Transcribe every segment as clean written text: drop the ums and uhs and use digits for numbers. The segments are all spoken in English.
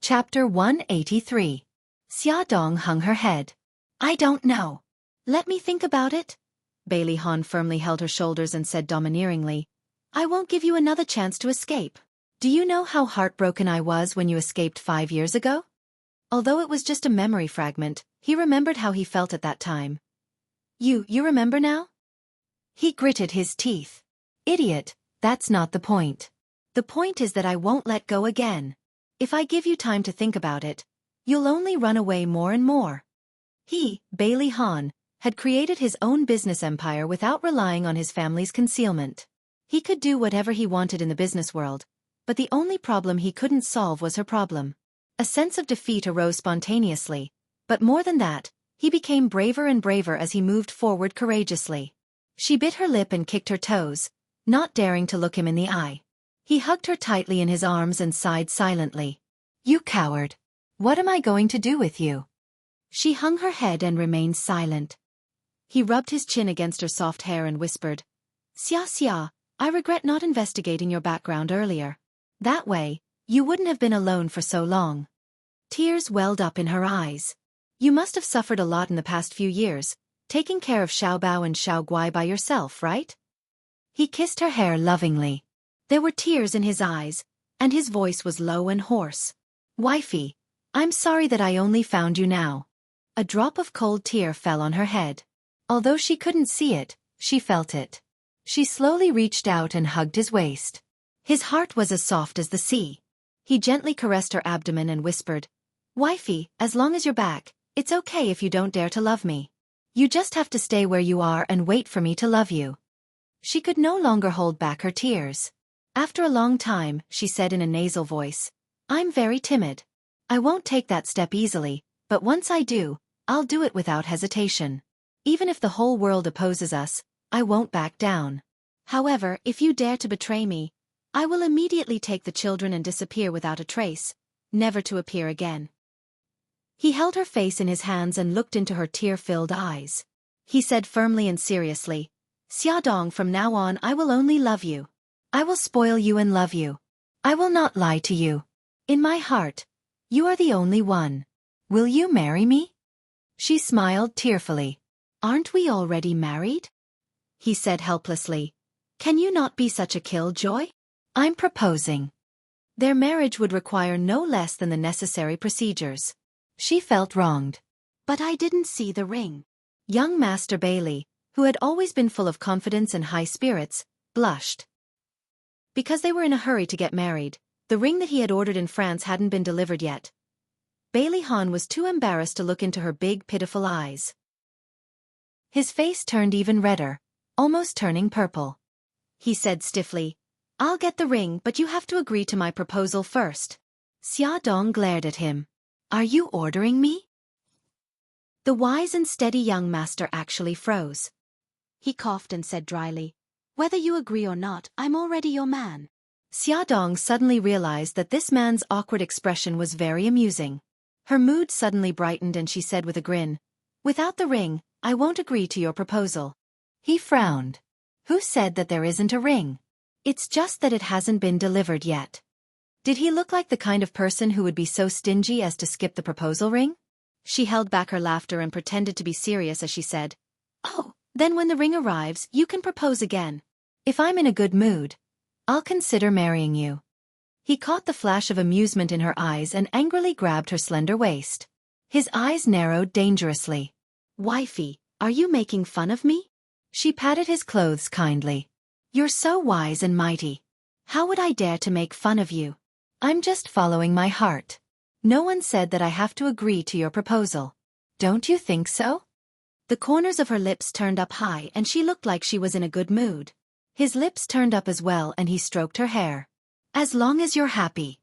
Chapter 183. Xiaodong hung her head. I don't know. Let me think about it. Bailey Han firmly held her shoulders and said domineeringly, I won't give you another chance to escape. Do you know how heartbroken I was when you escaped 5 years ago? Although it was just a memory fragment, he remembered how he felt at that time. You remember now? He gritted his teeth. Idiot, that's not the point. The point is that I won't let go again. If I give you time to think about it, you'll only run away more and more. He, Bailey Han, had created his own business empire without relying on his family's concealment. He could do whatever he wanted in the business world, but the only problem he couldn't solve was her problem. A sense of defeat arose spontaneously, but more than that, he became braver and braver as he moved forward courageously. She bit her lip and kicked her toes, not daring to look him in the eye. He hugged her tightly in his arms and sighed silently. You coward. What am I going to do with you? She hung her head and remained silent. He rubbed his chin against her soft hair and whispered, Xia, I regret not investigating your background earlier. That way, you wouldn't have been alone for so long. Tears welled up in her eyes. You must have suffered a lot in the past few years, taking care of Xiaobao and Xiaoguai by yourself, right? He kissed her hair lovingly. There were tears in his eyes, and his voice was low and hoarse. Wifey, I'm sorry that I only found you now. A drop of cold tear fell on her head. Although she couldn't see it, she felt it. She slowly reached out and hugged his waist. His heart was as soft as the sea. He gently caressed her abdomen and whispered, Wifey, as long as you're back, it's okay if you don't dare to love me. You just have to stay where you are and wait for me to love you. She could no longer hold back her tears. After a long time, she said in a nasal voice, I'm very timid. I won't take that step easily, but once I do, I'll do it without hesitation. Even if the whole world opposes us, I won't back down. However, if you dare to betray me, I will immediately take the children and disappear without a trace, never to appear again. He held her face in his hands and looked into her tear-filled eyes. He said firmly and seriously, Xiaodong, from now on I will only love you. I will spoil you and love you. I will not lie to you. In my heart, you are the only one. Will you marry me? She smiled tearfully. Aren't we already married? He said helplessly. Can you not be such a killjoy? I'm proposing. Their marriage would require no less than the necessary procedures. She felt wronged. But I didn't see the ring. Young Master Bailey, who had always been full of confidence and high spirits, blushed. Because they were in a hurry to get married, the ring that he had ordered in France hadn't been delivered yet. Bailey Han was too embarrassed to look into her big, pitiful eyes. His face turned even redder, almost turning purple. He said stiffly, I'll get the ring, but you have to agree to my proposal first. Xiaodong glared at him. Are you ordering me? The wise and steady young master actually froze. He coughed and said dryly, Whether you agree or not, I'm already your man. Xiaodong suddenly realized that this man's awkward expression was very amusing. Her mood suddenly brightened and she said with a grin, Without the ring, I won't agree to your proposal. He frowned. Who said that there isn't a ring? It's just that it hasn't been delivered yet. Did he look like the kind of person who would be so stingy as to skip the proposal ring? She held back her laughter and pretended to be serious as she said, Oh, then when the ring arrives, you can propose again. If I'm in a good mood, I'll consider marrying you. He caught the flash of amusement in her eyes and angrily grabbed her slender waist. His eyes narrowed dangerously. Wifey, are you making fun of me? She patted his clothes kindly. You're so wise and mighty. How would I dare to make fun of you? I'm just following my heart. No one said that I have to agree to your proposal. Don't you think so? The corners of her lips turned up high and she looked like she was in a good mood. His lips turned up as well and he stroked her hair. As long as you're happy.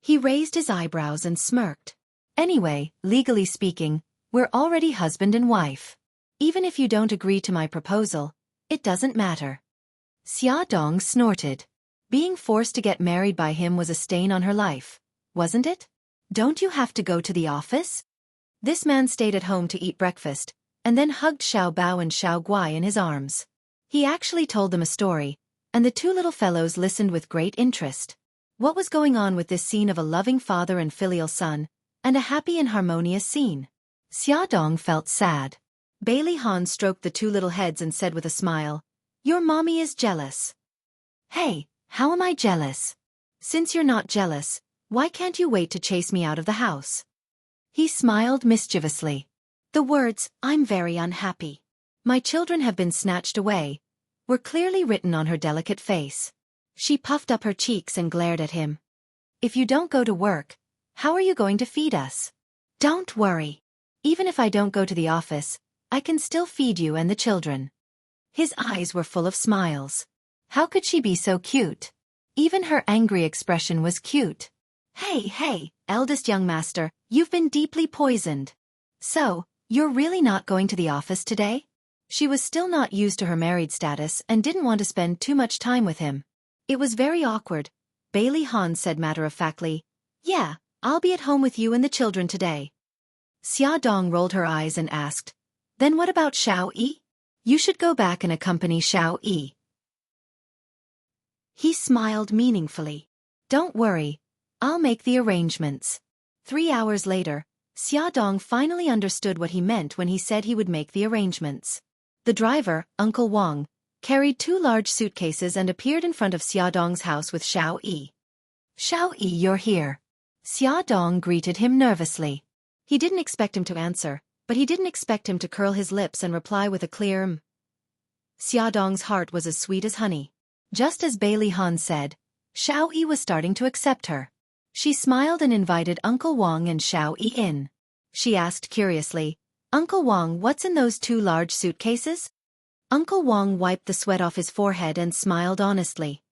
He raised his eyebrows and smirked. Anyway, legally speaking, we're already husband and wife. Even if you don't agree to my proposal, it doesn't matter. Xiaodong snorted. Being forced to get married by him was a stain on her life, wasn't it? Don't you have to go to the office? This man stayed at home to eat breakfast, and then hugged Xiaobao and Xiaoguai in his arms. He actually told them a story, and the two little fellows listened with great interest. What was going on with this scene of a loving father and filial son, and a happy and harmonious scene? Xiaodong felt sad. Bailey Han stroked the two little heads and said with a smile, "Your mommy is jealous." "Hey, how am I jealous?" "Since you're not jealous, why can't you wait to chase me out of the house?" He smiled mischievously. The words, "I'm very unhappy. My children have been snatched away," were clearly written on her delicate face. She puffed up her cheeks and glared at him. "If you don't go to work, how are you going to feed us?" "Don't worry. Even if I don't go to the office, I can still feed you and the children." His eyes were full of smiles. How could she be so cute? Even her angry expression was cute. Hey, eldest young master, you've been deeply poisoned. So, you're really not going to the office today?" She was still not used to her married status and didn't want to spend too much time with him. It was very awkward. Bailey Han said matter-of-factly, "Yeah, I'll be at home with you and the children today." Xiaodong rolled her eyes and asked, "Then what about Xiao Yi? You should go back and accompany Xiao Yi." He smiled meaningfully. "Don't worry, I'll make the arrangements." 3 hours later, Xiaodong finally understood what he meant when he said he would make the arrangements. The driver, Uncle Wang, carried 2 large suitcases and appeared in front of Xiaodong's house with Xiao Yi. "Xiao Yi, you're here." Xiaodong greeted him nervously. He didn't expect him to answer, but he didn't expect him to curl his lips and reply with a clear Xiaodong's heart was as sweet as honey. Just as Bailey Han said, Xiao Yi was starting to accept her. She smiled and invited Uncle Wang and Xiao Yi in. She asked curiously, "Uncle Wang, what's in those 2 large suitcases?" Uncle Wang wiped the sweat off his forehead and smiled honestly.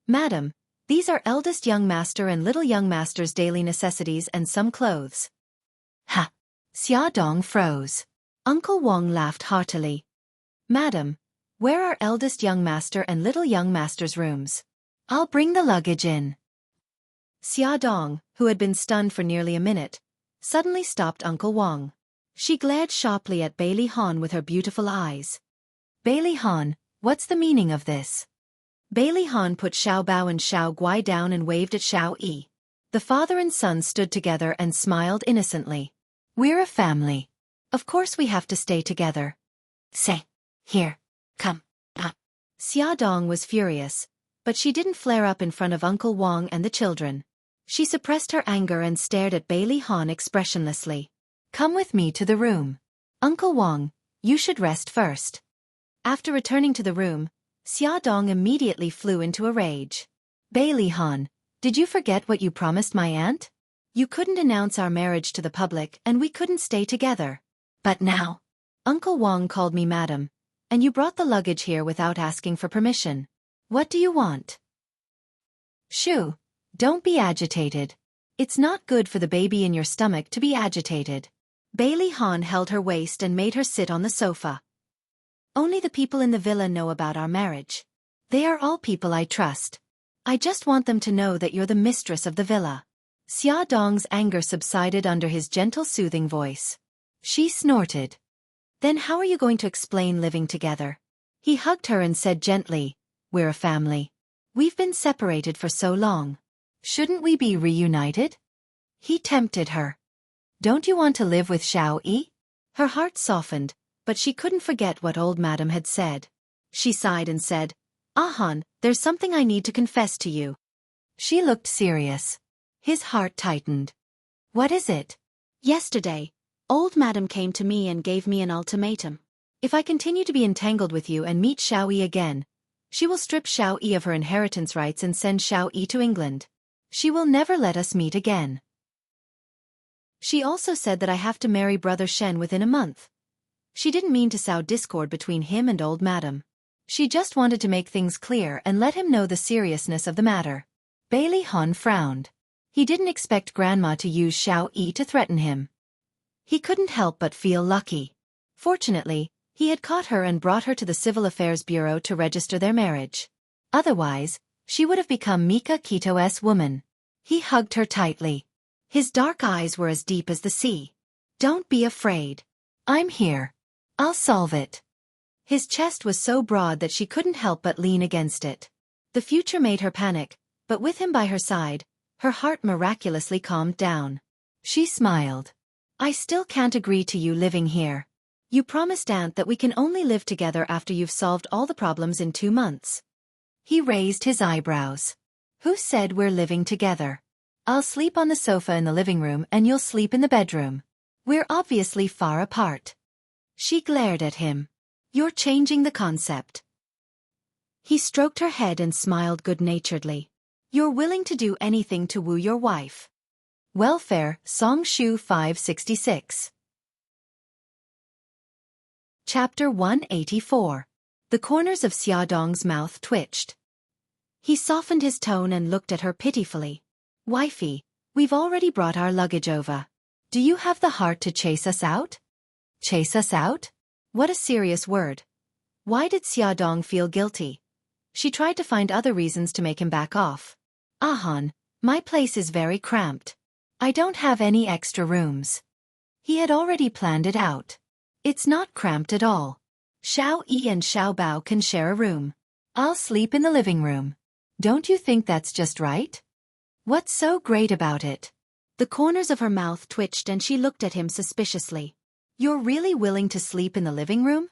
"Madam, these are eldest young master and little young master's daily necessities and some clothes." "Ha!" Xiaodong froze. Uncle Wang laughed heartily. "Madam, where are eldest young master and little young master's rooms? I'll bring the luggage in." Xiaodong, who had been stunned for nearly a minute, suddenly stopped Uncle Wang. She glared sharply at Bailey Han with her beautiful eyes. "Bailey Han, what's the meaning of this?" Bailey Han put Xiao Bao and Xiao Guai down and waved at Xiao Yi. The father and son stood together and smiled innocently. "We're a family. Of course we have to stay together." "Say, here, come, up." Xiaodong was furious, but she didn't flare up in front of Uncle Wang and the children. She suppressed her anger and stared at Bailey Han expressionlessly. "Come with me to the room. Uncle Wang, you should rest first." After returning to the room, Xiaodong immediately flew into a rage. "Bailey Han, did you forget what you promised my aunt? You couldn't announce our marriage to the public and we couldn't stay together. But now, Uncle Wang called me madam, and you brought the luggage here without asking for permission. What do you want?" "Shoo, don't be agitated. It's not good for the baby in your stomach to be agitated." Bailey Han held her waist and made her sit on the sofa. "Only the people in the villa know about our marriage. They are all people I trust. I just want them to know that you're the mistress of the villa." Xiaodong's anger subsided under his gentle soothing voice. She snorted. "Then how are you going to explain living together?" He hugged her and said gently, "We're a family. We've been separated for so long. Shouldn't we be reunited?" He tempted her. "Don't you want to live with Xiao Yi?" Her heart softened, but she couldn't forget what old madam had said. She sighed and said, "Han, there's something I need to confess to you." She looked serious. His heart tightened. "What is it?" "Yesterday, old madam came to me and gave me an ultimatum. If I continue to be entangled with you and meet Xiao Yi again, she will strip Xiao Yi of her inheritance rights and send Xiao Yi to England. She will never let us meet again. She also said that I have to marry Brother Shen within a month. She didn't mean to sow discord between him and old madam. She just wanted to make things clear and let him know the seriousness of the matter." Bailey Han frowned. He didn't expect Grandma to use Xiao Yi to threaten him. He couldn't help but feel lucky. Fortunately, he had caught her and brought her to the Civil Affairs Bureau to register their marriage. Otherwise, she would have become Mika Kito's woman. He hugged her tightly. His dark eyes were as deep as the sea. "Don't be afraid. I'm here. I'll solve it." His chest was so broad that she couldn't help but lean against it. The future made her panic, But with him by her side, her heart miraculously calmed down. She smiled. I still can't agree to you living here. You promised Aunt that we can only live together after you've solved all the problems in 2 months. He raised his eyebrows. Who said we're living together? I'll sleep on the sofa in the living room and you'll sleep in the bedroom. We're obviously far apart. She glared at him. You're changing the concept. He stroked her head and smiled good-naturedly. You're willing to do anything to woo your wife. Welfare, Song Shu 566. Chapter 184. The corners of Xiaodong's mouth twitched. He softened his tone and looked at her pitifully. Wifey, we've already brought our luggage over. Do you have the heart to chase us out? Chase us out? What a serious word. Why did Xiaodong feel guilty? She tried to find other reasons to make him back off. Han, my place is very cramped. I don't have any extra rooms. He had already planned it out. It's not cramped at all. Xiao Yi and Xiao Bao can share a room. I'll sleep in the living room. Don't you think that's just right? What's so great about it? The corners of her mouth twitched and she looked at him suspiciously. You're really willing to sleep in the living room?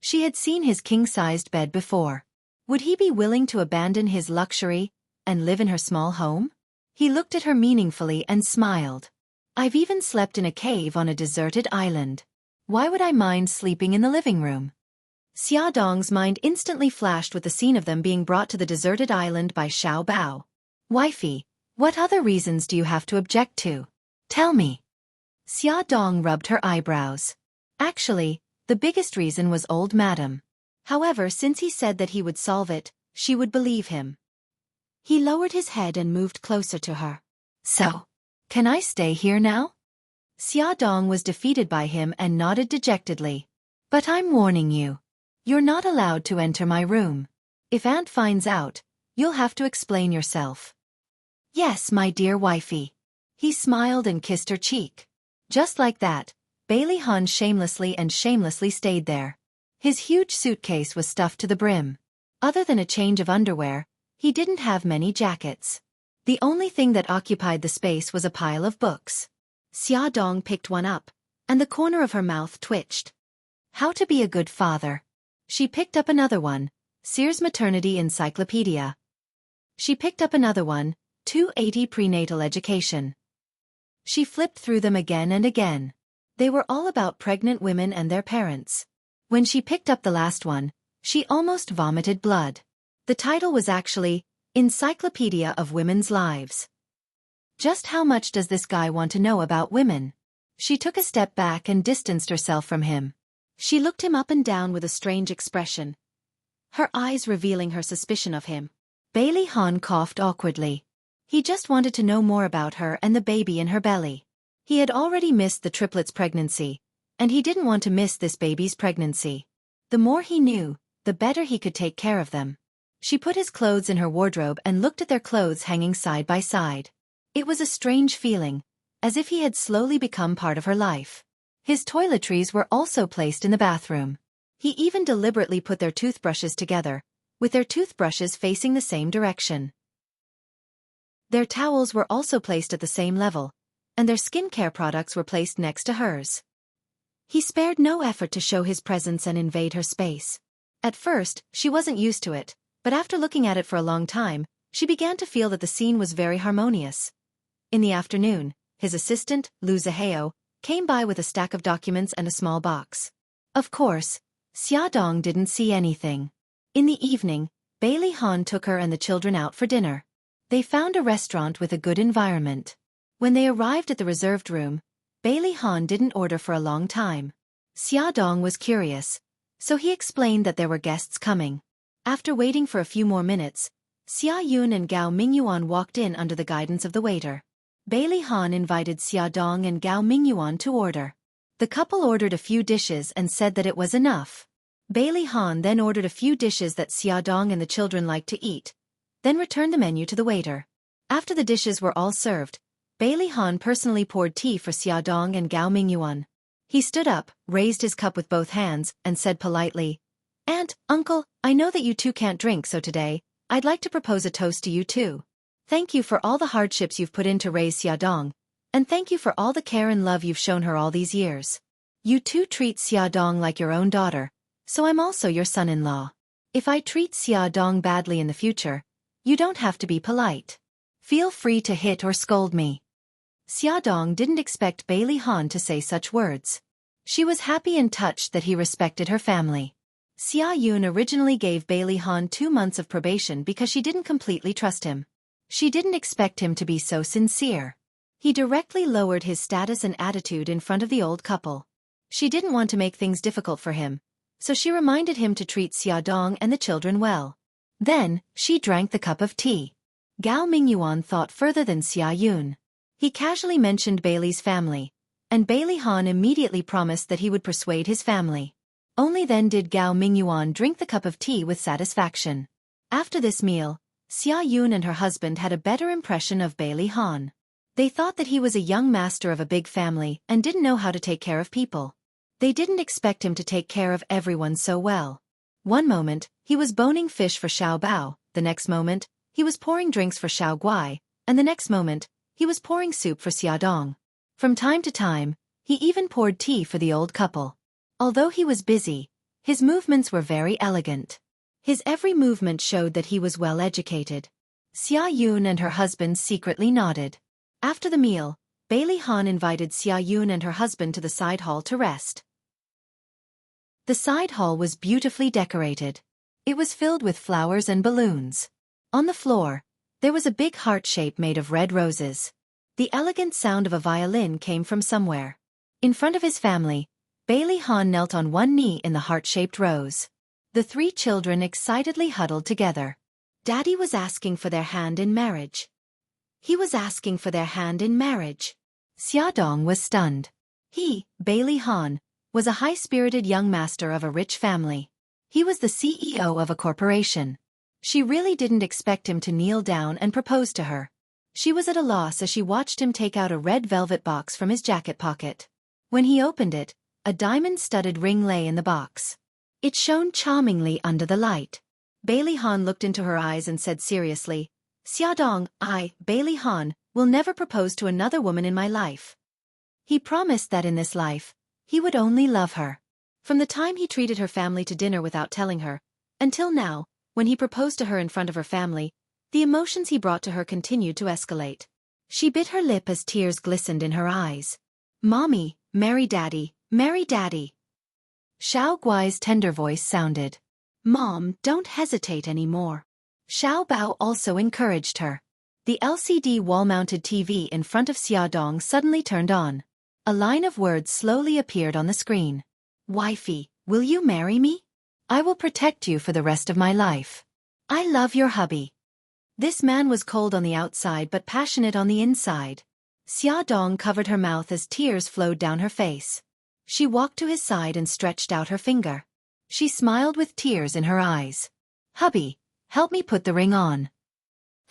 She had seen his king-sized bed before. Would he be willing to abandon his luxury and live in her small home? He looked at her meaningfully and smiled. I've even slept in a cave on a deserted island. Why would I mind sleeping in the living room? Xiaodong's mind instantly flashed with the scene of them being brought to the deserted island by Xiao Bao. Wifey, what other reasons do you have to object to? Tell me. Xiaodong rubbed her eyebrows. Actually, the biggest reason was old madam. However, since he said that he would solve it, she would believe him. He lowered his head and moved closer to her. So, can I stay here now? Xiaodong was defeated by him and nodded dejectedly. But I'm warning you. You're not allowed to enter my room. If Aunt finds out, you'll have to explain yourself. Yes, my dear wifey. He smiled and kissed her cheek. Just like that, Bailey Han shamelessly stayed there. His huge suitcase was stuffed to the brim. Other than a change of underwear, he didn't have many jackets. The only thing that occupied the space was a pile of books. Xiaodong picked one up, and the corner of her mouth twitched. How to be a good father. She picked up another one, Sears Maternity Encyclopedia. She picked up another one, 280 Prenatal Education. She flipped through them again and again. They were all about pregnant women and their parents. When she picked up the last one, she almost vomited blood. The title was actually, Encyclopedia of Women's Lives. Just how much does this guy want to know about women? She took a step back and distanced herself from him. She looked him up and down with a strange expression, her eyes revealing her suspicion of him. Bailey Han coughed awkwardly. He just wanted to know more about her and the baby in her belly. He had already missed the triplets' pregnancy, and he didn't want to miss this baby's pregnancy. The more he knew, the better he could take care of them. She put his clothes in her wardrobe and looked at their clothes hanging side by side. It was a strange feeling, as if he had slowly become part of her life. His toiletries were also placed in the bathroom. He even deliberately put their toothbrushes together, with their toothbrushes facing the same direction. Their towels were also placed at the same level, and their skincare products were placed next to hers. He spared no effort to show his presence and invade her space. At first, she wasn't used to it, but after looking at it for a long time, she began to feel that the scene was very harmonious. In the afternoon, his assistant, Lu Zihao, came by with a stack of documents and a small box. Of course, Xiaodong didn't see anything. In the evening, Bailey Han took her and the children out for dinner. They found a restaurant with a good environment. When they arrived at the reserved room, Bailey Han didn't order for a long time. Xiaodong was curious, so he explained that there were guests coming. After waiting for a few more minutes, Xia Yun and Gao Mingyuan walked in under the guidance of the waiter. Bailey Han invited Xiaodong and Gao Mingyuan to order. The couple ordered a few dishes and said that it was enough. Bailey Han then ordered a few dishes that Xiaodong and the children liked to eat, then returned the menu to the waiter. After the dishes were all served, Bailey Han personally poured tea for Xiaodong and Gao Mingyuan. He stood up, raised his cup with both hands, and said politely, "Aunt, Uncle, I know that you two can't drink, so today, I'd like to propose a toast to you too. Thank you for all the hardships you've put in to raise Xiaodong, and thank you for all the care and love you've shown her all these years. You too treat Xiaodong like your own daughter, so I'm also your son-in-law. If I treat Xiaodong badly in the future, you don't have to be polite. Feel free to hit or scold me. Xiaodong didn't expect Bailey Han to say such words. She was happy and touched that he respected her family. Xia Yun originally gave Bailey Han 2 months of probation because she didn't completely trust him. She didn't expect him to be so sincere. He directly lowered his status and attitude in front of the old couple. She didn't want to make things difficult for him, so she reminded him to treat Xiaodong and the children well. Then, she drank the cup of tea. Gao Mingyuan thought further than Xia Yun. He casually mentioned Bailey's family, and Bailey Han immediately promised that he would persuade his family. Only then did Gao Mingyuan drink the cup of tea with satisfaction. After this meal, Xia Yun and her husband had a better impression of Bailey Han. They thought that he was a young master of a big family and didn't know how to take care of people. They didn't expect him to take care of everyone so well. One moment, he was boning fish for Xiao Bao, the next moment, he was pouring drinks for Xiao Guai, and the next moment, he was pouring soup for Xiaodong. From time to time, he even poured tea for the old couple. Although he was busy, his movements were very elegant. His every movement showed that he was well educated. Xia Yun and her husband secretly nodded. After the meal, Bailey Han invited Xia Yun and her husband to the side hall to rest. The side hall was beautifully decorated. It was filled with flowers and balloons. On the floor, there was a big heart shape made of red roses. The elegant sound of a violin came from somewhere. In front of his family, Bailey Han knelt on one knee in the heart-shaped rose. The 3 children excitedly huddled together. Daddy was asking for their hand in marriage. He was asking for their hand in marriage. Xiaodong was stunned. He, Bailey Han, was a high-spirited young master of a rich family. He was the CEO of a corporation. She really didn't expect him to kneel down and propose to her. She was at a loss as she watched him take out a red velvet box from his jacket pocket. When he opened it, a diamond-studded ring lay in the box. It shone charmingly under the light. Bailey Han looked into her eyes and said seriously, "Xiaodong, I, Bailey Han, will never propose to another woman in my life." He promised that in this life, he would only love her. From the time he treated her family to dinner without telling her, until now, when he proposed to her in front of her family, the emotions he brought to her continued to escalate. She bit her lip as tears glistened in her eyes. "Mommy, marry Daddy, marry Daddy." Xiao Guai's tender voice sounded. "Mom, don't hesitate anymore." Xiao Bao also encouraged her. The LCD wall-mounted TV in front of Xiaodong suddenly turned on. A line of words slowly appeared on the screen. "Wifey, will you marry me? I will protect you for the rest of my life. I love your hubby." This man was cold on the outside but passionate on the inside. Xiaodong covered her mouth as tears flowed down her face. She walked to his side and stretched out her finger. She smiled with tears in her eyes. "Hubby, help me put the ring on."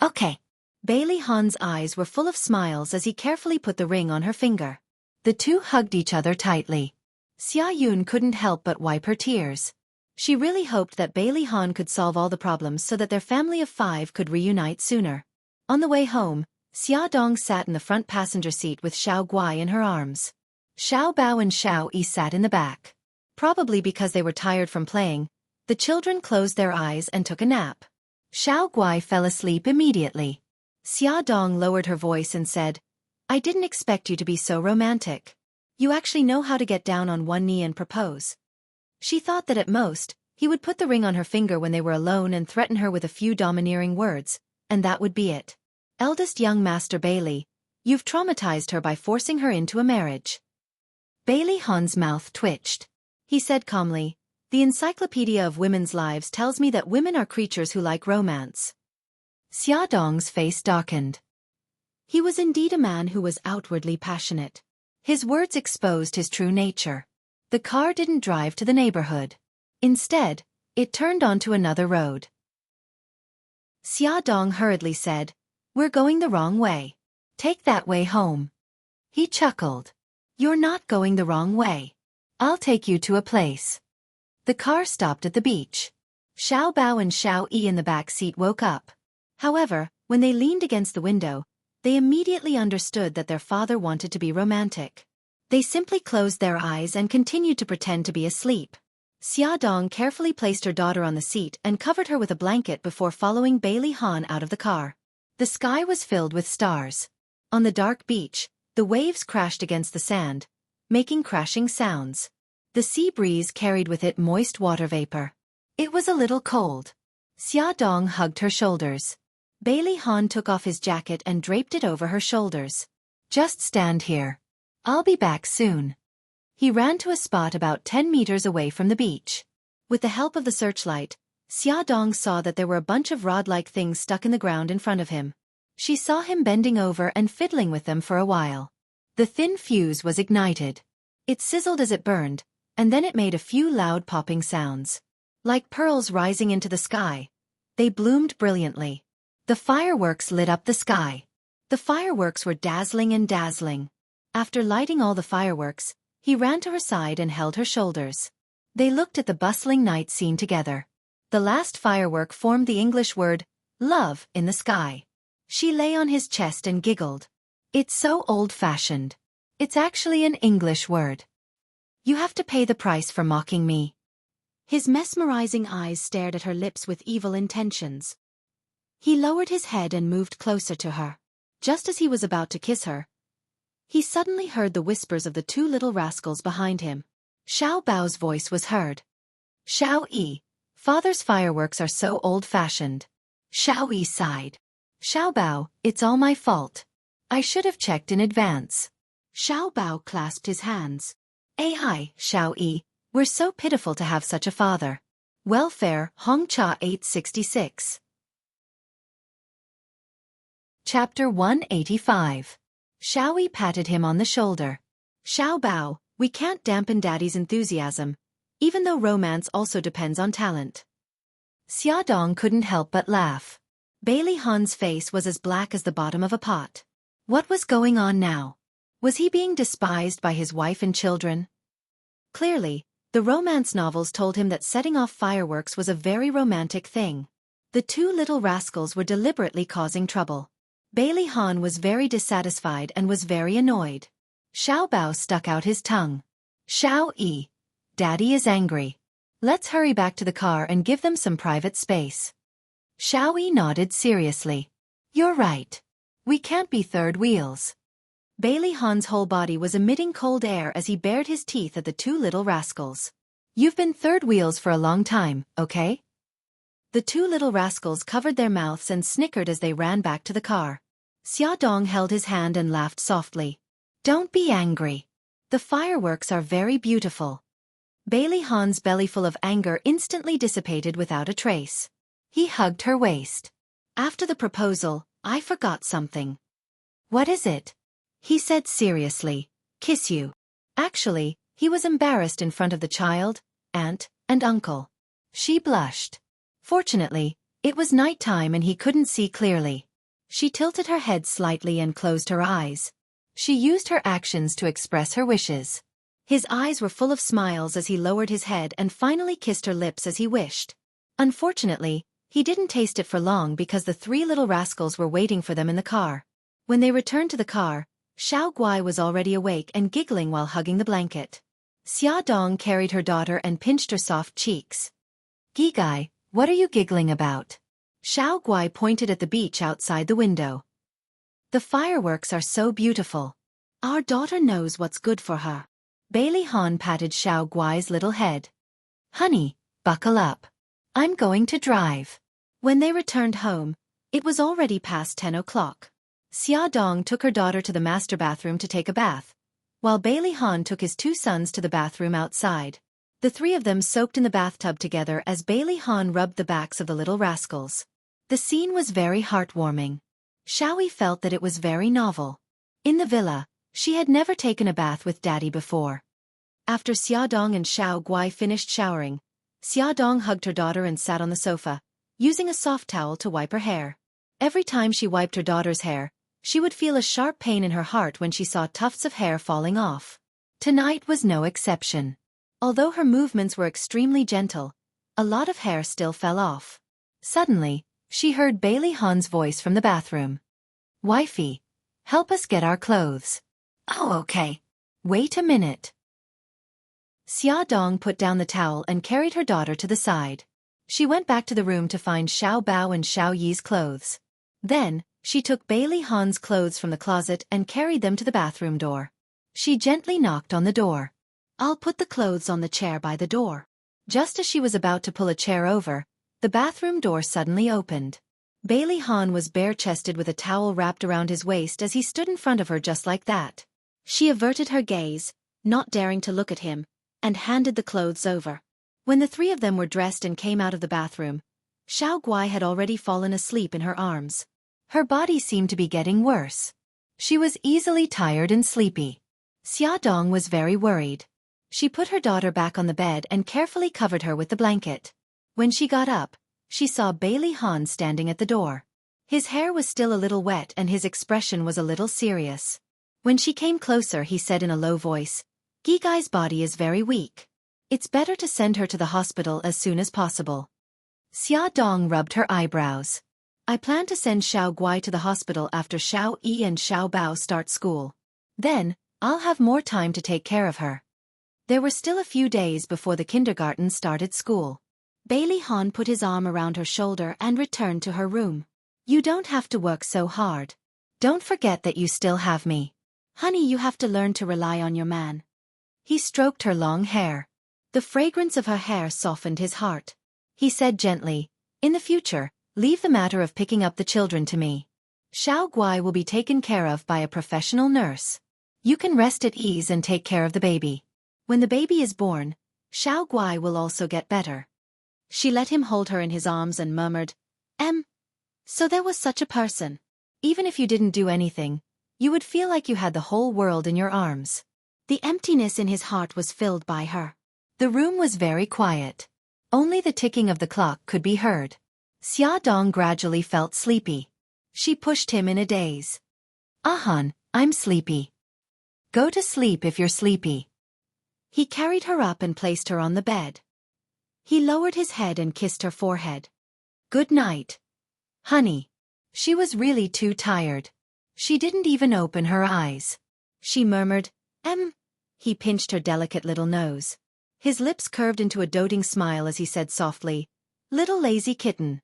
"Okay." Bailey Han's eyes were full of smiles as he carefully put the ring on her finger. The 2 hugged each other tightly. Xia Yun couldn't help but wipe her tears. She really hoped that Bailey Han could solve all the problems so that their family of 5 could reunite sooner. On the way home, Xiaodong sat in the front passenger seat with Xiao Guai in her arms. Xiao Bao and Xiao Yi sat in the back. Probably because they were tired from playing, the children closed their eyes and took a nap. Xiao Guai fell asleep immediately. Xiaodong lowered her voice and said, "I didn't expect you to be so romantic. You actually know how to get down on one knee and propose." She thought that at most, he would put the ring on her finger when they were alone and threaten her with a few domineering words, and that would be it. "Eldest young Master Bailey, you've traumatized her by forcing her into a marriage." Bailey Han's mouth twitched. He said calmly, "The Encyclopedia of Women's Lives tells me that women are creatures who like romance." Xiaodong's face darkened. He was indeed a man who was outwardly passionate. His words exposed his true nature. The car didn't drive to the neighborhood. Instead, it turned onto another road. Xiaodong hurriedly said, "We're going the wrong way. Take that way home." He chuckled. "You're not going the wrong way. I'll take you to a place." The car stopped at the beach. Xiao Bao and Xiao Yi in the back seat woke up. However, when they leaned against the window, they immediately understood that their father wanted to be romantic. They simply closed their eyes and continued to pretend to be asleep. Xia Dong carefully placed her daughter on the seat and covered her with a blanket before following Bailey Han out of the car. The sky was filled with stars. On the dark beach, the waves crashed against the sand, making crashing sounds. The sea breeze carried with it moist water vapor. It was a little cold. Xia Dong hugged her shoulders. Bailey Han took off his jacket and draped it over her shoulders. Just stand here. I'll be back soon. He ran to a spot about 10 meters away from the beach. With the help of the searchlight, Xia Dong saw that there were a bunch of rod-like things stuck in the ground in front of him. She saw him bending over and fiddling with them for a while. The thin fuse was ignited. It sizzled as it burned, and then it made a few loud popping sounds. Like pearls rising into the sky, they bloomed brilliantly. The fireworks lit up the sky. The fireworks were dazzling and dazzling. After lighting all the fireworks, he ran to her side and held her shoulders. They looked at the bustling night scene together. The last firework formed the English word, love, in the sky. She lay on his chest and giggled. It's so old-fashioned. It's actually an English word. You have to pay the price for mocking me. His mesmerizing eyes stared at her lips with evil intentions. He lowered his head and moved closer to her. Just as he was about to kiss her, he suddenly heard the whispers of the two little rascals behind him. Xiao Bao's voice was heard. Xiao Yi, father's fireworks are so old-fashioned. Xiao Yi sighed. Xiao Bao, it's all my fault. I should have checked in advance. Xiao Bao clasped his hands. Ai, Xiao Yi, we're so pitiful to have such a father. Welfare, Hong Cha 866. Chapter 185. Xiao Yi patted him on the shoulder. Xiao Bao, we can't dampen Daddy's enthusiasm, even though romance also depends on talent. Xia Dong couldn't help but laugh. Bailey Han's face was as black as the bottom of a pot. What was going on now? Was he being despised by his wife and children? Clearly, the romance novels told him that setting off fireworks was a very romantic thing. The two little rascals were deliberately causing trouble. Bailey Han was very dissatisfied and was very annoyed. Xiao Bao stuck out his tongue. Xiao Yi, Daddy is angry. Let's hurry back to the car and give them some private space. Xiao Yi nodded seriously. You're right. We can't be third wheels. Bailey Han's whole body was emitting cold air as he bared his teeth at the two little rascals. You've been third wheels for a long time, okay? The two little rascals covered their mouths and snickered as they ran back to the car. Xia Dong held his hand and laughed softly. Don't be angry. The fireworks are very beautiful. Bailey Han's bellyful of anger instantly dissipated without a trace. He hugged her waist. After the proposal, I forgot something. What is it? He said seriously. Kiss you. Actually, he was embarrassed in front of the child, aunt, and uncle. She blushed. Fortunately, it was nighttime and he couldn't see clearly. She tilted her head slightly and closed her eyes. She used her actions to express her wishes. His eyes were full of smiles as he lowered his head and finally kissed her lips as he wished. Unfortunately, he didn't taste it for long because the three little rascals were waiting for them in the car. When they returned to the car, Xiao Guai was already awake and giggling while hugging the blanket. Xia Dong carried her daughter and pinched her soft cheeks. Gigai, what are you giggling about? Xiao Guai pointed at the beach outside the window. The fireworks are so beautiful. Our daughter knows what's good for her. Bailey Han patted Xiao Guai's little head. Honey, buckle up. I'm going to drive. When they returned home, it was already past 10 o'clock. Xia Dong took her daughter to the master bathroom to take a bath, while Bailey Han took his two sons to the bathroom outside. The three of them soaked in the bathtub together as Bailey Han rubbed the backs of the little rascals. The scene was very heartwarming. Xiao Yi felt that it was very novel. In the villa, she had never taken a bath with Daddy before. After Xia Dong and Xiao Guai finished showering, Xia Dong hugged her daughter and sat on the sofa, using a soft towel to wipe her hair. Every time she wiped her daughter's hair, she would feel a sharp pain in her heart when she saw tufts of hair falling off. Tonight was no exception. Although her movements were extremely gentle, A lot of hair still fell off. Suddenly, she heard Bailey Han's voice from the bathroom. "Wifey, help us get our clothes." "Oh, okay. Wait a minute." Xiaodong put down the towel and carried her daughter to the side. She went back to the room to find Xiao Bao and Xiao Yi's clothes. Then, she took Bailey Han's clothes from the closet and carried them to the bathroom door. She gently knocked on the door. "I'll put the clothes on the chair by the door." Just as she was about to pull a chair over, the bathroom door suddenly opened. Bailey Han was bare-chested with a towel wrapped around his waist as he stood in front of her just like that. She averted her gaze, not daring to look at him, and handed the clothes over. When the three of them were dressed and came out of the bathroom, Xiao Guai had already fallen asleep in her arms. Her body seemed to be getting worse. She was easily tired and sleepy. Xiaodong was very worried. She put her daughter back on the bed and carefully covered her with the blanket. When she got up, she saw Bailey Han standing at the door. His hair was still a little wet and his expression was a little serious. When she came closer, he said in a low voice, "Gigai's body is very weak. It's better to send her to the hospital as soon as possible." Xiaodong rubbed her eyebrows. "I plan to send Xiao Guai to the hospital after Xiao Yi and Xiao Bao start school. Then, I'll have more time to take care of her." There were still a few days before the kindergarten started school. Bailey Han put his arm around her shoulder and returned to her room. "You don't have to work so hard. Don't forget that you still have me. Honey, you have to learn to rely on your man." He stroked her long hair. The fragrance of her hair softened his heart. He said gently, "In the future, leave the matter of picking up the children to me. Xiao Guai will be taken care of by a professional nurse. You can rest at ease and take care of the baby. When the baby is born, Xiao Guai will also get better." She let him hold her in his arms and murmured, So there was such a person. Even if you didn't do anything, you would feel like you had the whole world in your arms." The emptiness in his heart was filled by her. The room was very quiet. Only the ticking of the clock could be heard. Xiaodong gradually felt sleepy. She pushed him in a daze. "Ahan, I'm sleepy. Go to sleep if you're sleepy." He carried her up and placed her on the bed. He lowered his head and kissed her forehead. "Good night, honey." She was really too tired. She didn't even open her eyes. She murmured, He pinched her delicate little nose. His lips curved into a doting smile as he said softly, "Little lazy kitten."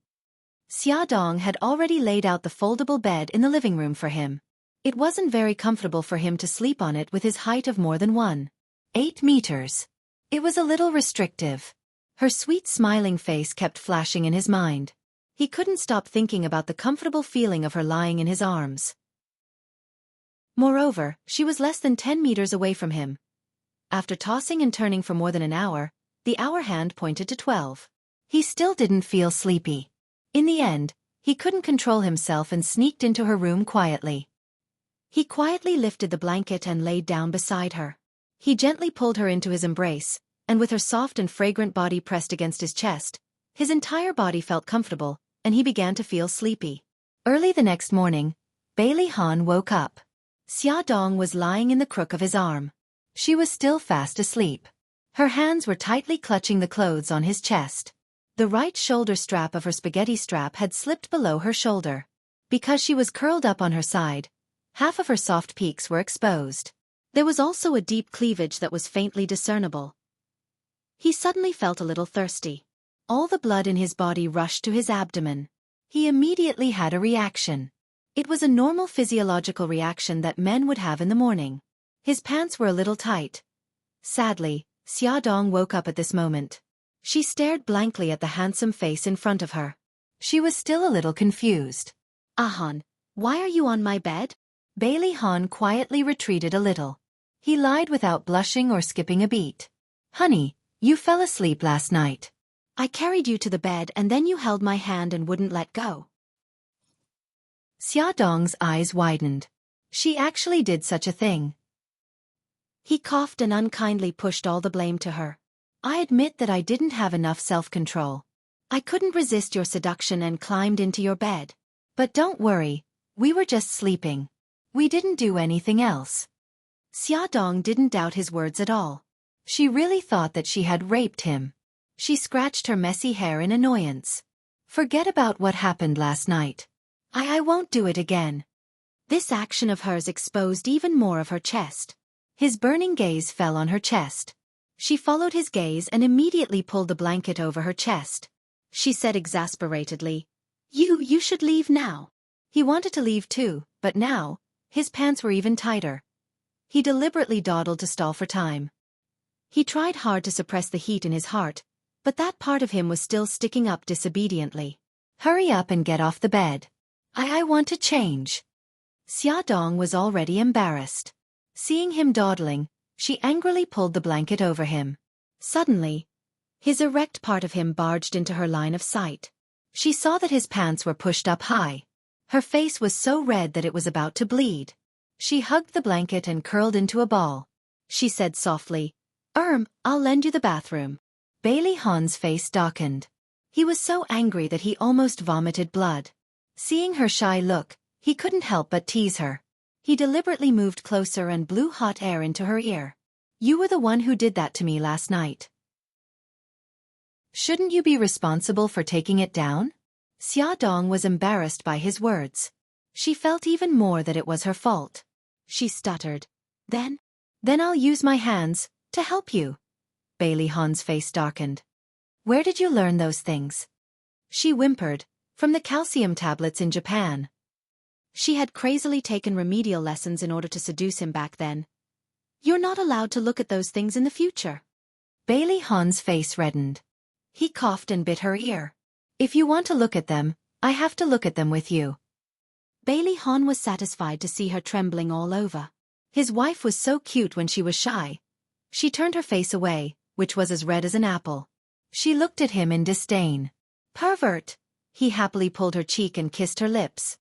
Xiaodong had already laid out the foldable bed in the living room for him. It wasn't very comfortable for him to sleep on it with his height of more than 1.8 meters. It was a little restrictive. Her sweet smiling face kept flashing in his mind. He couldn't stop thinking about the comfortable feeling of her lying in his arms. Moreover, she was less than 10 meters away from him. After tossing and turning for more than an hour, the hour hand pointed to 12. He still didn't feel sleepy. In the end, he couldn't control himself and sneaked into her room quietly. He quietly lifted the blanket and laid down beside her. He gently pulled her into his embrace, and with her soft and fragrant body pressed against his chest, his entire body felt comfortable, and he began to feel sleepy. Early the next morning, Bailey Han woke up. Xiaodong was lying in the crook of his arm. She was still fast asleep. Her hands were tightly clutching the clothes on his chest. The right shoulder strap of her spaghetti strap had slipped below her shoulder. Because she was curled up on her side, half of her soft peaks were exposed. There was also a deep cleavage that was faintly discernible. He suddenly felt a little thirsty. All the blood in his body rushed to his abdomen. He immediately had a reaction. It was a normal physiological reaction that men would have in the morning. His pants were a little tight. Sadly, Xiaodong woke up at this moment. She stared blankly at the handsome face in front of her. She was still a little confused. "Ahan, why are you on my bed?" Bailey Han quietly retreated a little. He lied without blushing or skipping a beat. "Honey, you fell asleep last night. I carried you to the bed and then you held my hand and wouldn't let go." Xiaodong's eyes widened. She actually did such a thing. He coughed and unkindly pushed all the blame to her. "I admit that I didn't have enough self-control. I couldn't resist your seduction and climbed into your bed. But don't worry, we were just sleeping. We didn't do anything else." Xiaodong didn't doubt his words at all. She really thought that she had raped him. She scratched her messy hair in annoyance. Forget about what happened last night. I won't do it again. This action of hers exposed even more of her chest. His burning gaze fell on her chest. She followed his gaze and immediately pulled the blanket over her chest. She said exasperatedly, You should leave now. He wanted to leave too, but now, his pants were even tighter. He deliberately dawdled to stall for time. He tried hard to suppress the heat in his heart, but that part of him was still sticking up disobediently. Hurry up and get off the bed. I want to change. Xiaodong was already embarrassed. Seeing him dawdling, she angrily pulled the blanket over him. Suddenly, his erect part of him barged into her line of sight. She saw that his pants were pushed up high. Her face was so red that it was about to bleed. She hugged the blanket and curled into a ball. She said softly, I'll lend you the bathroom. Bailey Han's face darkened. He was so angry that he almost vomited blood. Seeing her shy look, he couldn't help but tease her. He deliberately moved closer and blew hot air into her ear. You were the one who did that to me last night. Shouldn't you be responsible for taking it down? Xiaodong was embarrassed by his words. She felt even more that it was her fault. She stuttered. Then I'll use my hands to help you. Bailey Han's face darkened. Where did you learn those things? She whimpered. From the calcium tablets in Japan. She had crazily taken remedial lessons in order to seduce him back then. You're not allowed to look at those things in the future. Bailey Han's face reddened. He coughed and bit her ear. If you want to look at them, I have to look at them with you. Bailey Han was satisfied to see her trembling all over. His wife was so cute when she was shy. She turned her face away, which was as red as an apple. She looked at him in disdain. Pervert! He happily pulled her cheek and kissed her lips.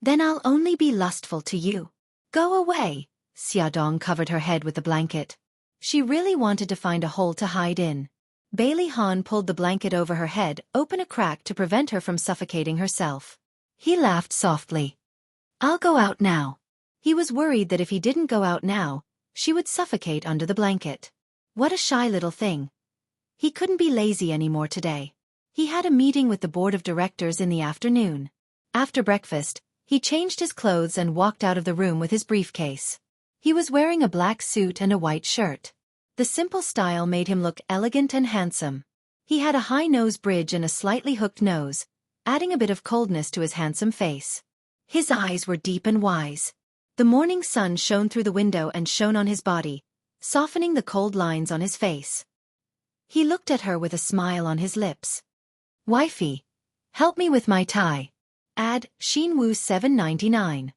Then I'll only be lustful to you. Go away. Xiaodong covered her head with the blanket. She really wanted to find a hole to hide in. Bailey Han pulled the blanket over her head, open a crack to prevent her from suffocating herself. He laughed softly. I'll go out now. He was worried that if he didn't go out now, she would suffocate under the blanket. What a shy little thing. He couldn't be lazy anymore today. He had a meeting with the board of directors in the afternoon. After breakfast, he changed his clothes and walked out of the room with his briefcase. He was wearing a black suit and a white shirt. The simple style made him look elegant and handsome. He had a high nose bridge and a slightly hooked nose, adding a bit of coldness to his handsome face. His eyes were deep and wise. The morning sun shone through the window and shone on his body, softening the cold lines on his face. He looked at her with a smile on his lips. Wifey, help me with my tie. Add Xinwu 799.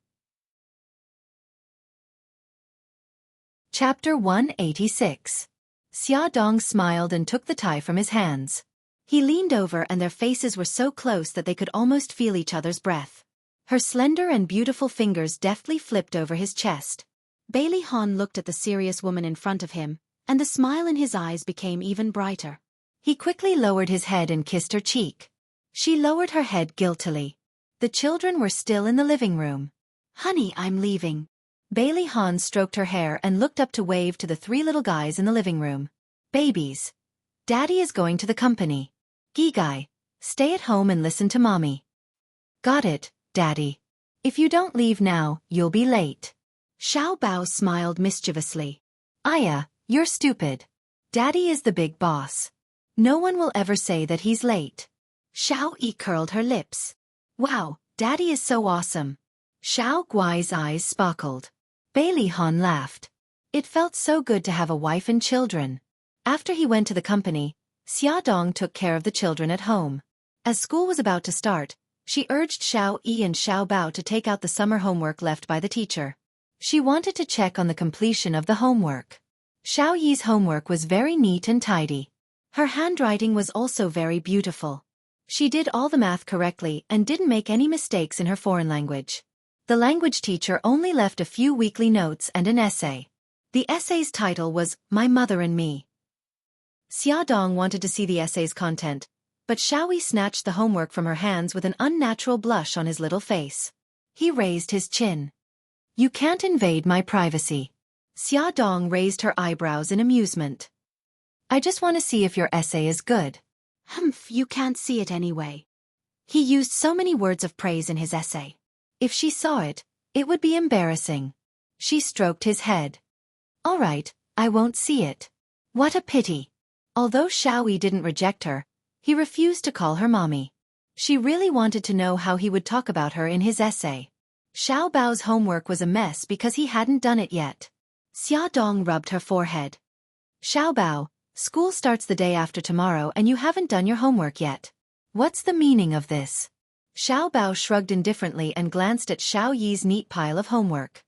Chapter 186. Xiaodong smiled and took the tie from his hands. He leaned over and their faces were so close that they could almost feel each other's breath. Her slender and beautiful fingers deftly flipped over his chest. Bailey Han looked at the serious woman in front of him, and the smile in his eyes became even brighter. He quickly lowered his head and kissed her cheek. She lowered her head guiltily. The children were still in the living room. Honey, I'm leaving. Bailey Han stroked her hair and looked up to wave to the three little guys in the living room. Babies. Daddy is going to the company. Gigai, stay at home and listen to Mommy. Got it, Daddy. If you don't leave now, you'll be late. Xiao Bao smiled mischievously. Aya, you're stupid. Daddy is the big boss. No one will ever say that he's late. Xiao Yi curled her lips. Wow, Daddy is so awesome. Xiao Guai's eyes sparkled. Bailey Han laughed. It felt so good to have a wife and children. After he went to the company, Xiaodong took care of the children at home. As school was about to start, she urged Xiao Yi and Xiao Bao to take out the summer homework left by the teacher. She wanted to check on the completion of the homework. Xiao Yi's homework was very neat and tidy. Her handwriting was also very beautiful. She did all the math correctly and didn't make any mistakes in her foreign language. The language teacher only left a few weekly notes and an essay. The essay's title was My Mother and Me. Xiaodong wanted to see the essay's content, but Xiao Yi snatched the homework from her hands with an unnatural blush on his little face. He raised his chin. You can't invade my privacy. Xiaodong raised her eyebrows in amusement. I just want to see if your essay is good. Humph, you can't see it anyway. He used so many words of praise in his essay. If she saw it, it would be embarrassing. She stroked his head. All right, I won't see it. What a pity. Although Xiaoyi didn't reject her, he refused to call her mommy. She really wanted to know how he would talk about her in his essay. Xiao Bao's homework was a mess because he hadn't done it yet. Xia Dong rubbed her forehead. Xiao Bao, school starts the day after tomorrow and you haven't done your homework yet. What's the meaning of this? Xiao Bao shrugged indifferently and glanced at Xiao Yi's neat pile of homework.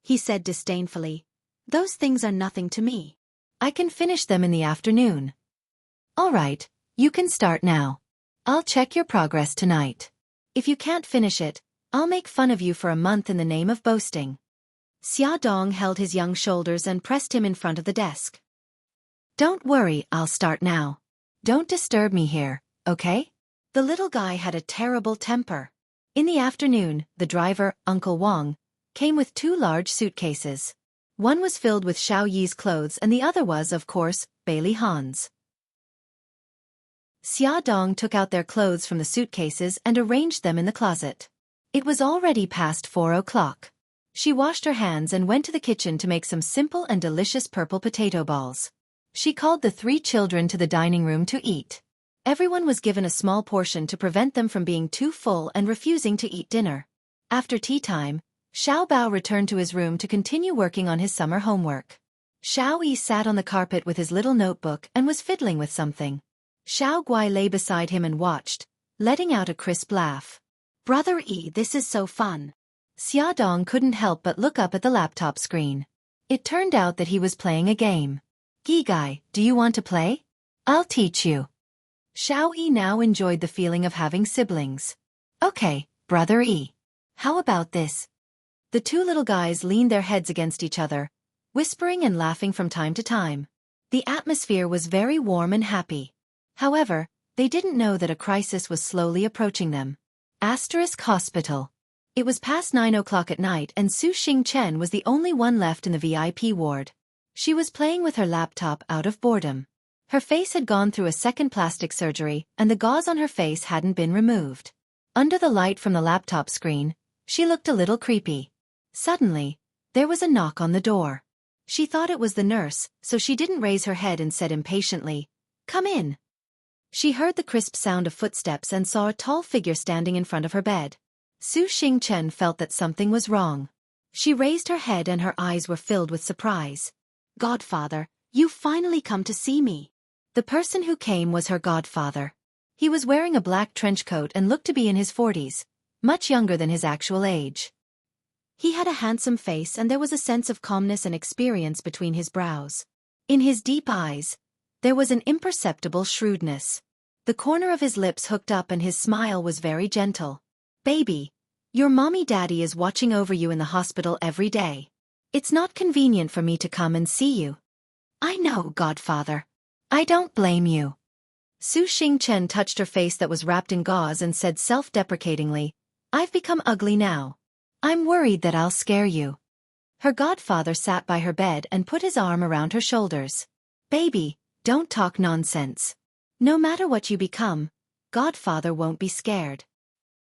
He said disdainfully, "Those things are nothing to me. I can finish them in the afternoon." All right, you can start now. I'll check your progress tonight. If you can't finish it, I'll make fun of you for a month in the name of boasting. Xia Dong held his young shoulders and pressed him in front of the desk. Don't worry, I'll start now. Don't disturb me here, okay? The little guy had a terrible temper. In the afternoon, the driver, Uncle Wang, came with 2 large suitcases. One was filled with Xiao Yi's clothes and the other was, of course, Bailey Han's. Xia Dong took out their clothes from the suitcases and arranged them in the closet. It was already past 4 o'clock. She washed her hands and went to the kitchen to make some simple and delicious purple potato balls. She called the 3 children to the dining room to eat. Everyone was given a small portion to prevent them from being too full and refusing to eat dinner. After tea time, Xiao Bao returned to his room to continue working on his summer homework. Xiao Yi sat on the carpet with his little notebook and was fiddling with something. Xiao Guai lay beside him and watched, letting out a crisp laugh. Brother Yi, this is so fun. Xia Dong couldn't help but look up at the laptop screen. It turned out that he was playing a game. Gigai, do you want to play? I'll teach you. Xiao Yi now enjoyed the feeling of having siblings. Okay, Brother Yi. How about this? The 2 little guys leaned their heads against each other, whispering and laughing from time to time. The atmosphere was very warm and happy. However, they didn't know that a crisis was slowly approaching them. Hospital. It was past 9 o'clock at night and Su Xingchen was the only one left in the VIP ward. She was playing with her laptop out of boredom. Her face had gone through a second plastic surgery and the gauze on her face hadn't been removed. Under the light from the laptop screen, she looked a little creepy. Suddenly, there was a knock on the door. She thought it was the nurse, so she didn't raise her head and said impatiently, "Come in." She heard the crisp sound of footsteps and saw a tall figure standing in front of her bed. Su Xingchen felt that something was wrong. She raised her head and her eyes were filled with surprise. "Godfather, you finally come to see me." The person who came was her godfather. He was wearing a black trench coat and looked to be in his 40s, much younger than his actual age. He had a handsome face and there was a sense of calmness and experience between his brows. In his deep eyes, there was an imperceptible shrewdness. The corner of his lips hooked up and his smile was very gentle. "Baby, your mommy-daddy is watching over you in the hospital every day. It's not convenient for me to come and see you." "I know, Godfather. I don't blame you." Su Xingchen touched her face that was wrapped in gauze and said self-deprecatingly, "I've become ugly now. I'm worried that I'll scare you." Her godfather sat by her bed and put his arm around her shoulders. "Baby, don't talk nonsense. No matter what you become, Godfather won't be scared."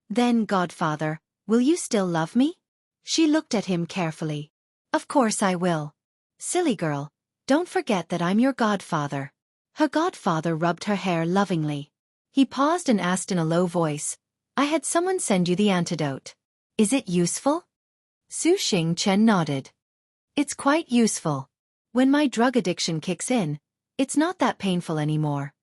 "Then, Godfather, will you still love me?" She looked at him carefully. "Of course I will. Silly girl, don't forget that I'm your godfather." Her godfather rubbed her hair lovingly. He paused and asked in a low voice, "I had someone send you the antidote. Is it useful?" Su Xingchen nodded. "It's quite useful. When my drug addiction kicks in, it's not that painful anymore."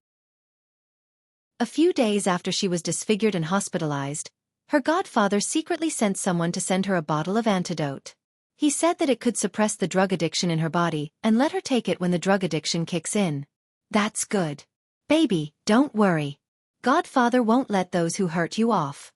A few days after she was disfigured and hospitalized, her godfather secretly sent someone to send her a bottle of antidote. He said that it could suppress the drug addiction in her body and let her take it when the drug addiction kicks in. "That's good. Baby, don't worry. Godfather won't let those who hurt you off."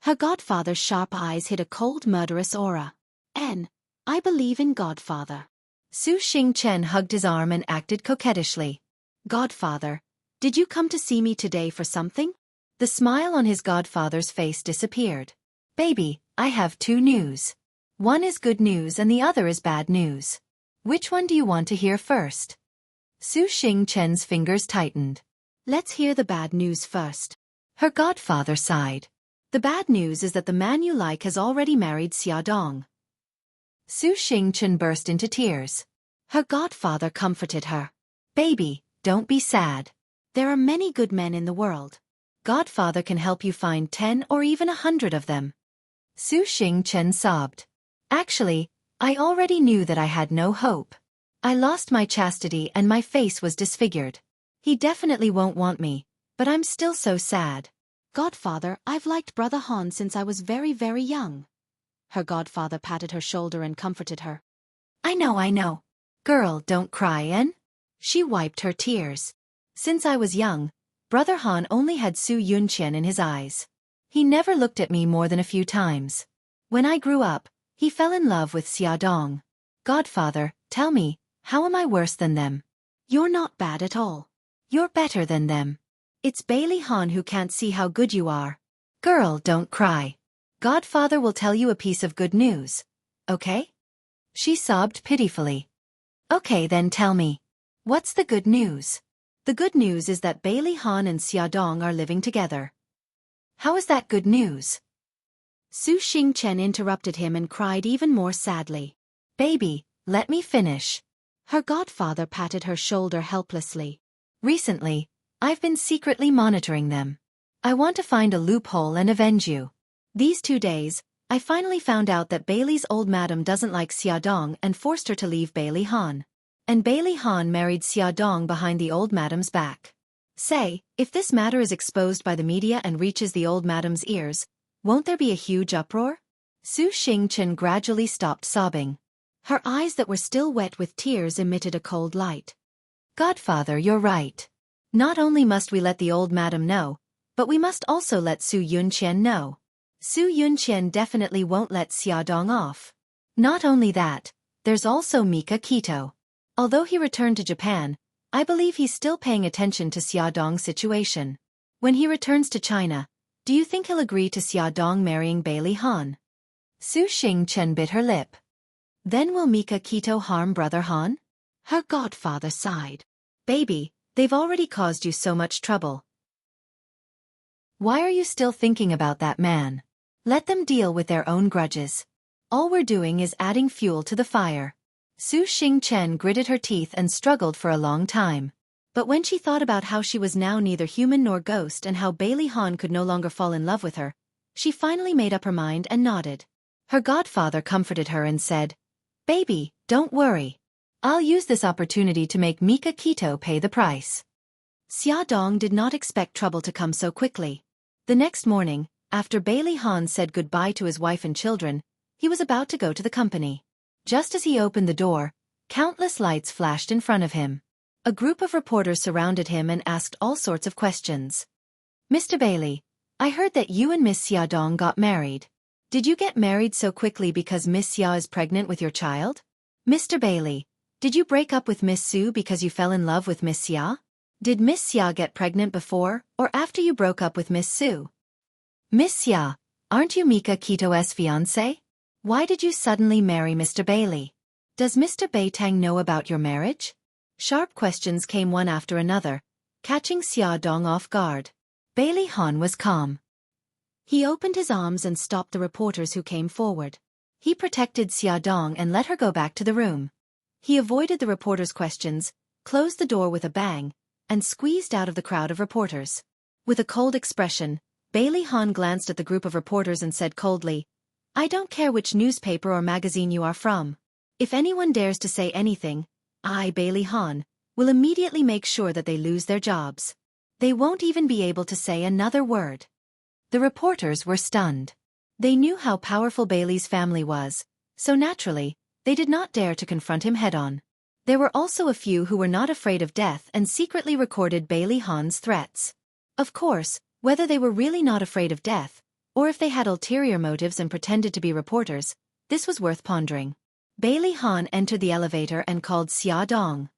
Her godfather's sharp eyes hid a cold, murderous aura. I believe in Godfather." Su Xingchen hugged his arm and acted coquettishly. "Godfather, did you come to see me today for something?" The smile on his godfather's face disappeared. "Baby, I have 2 news. One is good news and the other is bad news. Which one do you want to hear first?" Su Xingchen's fingers tightened. Let's hear the bad news first. Her godfather sighed. The bad news is that the man you like has already married Xiaodong. Su Xingchen burst into tears. Her godfather comforted her. Baby, don't be sad. There are many good men in the world. Godfather can help you find 10 or even 100 of them. Su Xingchen sobbed. Actually, I already knew that I had no hope. I lost my chastity and my face was disfigured. He definitely won't want me, but I'm still so sad. Godfather, I've liked Brother Han since I was very, very young. Her godfather patted her shoulder and comforted her. I know. Girl, don't cry, eh? She wiped her tears. Since I was young, Brother Han only had Su Yunqian in his eyes. He never looked at me more than a few times. When I grew up, he fell in love with Xiaodong. Godfather, tell me, how am I worse than them? You're not bad at all. You're better than them. It's Bailey Han who can't see how good you are. Girl, don't cry. Godfather will tell you a piece of good news. Okay? She sobbed pitifully. Okay, then tell me. What's the good news? The good news is that Bailey Han and Xiaodong are living together. How is that good news? Su Xingchen interrupted him and cried even more sadly. Baby, let me finish. Her godfather patted her shoulder helplessly. Recently, I've been secretly monitoring them. I want to find a loophole and avenge you. These 2 days, I finally found out that Bailey's old madam doesn't like Xiaodong and forced her to leave Bailey Han. And Bailey Han married Xiaodong behind the old madam's back. Say, if this matter is exposed by the media and reaches the old madam's ears, won't there be a huge uproar? Su Xingchen gradually stopped sobbing. Her eyes that were still wet with tears emitted a cold light. Godfather, you're right. Not only must we let the old madam know, but we must also let Su Yunqian know. Su Yunqian definitely won't let Xiaodong off. Not only that, there's also Mika Kito. Although he returned to Japan, I believe he's still paying attention to Xiaodong's situation. When he returns to China, do you think he'll agree to Xiaodong marrying Bailey Han? Su Xingchen bit her lip. Then will Mika Kito harm Brother Han? Her godfather sighed. Baby, they've already caused you so much trouble. Why are you still thinking about that man? Let them deal with their own grudges. All we're doing is adding fuel to the fire. Su Xingchen gritted her teeth and struggled for a long time. But when she thought about how she was now neither human nor ghost and how Bailey Han could no longer fall in love with her, she finally made up her mind and nodded. Her godfather comforted her and said, Baby, don't worry. I'll use this opportunity to make Mika Kito pay the price. Xiaodong did not expect trouble to come so quickly. The next morning, after Bailey Han said goodbye to his wife and children, he was about to go to the company. Just as he opened the door, countless lights flashed in front of him. A group of reporters surrounded him and asked all sorts of questions. Mr. Bailey, I heard that you and Miss Xiaodong got married. Did you get married so quickly because Miss Xia is pregnant with your child? Mr. Bailey, did you break up with Miss Su because you fell in love with Miss Xia? Did Miss Xia get pregnant before or after you broke up with Miss Su? Miss Xia, aren't you Mika Kito's fiancé? Why did you suddenly marry Mr. Bailey? Does Mr. Beitang know about your marriage? Sharp questions came one after another, catching Xiaodong off guard. Bailey Han was calm. He opened his arms and stopped the reporters who came forward. He protected Xiaodong and let her go back to the room. He avoided the reporters' questions, closed the door with a bang, and squeezed out of the crowd of reporters. With a cold expression, Bailey Han glanced at the group of reporters and said coldly, I don't care which newspaper or magazine you are from. If anyone dares to say anything, I, Bailey Han, will immediately make sure that they lose their jobs. They won't even be able to say another word. The reporters were stunned. They knew how powerful Bailey's family was, so naturally, they did not dare to confront him head-on. There were also a few who were not afraid of death and secretly recorded Bailey Han's threats. Of course, whether they were really not afraid of death, or if they had ulterior motives and pretended to be reporters, this was worth pondering. Bailey Han entered the elevator and called Xiaodong.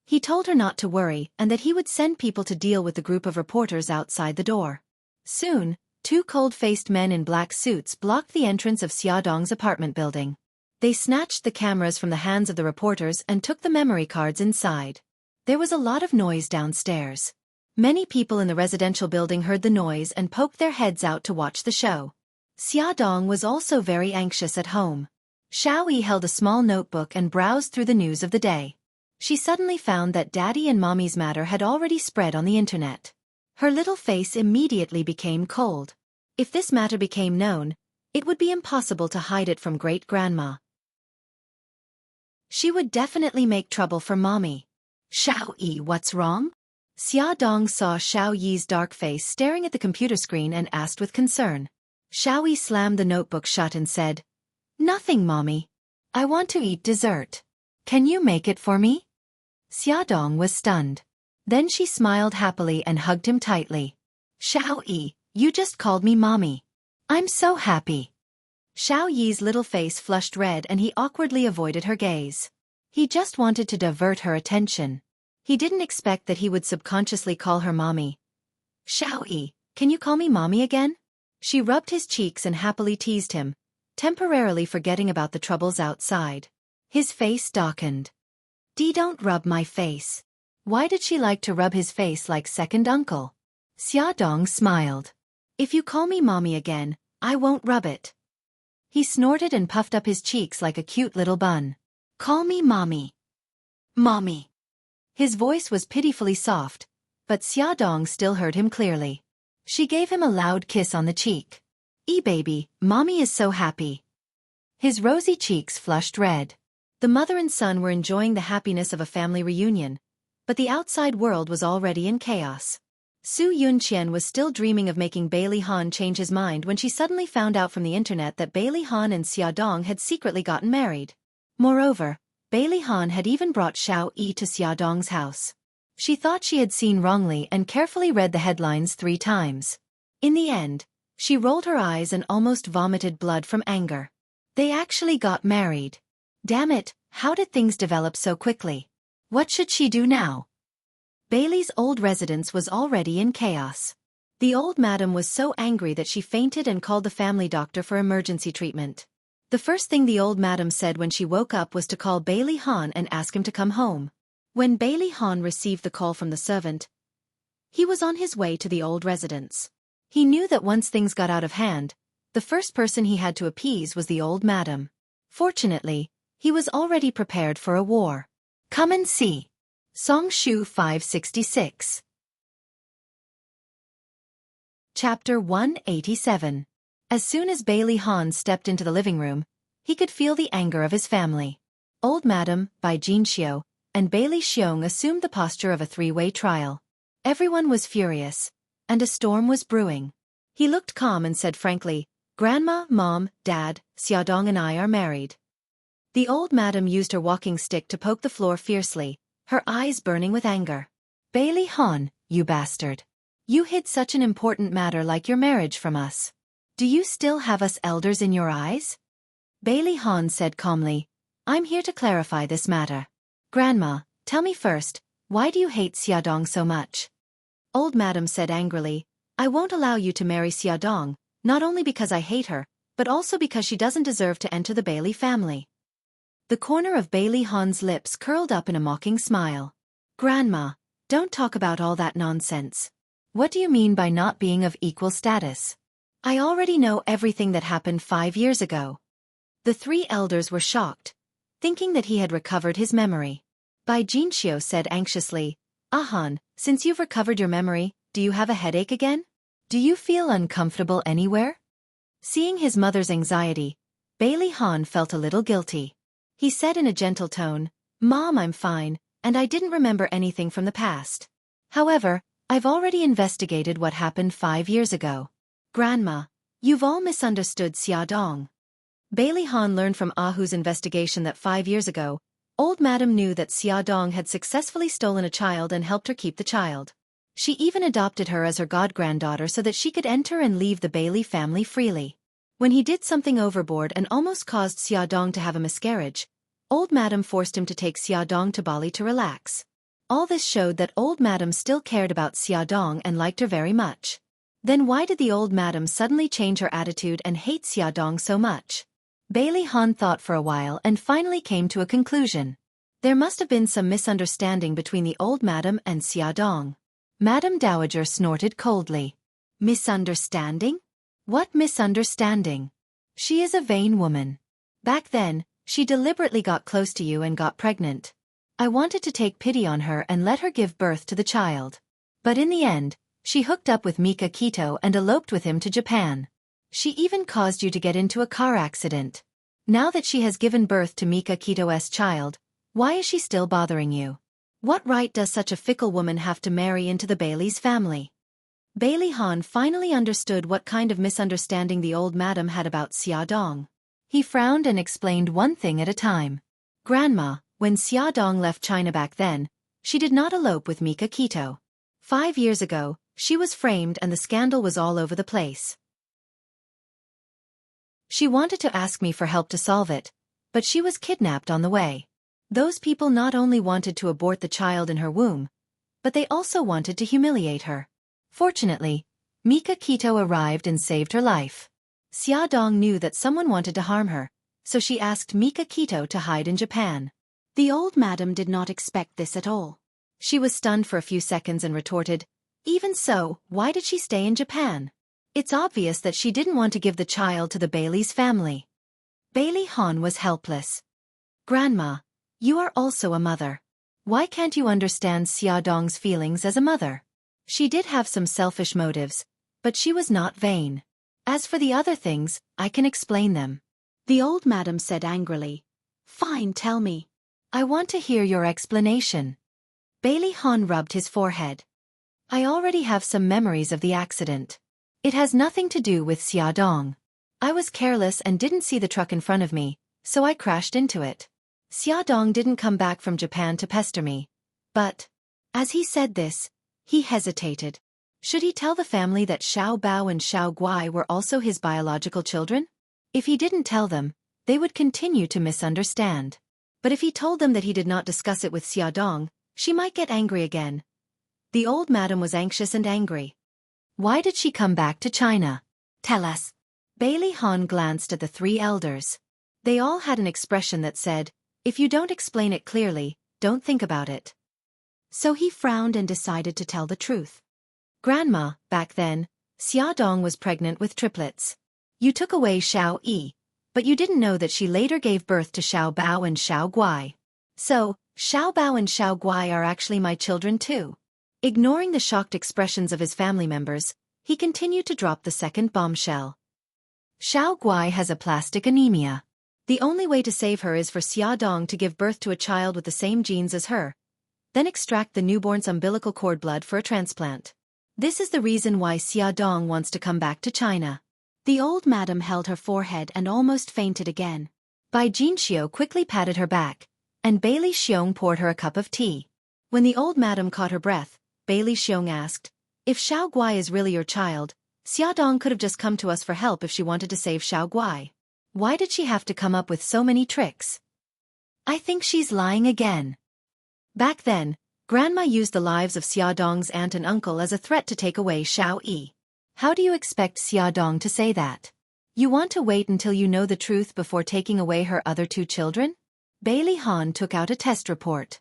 He told her not to worry and that he would send people to deal with the group of reporters outside the door. Soon, 2 cold-faced men in black suits blocked the entrance of Xiaodong's apartment building. They snatched the cameras from the hands of the reporters and took the memory cards inside. There was a lot of noise downstairs. Many people in the residential building heard the noise and poked their heads out to watch the show. Xiaodong was also very anxious at home. Xiaoyi held a small notebook and browsed through the news of the day. She suddenly found that Daddy and Mommy's matter had already spread on the internet. Her little face immediately became cold. If this matter became known, it would be impossible to hide it from great-grandma. She would definitely make trouble for Mommy. Xiaoyi, what's wrong? Xiaodong saw Xiaoyi's dark face staring at the computer screen and asked with concern. Xiaoyi slammed the notebook shut and said, "Nothing, Mommy. I want to eat dessert. Can you make it for me?" Xiaodong was stunned. Then she smiled happily and hugged him tightly. "Xiaoyi, you just called me Mommy. I'm so happy." Xiaoyi's little face flushed red and he awkwardly avoided her gaze. He just wanted to divert her attention. He didn't expect that he would subconsciously call her Mommy. "Xiaoyi, can you call me Mommy again?" She rubbed his cheeks and happily teased him, temporarily forgetting about the troubles outside. His face darkened. Don't rub my face." Why did she like to rub his face like second uncle? Xiaodong smiled. "If you call me Mommy again, I won't rub it." He snorted and puffed up his cheeks like a cute little bun. "Call me Mommy. Mommy." His voice was pitifully soft, but Xiaodong still heard him clearly. She gave him a loud kiss on the cheek. Baby, Mommy is so happy." His rosy cheeks flushed red. The mother and son were enjoying the happiness of a family reunion, but the outside world was already in chaos. Su Yunqian was still dreaming of making Bailey Han change his mind when she suddenly found out from the internet that Bailey Han and Xiaodong had secretly gotten married. Moreover, Bailey Han had even brought Xiao Yi to Xiaodong's house. She thought she had seen wrongly and carefully read the headlines 3 times. In the end, she rolled her eyes and almost vomited blood from anger. They actually got married. Damn it, how did things develop so quickly? What should she do now? Bailey's old residence was already in chaos. The old madam was so angry that she fainted and called the family doctor for emergency treatment. The first thing the old madam said when she woke up was to call Bailey Han and ask him to come home. When Bailey Han received the call from the servant, he was on his way to the old residence. He knew that once things got out of hand, the first person he had to appease was the old madam. Fortunately, he was already prepared for a war. Come and see. Song Shu 566. Chapter 187. As soon as Bailey Han stepped into the living room, he could feel the anger of his family. Old Madam, Bai Jinxiu, and Bailey Xiong assumed the posture of a 3-way trial. Everyone was furious, and a storm was brewing. He looked calm and said frankly, "Grandma, Mom, Dad, Xiaodong and I are married." The old madam used her walking stick to poke the floor fiercely, her eyes burning with anger. "Bailey Han, you bastard. You hid such an important matter like your marriage from us. Do you still have us elders in your eyes?" Bailey Han said calmly, "I'm here to clarify this matter. Grandma, tell me first, why do you hate Xiaodong so much?" Old madam said angrily, "I won't allow you to marry Xiaodong, not only because I hate her, but also because she doesn't deserve to enter the Bailey family." The corner of Bailey Han's lips curled up in a mocking smile. "Grandma, don't talk about all that nonsense. What do you mean by not being of equal status? I already know everything that happened 5 years ago." The 3 elders were shocked, thinking that he had recovered his memory. Bai Jinxiu said anxiously, Han, since you've recovered your memory, do you have a headache again? Do you feel uncomfortable anywhere?" Seeing his mother's anxiety, Bailey Han felt a little guilty. He said in a gentle tone, "Mom, I'm fine, and I didn't remember anything from the past. However, I've already investigated what happened 5 years ago. Grandma, you've all misunderstood Xiaodong." Bailey Han learned from Ahu's investigation that 5 years ago, old madam knew that Xiaodong had successfully stolen a child and helped her keep the child. She even adopted her as her god-granddaughter so that she could enter and leave the Bailey family freely. When he did something overboard and almost caused Xiaodong to have a miscarriage, old madam forced him to take Xiaodong to Bali to relax. All this showed that old madam still cared about Xiaodong and liked her very much. Then why did the old madam suddenly change her attitude and hate Xiaodong so much? Bailey Han thought for a while and finally came to a conclusion. There must have been some misunderstanding between the old madam and Xiaodong. Madam Dowager snorted coldly. Misunderstanding? What misunderstanding? She is a vain woman. Back then, she deliberately got close to you and got pregnant. I wanted to take pity on her and let her give birth to the child. But in the end, she hooked up with Mika Kito and eloped with him to Japan. She even caused you to get into a car accident. Now that she has given birth to Mika Kito's child, why is she still bothering you? What right does such a fickle woman have to marry into the Bailey's family? Bailey Han finally understood what kind of misunderstanding the old madam had about Xiaodong. He frowned and explained one thing at a time. Grandma, when Xiaodong left China back then, she did not elope with Mika Kito. 5 years ago, she was framed and the scandal was all over the place. She wanted to ask me for help to solve it, but she was kidnapped on the way. Those people not only wanted to abort the child in her womb, but they also wanted to humiliate her. Fortunately, Mika Kito arrived and saved her life. Xiaodong knew that someone wanted to harm her, so she asked Mika Kito to hide in Japan. The old madam did not expect this at all. She was stunned for a few seconds and retorted, "Even so, why did she stay in Japan? It's obvious that she didn't want to give the child to the Bailey's family." Bailey Han was helpless. "Grandma, you are also a mother. Why can't you understand Xiaodong's feelings as a mother? She did have some selfish motives, but she was not vain. As for the other things, I can explain them." The old madam said angrily, "Fine, tell me." "I want to hear your explanation." Bailey Han rubbed his forehead. "I already have some memories of the accident. It has nothing to do with Xiaodong. I was careless and didn't see the truck in front of me, so I crashed into it. Xiaodong didn't come back from Japan to pester me. But..." As he said this, he hesitated. Should he tell the family that Xiao Bao and Xiao Guai were also his biological children? If he didn't tell them, they would continue to misunderstand. But if he told them that he did not discuss it with Xiaodong, she might get angry again. The old madam was anxious and angry. "Why did she come back to China? Tell us." Bailey Han glanced at the three elders. They all had an expression that said, "If you don't explain it clearly, don't think about it." So he frowned and decided to tell the truth. "Grandma, back then, Xiaodong was pregnant with triplets. You took away Xiao Yi, but you didn't know that she later gave birth to Xiao Bao and Xiao Guai. So, Xiao Bao and Xiao Guai are actually my children too." Ignoring the shocked expressions of his family members, he continued to drop the second bombshell. "Xiao Guai has aplastic anemia. The only way to save her is for Xiaodong to give birth to a child with the same genes as her, then extract the newborn's umbilical cord blood for a transplant. This is the reason why Xiaodong wants to come back to China." The old madam held her forehead and almost fainted again. Bai Jinxiu quickly patted her back, and Bailey Xiong poured her a cup of tea. When the old madam caught her breath, Bailey Xiong asked, "If Xiao Guai is really your child, Xiaodong could have just come to us for help if she wanted to save Xiao Guai. Why did she have to come up with so many tricks?" "I think she's lying again." Back then, Grandma used the lives of Xiaodong's aunt and uncle as a threat to take away Xiao Yi. How do you expect Xiaodong to say that? You want to wait until you know the truth before taking away her other two children? Bailey Han took out a test report.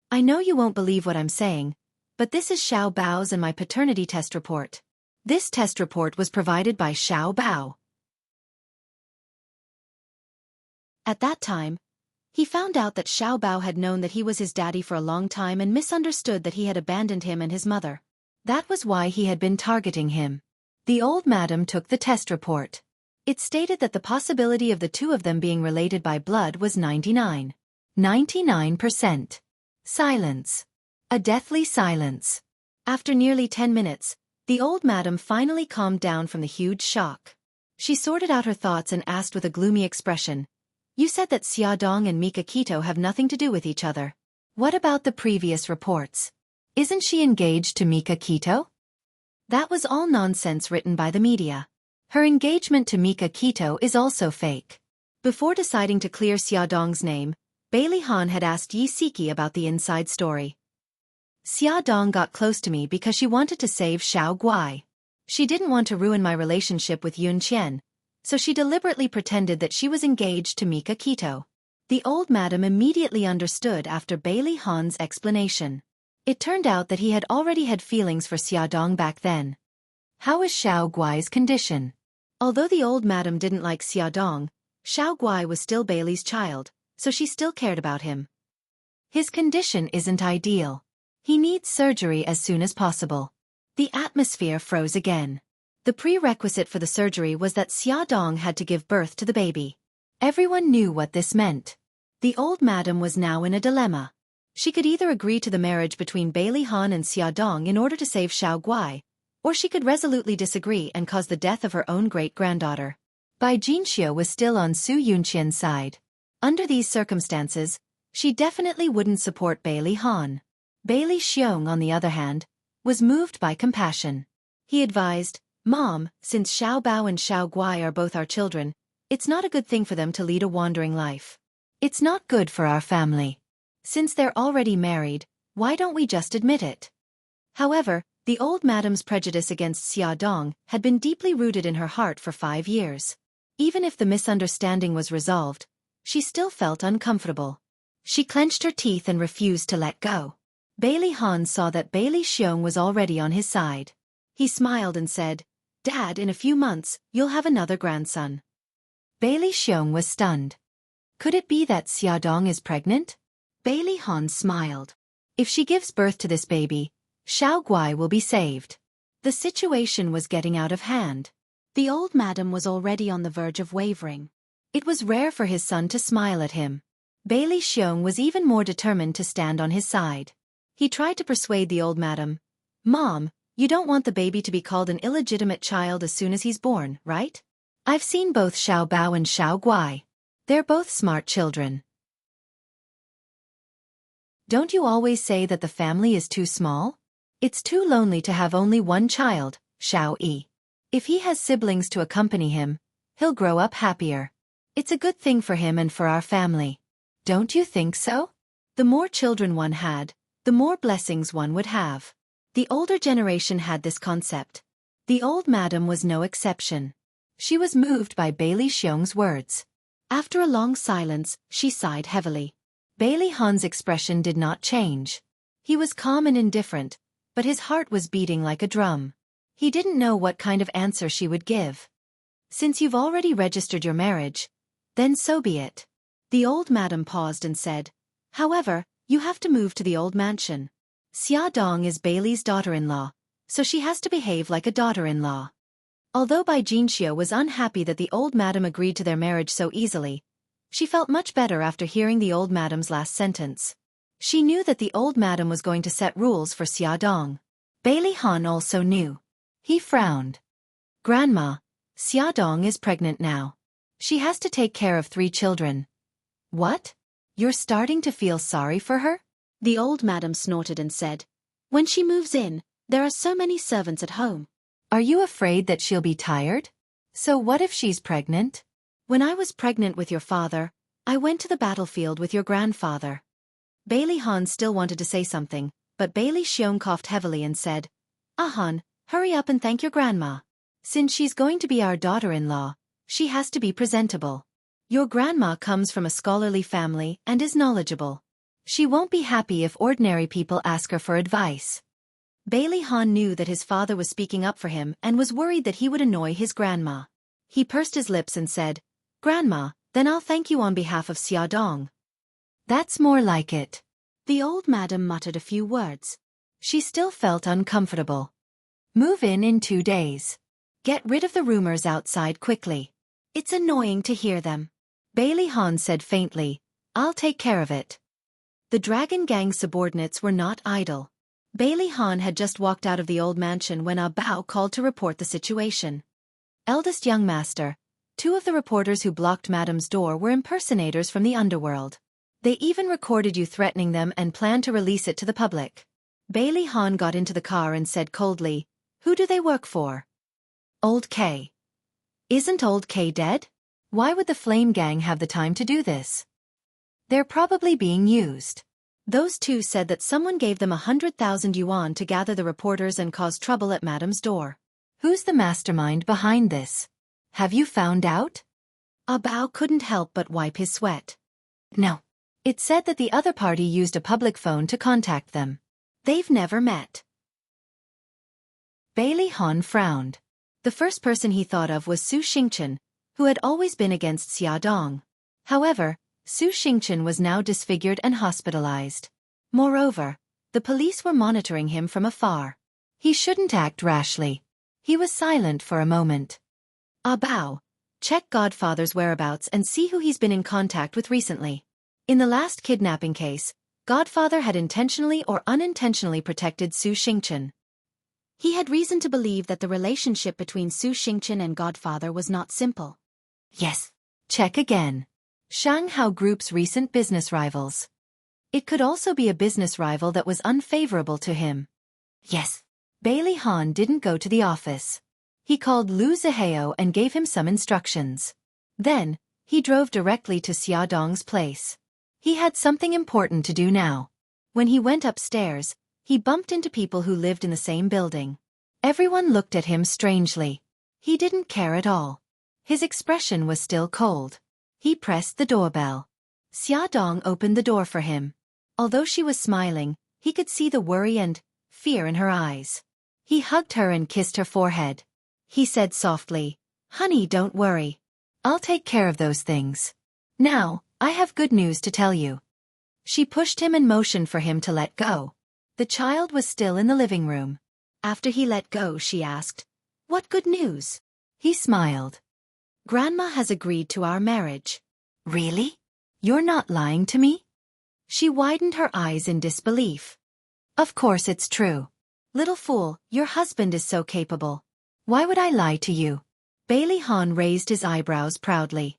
"I know you won't believe what I'm saying, but this is Xiao Bao's and my paternity test report. This test report was provided by Xiao Bao." At that time, he found out that Xiao Bao had known that he was his daddy for a long time and misunderstood that he had abandoned him and his mother. That was why he had been targeting him. The old madam took the test report. It stated that the possibility of the two of them being related by blood was 99%. Silence. A deathly silence. After nearly 10 minutes, the old madam finally calmed down from the huge shock. She sorted out her thoughts and asked with a gloomy expression, "You said that Xiaodong and Mika Kito have nothing to do with each other. What about the previous reports? Isn't she engaged to Mika Kito?" That was all nonsense written by the media. Her engagement to Mika Kito is also fake. Before deciding to clear Xiaodong's name, Bailey Han had asked Yi Siki about the inside story. "Xiaodong got close to me because she wanted to save Xiao Guai. She didn't want to ruin my relationship with Yun Qian, so she deliberately pretended that she was engaged to Mika Kito." The old madam immediately understood after Bailey Han's explanation. It turned out that he had already had feelings for Xiaodong back then. How is Xiao Guai's condition? Although the old madam didn't like Xiaodong, Xiao Guai was still Bailey's child, so she still cared about him. His condition isn't ideal. He needs surgery as soon as possible. The atmosphere froze again. The prerequisite for the surgery was that Xiaodong had to give birth to the baby. Everyone knew what this meant. The old madam was now in a dilemma. She could either agree to the marriage between Bailey Han and Xiaodong in order to save Xiao Guai, or she could resolutely disagree and cause the death of her own great-granddaughter. Bai Jinxiu was still on Su Yunqian's side. Under these circumstances, she definitely wouldn't support Bailey Han. Bailey Xiong, on the other hand, was moved by compassion. He advised, "Mom, since Xiao Bao and Xiao Guai are both our children, it's not a good thing for them to lead a wandering life. It's not good for our family. Since they're already married, why don't we just admit it?" However, the old madam's prejudice against Xiaodong had been deeply rooted in her heart for 5 years. Even if the misunderstanding was resolved, she still felt uncomfortable. She clenched her teeth and refused to let go. Bailey Han saw that Bailey Xiong was already on his side. He smiled and said, "Dad, in a few months, you'll have another grandson." Bailey Xiong was stunned. Could it be that Xiaodong is pregnant? Bailey Han smiled. If she gives birth to this baby, Xiao Guai will be saved. The situation was getting out of hand. The old madam was already on the verge of wavering. It was rare for his son to smile at him. Bailey Xiong was even more determined to stand on his side. He tried to persuade the old madam, "Mom, you don't want the baby to be called an illegitimate child as soon as he's born, right? I've seen both Xiao Bao and Xiao Guai. They're both smart children. Don't you always say that the family is too small? It's too lonely to have only one child, Xiao Yi. If he has siblings to accompany him, he'll grow up happier. It's a good thing for him and for our family. Don't you think so?" The more children one had, the more blessings one would have. The older generation had this concept. The old madam was no exception. She was moved by Bailey Xiong's words. After a long silence, she sighed heavily. Bailey Han's expression did not change. He was calm and indifferent, but his heart was beating like a drum. He didn't know what kind of answer she would give. "Since you've already registered your marriage, then so be it." The old madam paused and said, "However, you have to move to the old mansion. Xiaodong is Bailey's daughter-in-law, so she has to behave like a daughter-in-law." Although Bai Jinxiu was unhappy that the old madam agreed to their marriage so easily, she felt much better after hearing the old madam's last sentence. She knew that the old madam was going to set rules for Xiaodong. Bailey Han also knew. He frowned. "Grandma, Xiaodong is pregnant now. She has to take care of 3 children. What? You're starting to feel sorry for her?" The old madam snorted and said, "When she moves in, there are so many servants at home." "Are you afraid that she'll be tired? So what if she's pregnant?" "When I was pregnant with your father, I went to the battlefield with your grandfather." Bailey Han still wanted to say something, but Bailey Xiong coughed heavily and said, "Han, hurry up and thank your grandma. Since she's going to be our daughter-in-law, she has to be presentable. Your grandma comes from a scholarly family and is knowledgeable. She won't be happy if ordinary people ask her for advice." Bailey Han knew that his father was speaking up for him and was worried that he would annoy his grandma. He pursed his lips and said, "Grandma, then I'll thank you on behalf of Xiaodong." "That's more like it." The old madam muttered a few words. She still felt uncomfortable. "Move in 2 days. Get rid of the rumors outside quickly. It's annoying to hear them." Bailey Han said faintly, "I'll take care of it." The Dragon Gang subordinates were not idle. Bailey Han had just walked out of the old mansion when Bao called to report the situation. "Eldest young master, 2 of the reporters who blocked Madam's door were impersonators from the underworld. They even recorded you threatening them and planned to release it to the public." Bailey Han got into the car and said coldly, "Who do they work for?" "Old K." "Isn't Old K dead? Why would the Flame Gang have the time to do this? They're probably being used." Those 2 said that someone gave them 100,000 yuan to gather the reporters and cause trouble at Madam's door. "Who's the mastermind behind this? Have you found out?" Bao couldn't help but wipe his sweat. No. It said that the other party used a public phone to contact them. They've never met. Bailey Han frowned. The first person he thought of was Su Xingchen, who had always been against Xia Dong. However, Su Xingchen was now disfigured and hospitalized. Moreover, the police were monitoring him from afar. He shouldn't act rashly. He was silent for a moment. Bao, check Godfather's whereabouts and see who he's been in contact with recently. In the last kidnapping case, Godfather had intentionally or unintentionally protected Su Xingchen. He had reason to believe that the relationship between Su Xingchen and Godfather was not simple. Yes. Check again. Shanghai Group's recent business rivals. It could also be a business rival that was unfavorable to him. Yes. Bailey Han didn't go to the office. He called Lu Zihao and gave him some instructions. Then, he drove directly to Xia Dong's place. He had something important to do now. When he went upstairs, he bumped into people who lived in the same building. Everyone looked at him strangely. He didn't care at all. His expression was still cold. He pressed the doorbell. Xia Dong opened the door for him. Although she was smiling, he could see the worry and fear in her eyes. He hugged her and kissed her forehead. He said softly, "Honey, don't worry. I'll take care of those things. Now, I have good news to tell you." She pushed him and motioned for him to let go. The child was still in the living room. After he let go, she asked, "What good news?" He smiled. "Grandma has agreed to our marriage." "Really? You're not lying to me?" She widened her eyes in disbelief. "Of course it's true. Little fool, your husband is so capable. Why would I lie to you?" Bailey Han raised his eyebrows proudly.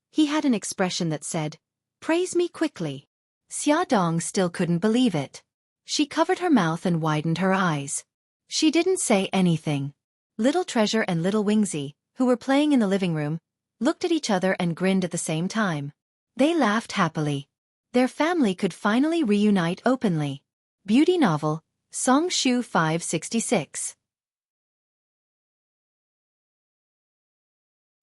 He had an expression that said, "Praise me quickly." Xia Dong still couldn't believe it. She covered her mouth and widened her eyes. She didn't say anything. Little Treasure and Little Wingzy, who were playing in the living room, looked at each other and grinned at the same time. They laughed happily. Their family could finally reunite openly. Beauty novel, Song Shu 566.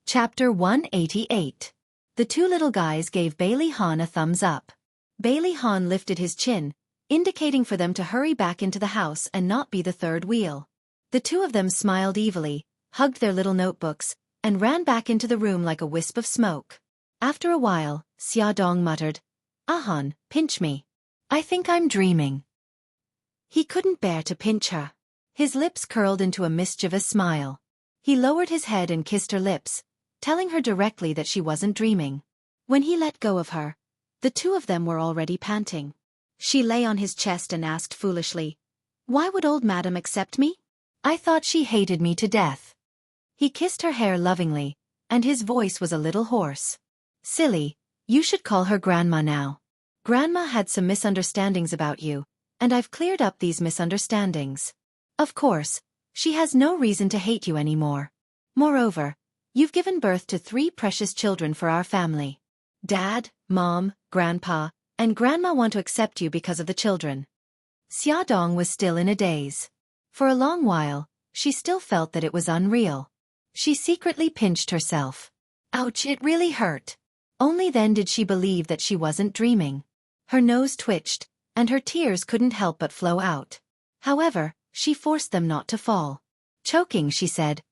Chapter 188. The two little guys gave Bailey Han a thumbs up. Bailey Han lifted his chin, indicating for them to hurry back into the house and not be the third wheel. The two of them smiled evilly, hugged their little notebooks, and ran back into the room like a wisp of smoke. After a while, Xia Dong muttered, "Han, pinch me. I think I'm dreaming." He couldn't bear to pinch her. His lips curled into a mischievous smile. He lowered his head and kissed her lips, telling her directly that she wasn't dreaming. When he let go of her, the two of them were already panting. She lay on his chest and asked foolishly, "Why would old madam accept me? I thought she hated me to death." He kissed her hair lovingly, and his voice was a little hoarse. "Silly, you should call her Grandma now. Grandma had some misunderstandings about you, and I've cleared up these misunderstandings. Of course, she has no reason to hate you anymore. Moreover, you've given birth to 3 precious children for our family. Dad, Mom, Grandpa, and Grandma want to accept you because of the children." Xia Dong was still in a daze. For a long while, she still felt that it was unreal. She secretly pinched herself. Ouch, it really hurt. Only then did she believe that she wasn't dreaming. Her nose twitched, and her tears couldn't help but flow out. However, she forced them not to fall. Choking, she said,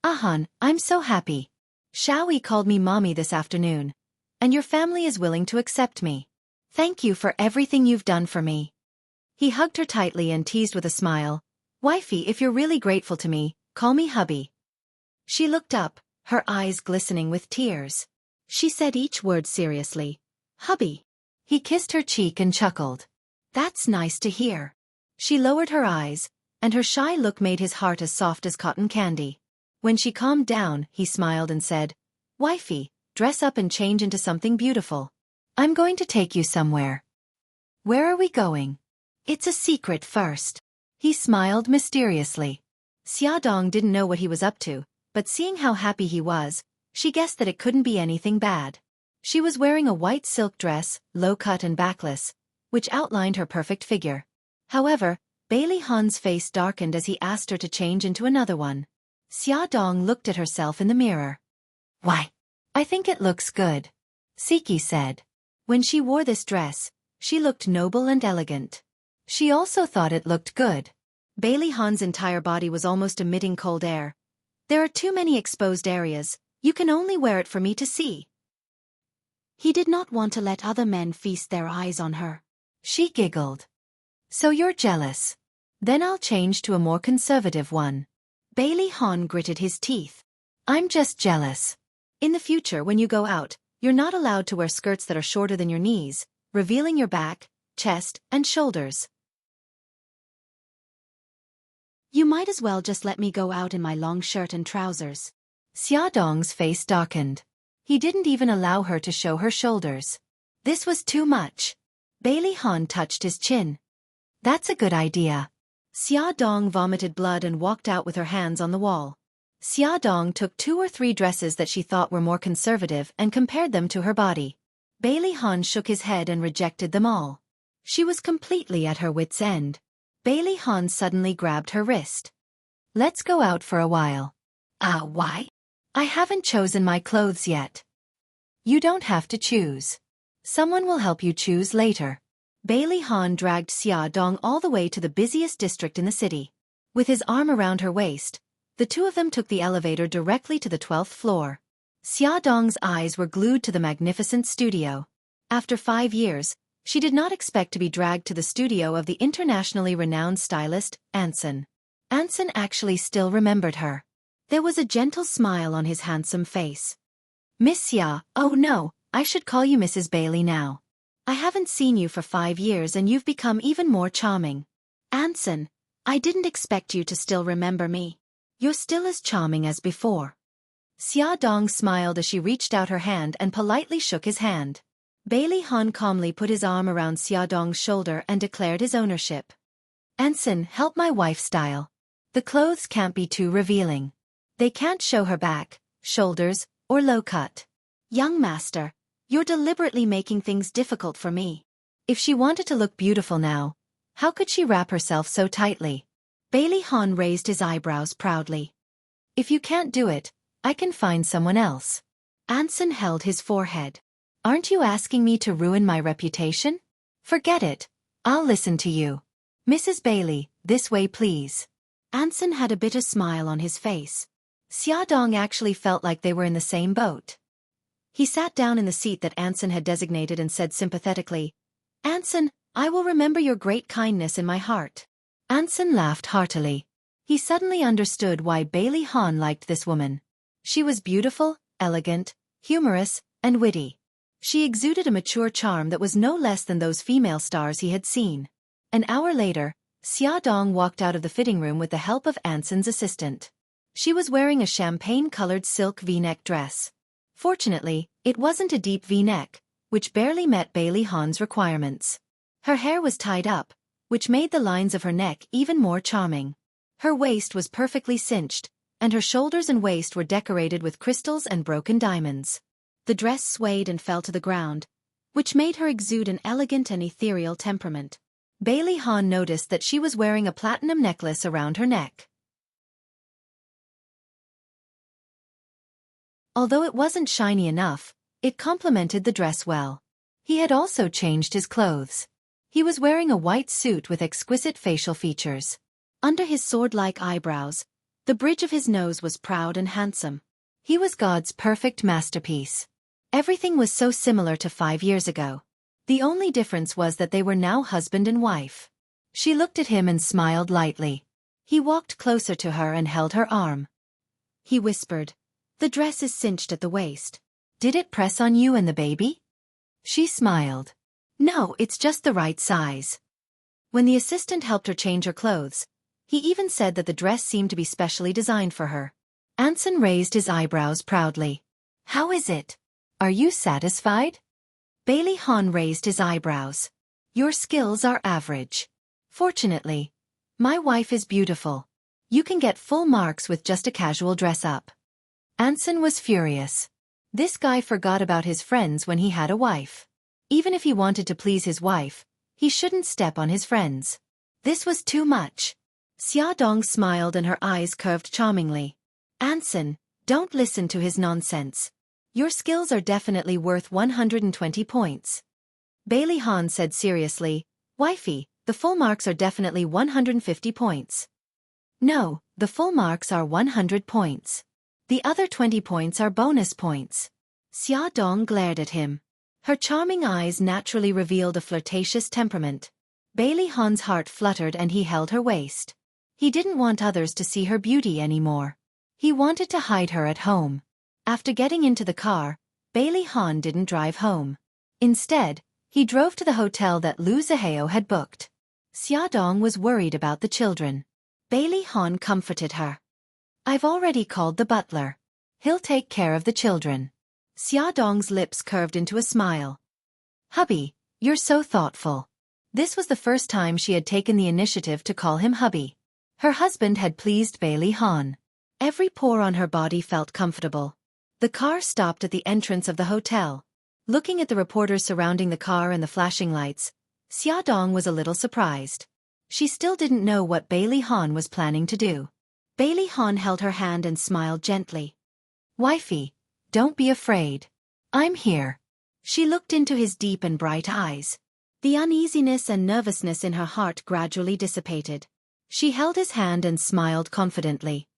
"Han, I'm so happy. Xiaoyi called me mommy this afternoon. And your family is willing to accept me. Thank you for everything you've done for me." He hugged her tightly and teased with a smile, "Wifey, if you're really grateful to me, call me hubby." She looked up, her eyes glistening with tears. She said each word seriously, "Hubby." He kissed her cheek and chuckled. "That's nice to hear." She lowered her eyes, and her shy look made his heart as soft as cotton candy. When she calmed down, he smiled and said, "Wifey, dress up and change into something beautiful. I'm going to take you somewhere." "Where are we going?" "It's a secret first." He smiled mysteriously. Xia Dong didn't know what he was up to, but seeing how happy he was, she guessed that it couldn't be anything bad. She was wearing a white silk dress, low-cut and backless, which outlined her perfect figure. However, Bailey Han's face darkened as he asked her to change into another one. Xia Dong looked at herself in the mirror. "Why? I think it looks good," Siki said. When she wore this dress, she looked noble and elegant. She also thought it looked good. Bailey Han's entire body was almost emitting cold air. There are too many exposed areas, you can only wear it for me to see. He did not want to let other men feast their eyes on her. She giggled. So you're jealous. Then I'll change to a more conservative one. Bailey Han gritted his teeth. I'm just jealous. In the future when you go out, you're not allowed to wear skirts that are shorter than your knees, revealing your back, chest, and shoulders. You might as well just let me go out in my long shirt and trousers. Xiaodong's face darkened. He didn't even allow her to show her shoulders. This was too much. Bailey Han touched his chin. That's a good idea. Xiaodong vomited blood and walked out with her hands on the wall. Xiaodong took 2 or 3 dresses that she thought were more conservative and compared them to her body. Bailey Han shook his head and rejected them all. She was completely at her wits' end. Bailey Han suddenly grabbed her wrist. Let's go out for a while. Why? I haven't chosen my clothes yet. You don't have to choose. Someone will help you choose later. Bailey Han dragged Xiaodong all the way to the busiest district in the city. With his arm around her waist, the two of them took the elevator directly to the 12th floor. Xiaodong's eyes were glued to the magnificent studio. After 5 years, she did not expect to be dragged to the studio of the internationally renowned stylist, Anson. Anson actually still remembered her. There was a gentle smile on his handsome face. Miss Xia, oh no, I should call you Mrs. Bailey now. I haven't seen you for 5 years and you've become even more charming. Anson, I didn't expect you to still remember me. You're still as charming as before. Xiaodong smiled as she reached out her hand and politely shook his hand. Bailey Han calmly put his arm around Xiaodong's shoulder and declared his ownership. Anson, help my wife style. The clothes can't be too revealing. They can't show her back, shoulders, or low cut. Young master, you're deliberately making things difficult for me. If she wanted to look beautiful now, how could she wrap herself so tightly? Bailey Han raised his eyebrows proudly. If you can't do it, I can find someone else. Anson held his forehead. Aren't you asking me to ruin my reputation? Forget it. I'll listen to you. Mrs. Bailey, this way please. Anson had a bitter smile on his face. Xiaodong actually felt like they were in the same boat. He sat down in the seat that Anson had designated and said sympathetically, Anson, I will remember your great kindness in my heart. Anson laughed heartily. He suddenly understood why Bailey Han liked this woman. She was beautiful, elegant, humorous, and witty. She exuded a mature charm that was no less than those female stars he had seen. An hour later, Xiaodong walked out of the fitting room with the help of Anson's assistant. She was wearing a champagne-colored silk V-neck dress. Fortunately, it wasn't a deep V-neck, which barely met Bailey Han's requirements. Her hair was tied up, which made the lines of her neck even more charming. Her waist was perfectly cinched, and her shoulders and waist were decorated with crystals and broken diamonds. The dress swayed and fell to the ground, which made her exude an elegant and ethereal temperament. Bailey Han noticed that she was wearing a platinum necklace around her neck. Although it wasn't shiny enough, it complemented the dress well. He had also changed his clothes. He was wearing a white suit with exquisite facial features. Under his sword-like eyebrows, the bridge of his nose was proud and handsome. He was God's perfect masterpiece. Everything was so similar to 5 years ago. The only difference was that they were now husband and wife. She looked at him and smiled lightly. He walked closer to her and held her arm. He whispered, "The dress is cinched at the waist. Did it press on you and the baby?" She smiled. "No, it's just the right size." When the assistant helped her change her clothes, he even said that the dress seemed to be specially designed for her. Anson raised his eyebrows proudly. "How is it? Are you satisfied?" Bailey Han raised his eyebrows. "Your skills are average. Fortunately, my wife is beautiful. You can get full marks with just a casual dress-up." Anson was furious. This guy forgot about his friends when he had a wife. Even if he wanted to please his wife, he shouldn't step on his friends. This was too much. Xiaodong smiled and her eyes curved charmingly. "Anson, don't listen to his nonsense. Your skills are definitely worth 120 points. Bailey Han said seriously, "Wifey, the full marks are definitely 150 points." "No, the full marks are 100 points. The other 20 points are bonus points." Xia Dong glared at him. Her charming eyes naturally revealed a flirtatious temperament. Bailey Han's heart fluttered and he held her waist. He didn't want others to see her beauty anymore. He wanted to hide her at home. After getting into the car, Bailey Han didn't drive home. Instead, he drove to the hotel that Lu Zihao had booked. Xia Dong was worried about the children. Bailey Han comforted her. "I've already called the butler. He'll take care of the children." Xia Dong's lips curved into a smile. "Hubby, you're so thoughtful." This was the first time she had taken the initiative to call him hubby. Her husband had pleased Bailey Han. Every pore on her body felt comfortable. The car stopped at the entrance of the hotel. Looking at the reporters surrounding the car and the flashing lights, Xia Dong was a little surprised. She still didn't know what Bailey Han was planning to do. Bailey Han held her hand and smiled gently. "Wifey, don't be afraid. I'm here." She looked into his deep and bright eyes. The uneasiness and nervousness in her heart gradually dissipated. She held his hand and smiled confidently.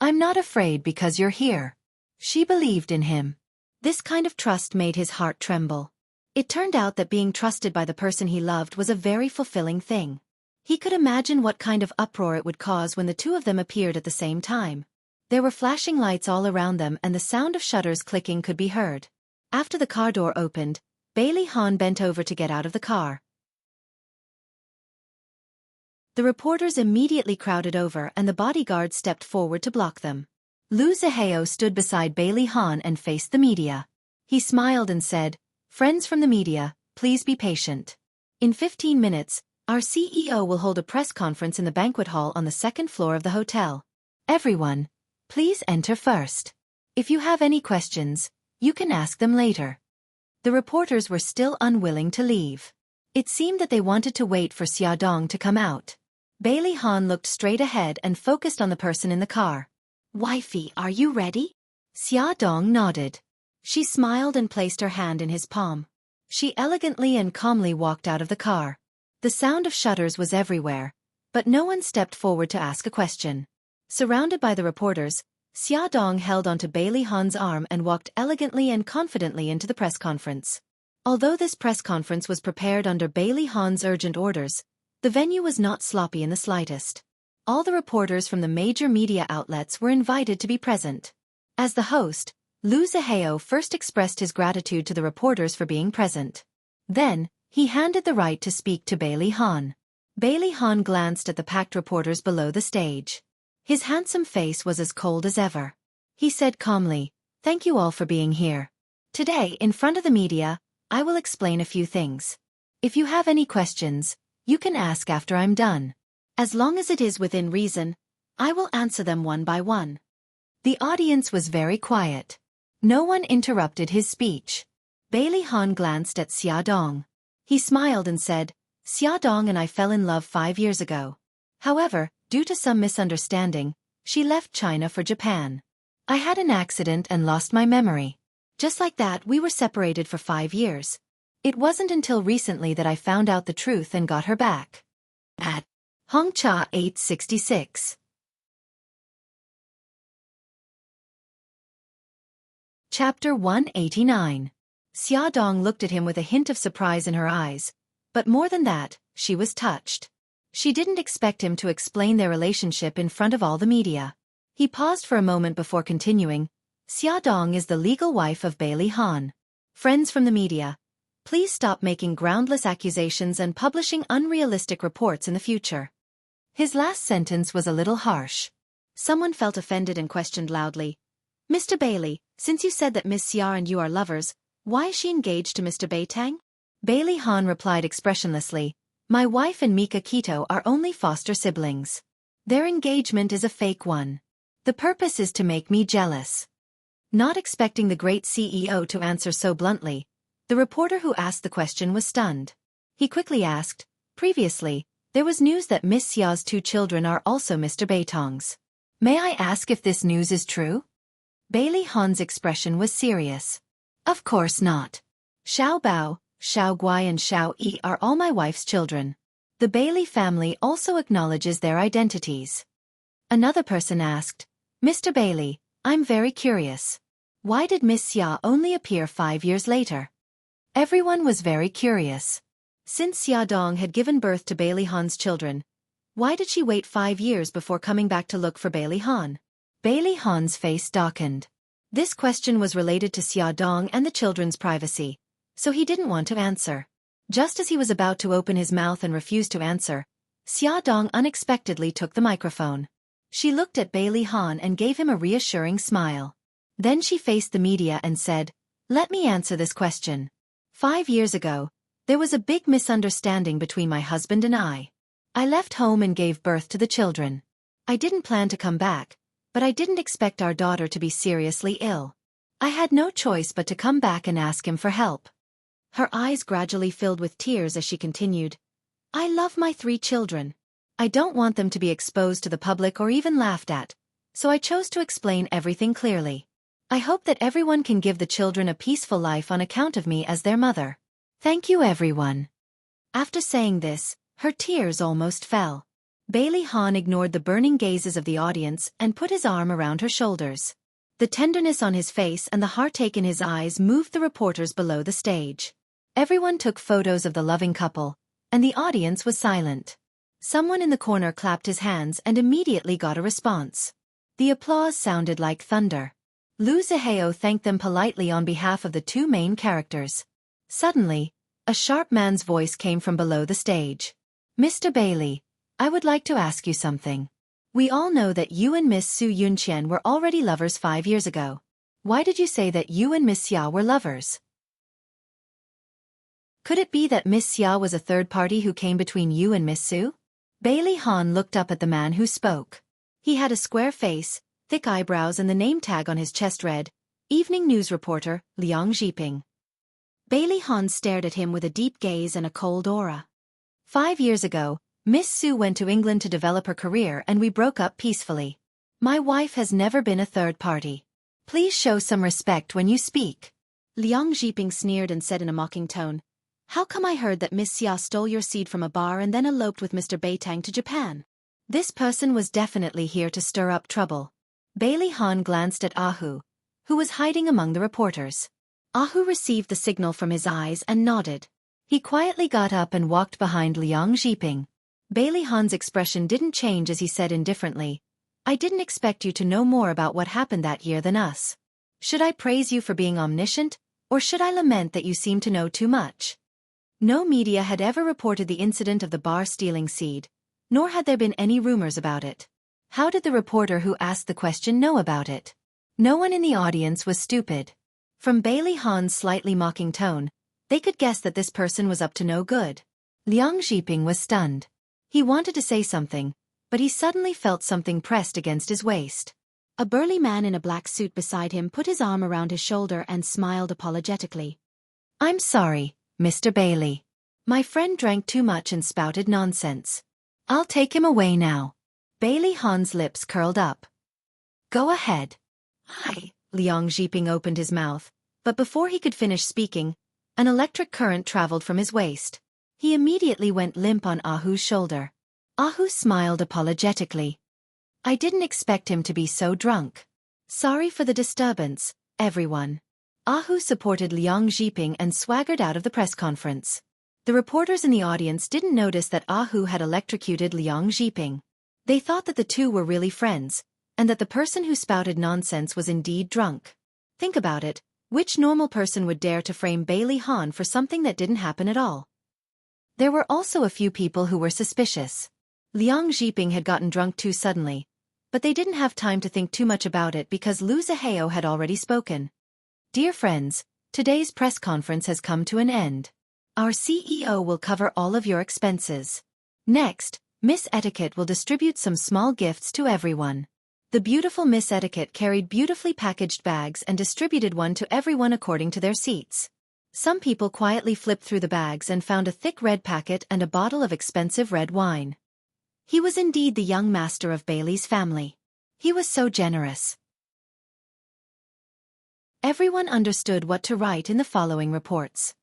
"I'm not afraid because you're here." She believed in him. This kind of trust made his heart tremble. It turned out that being trusted by the person he loved was a very fulfilling thing. He could imagine what kind of uproar it would cause when the two of them appeared at the same time. There were flashing lights all around them and the sound of shutters clicking could be heard. After the car door opened, Bailey Han bent over to get out of the car. The reporters immediately crowded over and the bodyguard stepped forward to block them. Lu Zihao stood beside Bailey Han and faced the media. He smiled and said, "Friends from the media, please be patient. In 15 minutes, our CEO will hold a press conference in the banquet hall on the second floor of the hotel. Everyone, please enter first. If you have any questions, you can ask them later." The reporters were still unwilling to leave. It seemed that they wanted to wait for Xia Dong to come out. Bailey Han looked straight ahead and focused on the person in the car. "Wifey, are you ready?" Xia Dong nodded. She smiled and placed her hand in his palm. She elegantly and calmly walked out of the car. The sound of shutters was everywhere, but no one stepped forward to ask a question. Surrounded by the reporters, Xia Dong held onto Bailey Han's arm and walked elegantly and confidently into the press conference. Although this press conference was prepared under Bailey Han's urgent orders, the venue was not sloppy in the slightest. All the reporters from the major media outlets were invited to be present. As the host, Lu Zihao first expressed his gratitude to the reporters for being present. Then, he handed the right to speak to Bailey Han. Bailey Han glanced at the packed reporters below the stage. His handsome face was as cold as ever. He said calmly, "Thank you all for being here. Today, in front of the media, I will explain a few things. If you have any questions, you can ask after I'm done. As long as it is within reason, I will answer them one by one." The audience was very quiet. No one interrupted his speech. Bailey Han glanced at Xia Dong. He smiled and said, "Xia Dong and I fell in love 5 years ago. However, due to some misunderstanding, she left China for Japan. I had an accident and lost my memory. Just like that, we were separated for 5 years. It wasn't until recently that I found out the truth and got her back." At Hongcha 866. Chapter 189. Xia Dong looked at him with a hint of surprise in her eyes, but more than that, she was touched. She didn't expect him to explain their relationship in front of all the media. He paused for a moment before continuing, "Xia Dong is the legal wife of Bailey Han. Friends from the media, please stop making groundless accusations and publishing unrealistic reports in the future." His last sentence was a little harsh. Someone felt offended and questioned loudly, "Mr. Bailey, since you said that Miss Xia and you are lovers, why is she engaged to Mr. Beitang?" Bailey Han replied expressionlessly, "My wife and Mika Kito are only foster siblings. Their engagement is a fake one. The purpose is to make me jealous." Not expecting the great CEO to answer so bluntly, the reporter who asked the question was stunned. He quickly asked, "Previously, there was news that Miss Xia's 2 children are also Mr. Beitang's. May I ask if this news is true?" Bailey Han's expression was serious. "Of course not. Xiao Bao, Xiao Guai and Xiao Yi are all my wife's children. The Bailey family also acknowledges their identities. Another person asked, Mr. Bailey, I'm very curious. Why did Miss Xia only appear 5 years later? Everyone was very curious. Since Xia Dong had given birth to Bailey Han's children, why did she wait 5 years before coming back to look for Bailey Han? Bailey Han's face darkened. This question was related to Xia Dong and the children's privacy, so he didn't want to answer. Just as he was about to open his mouth and refuse to answer, Xia Dong unexpectedly took the microphone. She looked at Bailey Han and gave him a reassuring smile. Then she faced the media and said, Let me answer this question. 5 years ago, there was a big misunderstanding between my husband and I. I left home and gave birth to the children. I didn't plan to come back, but I didn't expect our daughter to be seriously ill. I had no choice but to come back and ask him for help. Her eyes gradually filled with tears as she continued, I love my 3 children. I don't want them to be exposed to the public or even laughed at, so I chose to explain everything clearly. I hope that everyone can give the children a peaceful life on account of me as their mother. Thank you, everyone. After saying this, her tears almost fell. Bailey Han ignored the burning gazes of the audience and put his arm around her shoulders. The tenderness on his face and the heartache in his eyes moved the reporters below the stage. Everyone took photos of the loving couple, and the audience was silent. Someone in the corner clapped his hands and immediately got a response. The applause sounded like thunder. Lu Zihao thanked them politely on behalf of the 2 main characters. Suddenly, a sharp man's voice came from below the stage. Mr. Bailey, I would like to ask you something. We all know that you and Miss Su Yunqian were already lovers 5 years ago. Why did you say that you and Miss Xia were lovers? Could it be that Miss Xia was a third party who came between you and Miss Su? Bailey Han looked up at the man who spoke. He had a square face, thick eyebrows and the name tag on his chest read, Evening News Reporter, Liang Zhiping. Bailey Han stared at him with a deep gaze and a cold aura. 5 years ago, Miss Su went to England to develop her career and we broke up peacefully. My wife has never been a third party. Please show some respect when you speak. Liang Zhiping sneered and said in a mocking tone, How come I heard that Miss Xia stole your seed from a bar and then eloped with Mr. Beitang to Japan? This person was definitely here to stir up trouble. Bailey Han glanced at Ahu, who was hiding among the reporters. Ahu received the signal from his eyes and nodded. He quietly got up and walked behind Liang Zhiping. Bailey Han's expression didn't change as he said indifferently, I didn't expect you to know more about what happened that year than us. Should I praise you for being omniscient, or should I lament that you seem to know too much? No media had ever reported the incident of the bar stealing seed, nor had there been any rumors about it. How did the reporter who asked the question know about it? No one in the audience was stupid. From Bailey Han's slightly mocking tone, they could guess that this person was up to no good. Liang Zhiping was stunned. He wanted to say something, but he suddenly felt something pressed against his waist. A burly man in a black suit beside him put his arm around his shoulder and smiled apologetically. I'm sorry, Mr. Bailey. My friend drank too much and spouted nonsense. I'll take him away now. Bailey Han's lips curled up. Go ahead. Hi. Liang Zhiping opened his mouth, but before he could finish speaking, an electric current traveled from his waist. He immediately went limp on Ahu's shoulder. Ahu smiled apologetically. I didn't expect him to be so drunk. Sorry for the disturbance, everyone. Ahu supported Liang Zhiping and swaggered out of the press conference. The reporters in the audience didn't notice that Ahu had electrocuted Liang Zhiping. They thought that the two were really friends, and that the person who spouted nonsense was indeed drunk. Think about it, which normal person would dare to frame Bailey Han for something that didn't happen at all? There were also a few people who were suspicious. Liang Zhiping had gotten drunk too suddenly, but they didn't have time to think too much about it because Lu Zihao had already spoken. Dear friends, today's press conference has come to an end. Our CEO will cover all of your expenses. Next, Miss Etiquette will distribute some small gifts to everyone. The beautiful Miss Etiquette carried beautifully packaged bags and distributed one to everyone according to their seats. Some people quietly flipped through the bags and found a thick red packet and a bottle of expensive red wine. He was indeed the young master of Bailey's family. He was so generous. Everyone understood what to write in the following reports.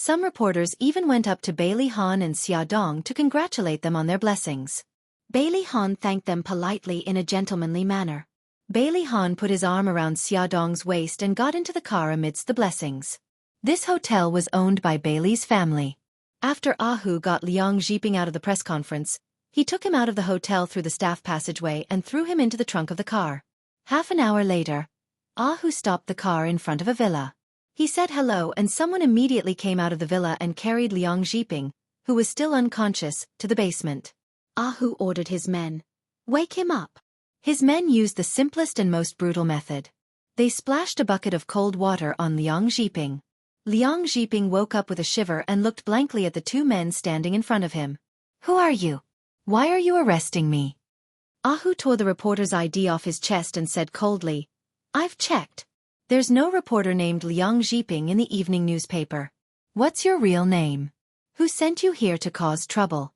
Some reporters even went up to Bailey Han and Xia Dong to congratulate them on their blessings. Bailey Han thanked them politely in a gentlemanly manner. Bailey Han put his arm around Xia Dong's waist and got into the car amidst the blessings. This hotel was owned by Bailey's family. After Ahu got Liang Zhiping out of the press conference, he took him out of the hotel through the staff passageway and threw him into the trunk of the car. Half an hour later, Ahu stopped the car in front of a villa. He said hello and someone immediately came out of the villa and carried Liang Zhiping, who was still unconscious, to the basement. Ahu ordered his men, "Wake him up." His men used the simplest and most brutal method. They splashed a bucket of cold water on Liang Zhiping. Liang Zhiping woke up with a shiver and looked blankly at the two men standing in front of him. "Who are you? Why are you arresting me?" Ahu tore the reporter's ID off his chest and said coldly, "I've checked. There's no reporter named Liang Zhiping in the evening newspaper. What's your real name? Who sent you here to cause trouble?"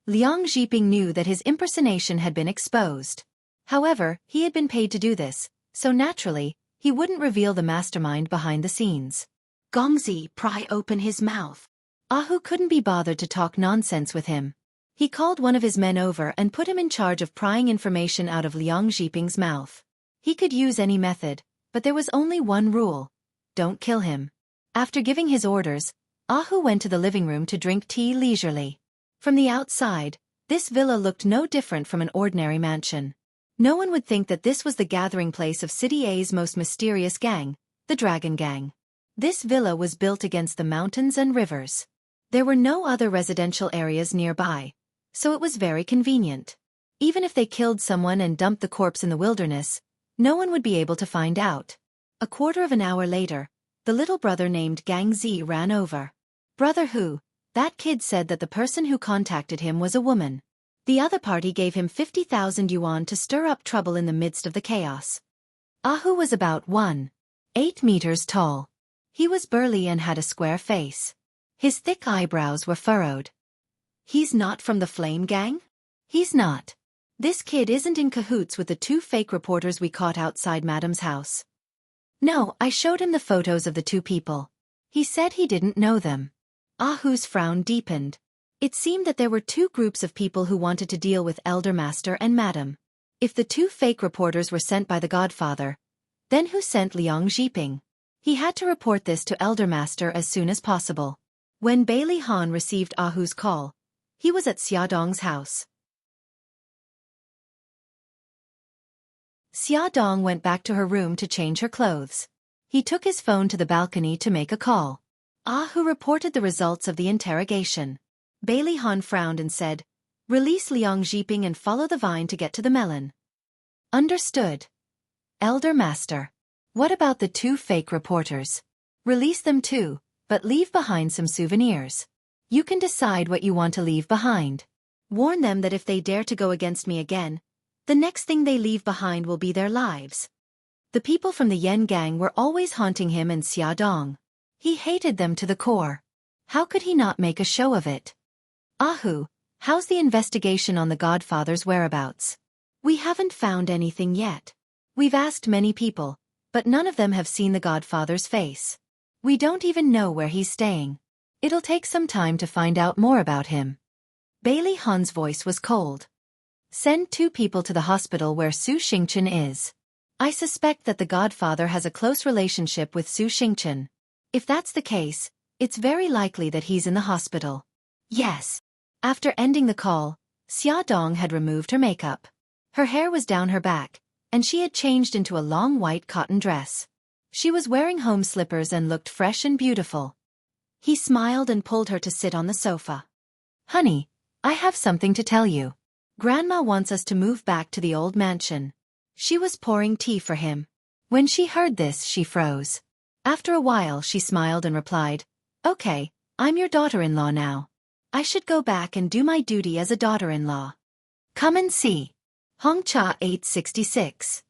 Liang Zhiping knew that his impersonation had been exposed. However, he had been paid to do this, so naturally, he wouldn't reveal the mastermind behind the scenes. "Gongzi, pry open his mouth." Ahu couldn't be bothered to talk nonsense with him. He called one of his men over and put him in charge of prying information out of Liang Zhiping's mouth. He could use any method, but there was only one rule: don't kill him. After giving his orders, Ahu went to the living room to drink tea leisurely. From the outside, this villa looked no different from an ordinary mansion. No one would think that this was the gathering place of City A's most mysterious gang, the Dragon Gang. This villa was built against the mountains and rivers. There were no other residential areas nearby, so it was very convenient. Even if they killed someone and dumped the corpse in the wilderness, no one would be able to find out. A quarter of an hour later, the little brother named Gang Zi ran over. "Brother who?" That kid said that the person who contacted him was a woman. The other party gave him 50,000 yuan to stir up trouble in the midst of the chaos. Ahu was about 1.8 meters tall. He was burly and had a square face. His thick eyebrows were furrowed. "He's not from the Flame Gang?" "He's not. This kid isn't in cahoots with the two fake reporters we caught outside Madam's house." "No, I showed him the photos of the two people. He said he didn't know them." Ahu's frown deepened. It seemed that there were two groups of people who wanted to deal with Elder Master and Madam. If the two fake reporters were sent by the Godfather, then who sent Liang Zhiping? He had to report this to Elder Master as soon as possible. When Bailey Han received Ahu's call, he was at Xia Dong's house. Xia Dong went back to her room to change her clothes. He took his phone to the balcony to make a call. Ahu reported the results of the interrogation. Bailey Han frowned and said, "Release Liang Zhiping and follow the vine to get to the melon." "Understood. Elder Master. What about the two fake reporters? Release them too, but leave behind some souvenirs. You can decide what you want to leave behind. Warn them that if they dare to go against me again, the next thing they leave behind will be their lives." The people from the Yen Gang were always haunting him and Xia Dong. He hated them to the core. How could he not make a show of it? "Ahu, how's the investigation on the Godfather's whereabouts?" "We haven't found anything yet. We've asked many people, but none of them have seen the Godfather's face. We don't even know where he's staying. It'll take some time to find out more about him." Bailey Han's voice was cold. "Send 2 people to the hospital where Su Xingchen is. I suspect that the Godfather has a close relationship with Su Xingchen. If that's the case, it's very likely that he's in the hospital." "Yes." After ending the call, Xia Dong had removed her makeup. Her hair was down her back, and she had changed into a long white cotton dress. She was wearing home slippers and looked fresh and beautiful. He smiled and pulled her to sit on the sofa. "Honey, I have something to tell you. Grandma wants us to move back to the old mansion." She was pouring tea for him. When she heard this, she froze. After a while, she smiled and replied, "Okay, I'm your daughter-in-law now. I should go back and do my duty as a daughter-in-law. Come and see." Hongcha 866.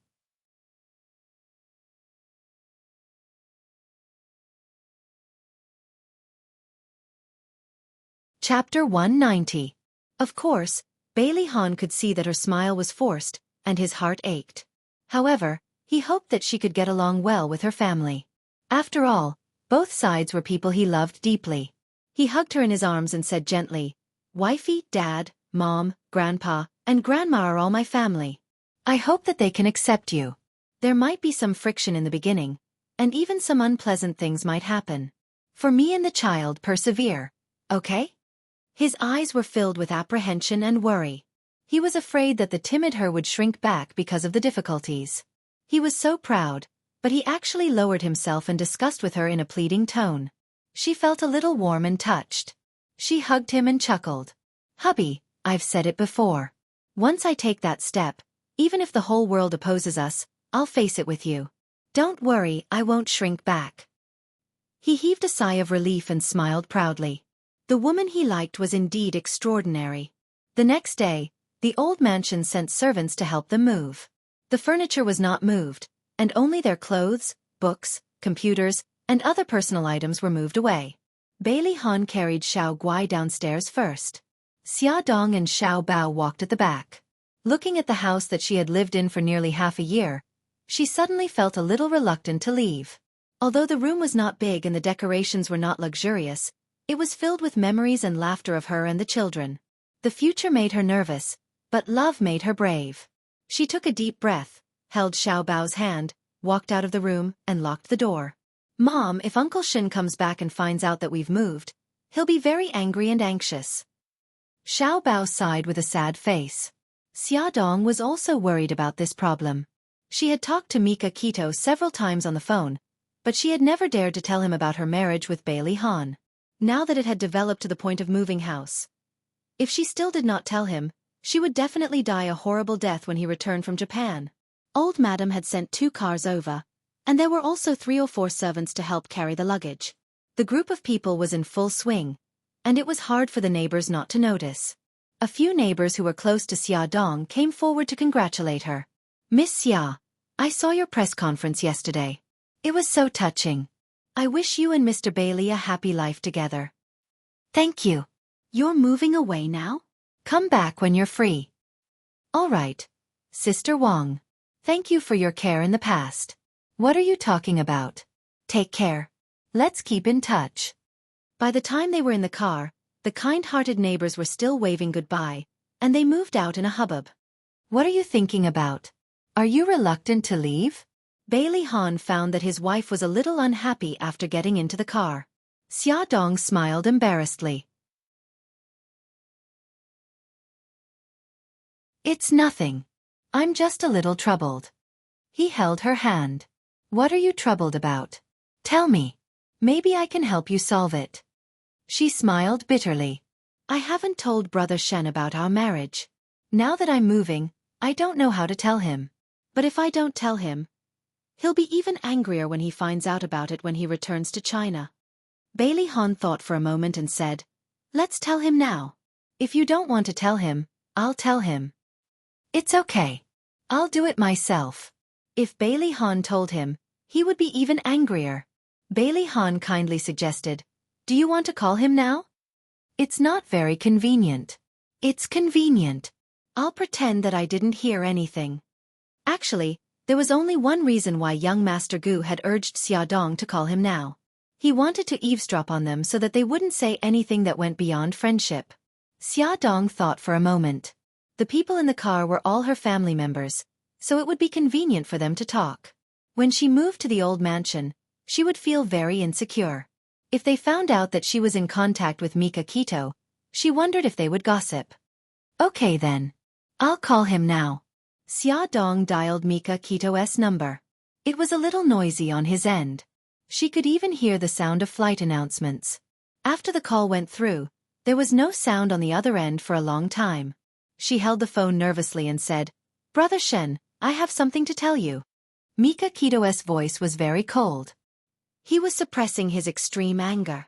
Chapter 190. Of course, Bailey Han could see that her smile was forced, and his heart ached. However, he hoped that she could get along well with her family. After all, Both sides were people he loved deeply. He hugged her in his arms and said gently, "Wifey, Dad, Mom, Grandpa, and Grandma are all my family. I hope that they can accept you. There might be some friction in the beginning, and even some unpleasant things might happen. For me and the child, persevere, okay?" His eyes were filled with apprehension and worry. He was afraid that the timid her would shrink back because of the difficulties. He was so proud, but he actually lowered himself and discussed with her in a pleading tone. She felt a little warm and touched. She hugged him and chuckled. "Hubby, I've said it before. Once I take that step, even if the whole world opposes us, I'll face it with you. Don't worry, I won't shrink back." He heaved a sigh of relief and smiled proudly. The woman he liked was indeed extraordinary. The next day, the old mansion sent servants to help them move. The furniture was not moved, and only their clothes, books, computers, and other personal items were moved away. Bailey Han carried Xiao Guai downstairs first. Xia Dong and Xiao Bao walked at the back. Looking at the house that she had lived in for nearly half a year, she suddenly felt a little reluctant to leave. Although the room was not big and the decorations were not luxurious, it was filled with memories and laughter of her and the children. The future made her nervous, but love made her brave. She took a deep breath, held Xiao Bao's hand, walked out of the room, and locked the door. "Mom, if Uncle Shin comes back and finds out that we've moved, he'll be very angry and anxious." Xiao Bao sighed with a sad face. Xia Dong was also worried about this problem. She had talked to Mika Kito several times on the phone, but she had never dared to tell him about her marriage with Bailey Han. Now that it had developed to the point of moving house, if she still did not tell him, she would definitely die a horrible death when he returned from Japan. Old Madam had sent 2 cars over, and there were also 3 or 4 servants to help carry the luggage. The group of people was in full swing, and it was hard for the neighbors not to notice. A few neighbors who were close to Xia Dong came forward to congratulate her. "Miss Xia, I saw your press conference yesterday. It was so touching. I wish you and Mr. Bailey a happy life together." "Thank you. You're moving away now? Come back when you're free." "All right, Sister Wang. Thank you for your care in the past. What are you talking about? Take care. Let's keep in touch." By the time they were in the car, the kind-hearted neighbors were still waving goodbye, and they moved out in a hubbub. "What are you thinking about? Are you reluctant to leave?" Bailey Han found that his wife was a little unhappy after getting into the car. Xia Dong smiled embarrassedly. "It's nothing. I'm just a little troubled." He held her hand. "What are you troubled about? Tell me. Maybe I can help you solve it." She smiled bitterly. "I haven't told Brother Shen about our marriage. Now that I'm moving, I don't know how to tell him. But if I don't tell him, he'll be even angrier when he finds out about it when he returns to China." Bailey Han thought for a moment and said, "Let's tell him now. If you don't want to tell him, I'll tell him." "It's okay. I'll do it myself." If Bailey Han told him, he would be even angrier. Bailey Han kindly suggested, "Do you want to call him now?" "It's not very convenient." "It's convenient. I'll pretend that I didn't hear anything." Actually, there was only one reason why young Master Gu had urged Xia Dong to call him now. He wanted to eavesdrop on them so that they wouldn't say anything that went beyond friendship. Xia Dong thought for a moment. The people in the car were all her family members, so it would be convenient for them to talk. When she moved to the old mansion, she would feel very insecure. If they found out that she was in contact with Mika Kito, she wondered if they would gossip. "Okay then. I'll call him now." Xia Dong dialed Mika Kito's number. It was a little noisy on his end. She could even hear the sound of flight announcements. After the call went through, there was no sound on the other end for a long time. She held the phone nervously and said, "Brother Shen, I have something to tell you." Mika Kito's voice was very cold. He was suppressing his extreme anger.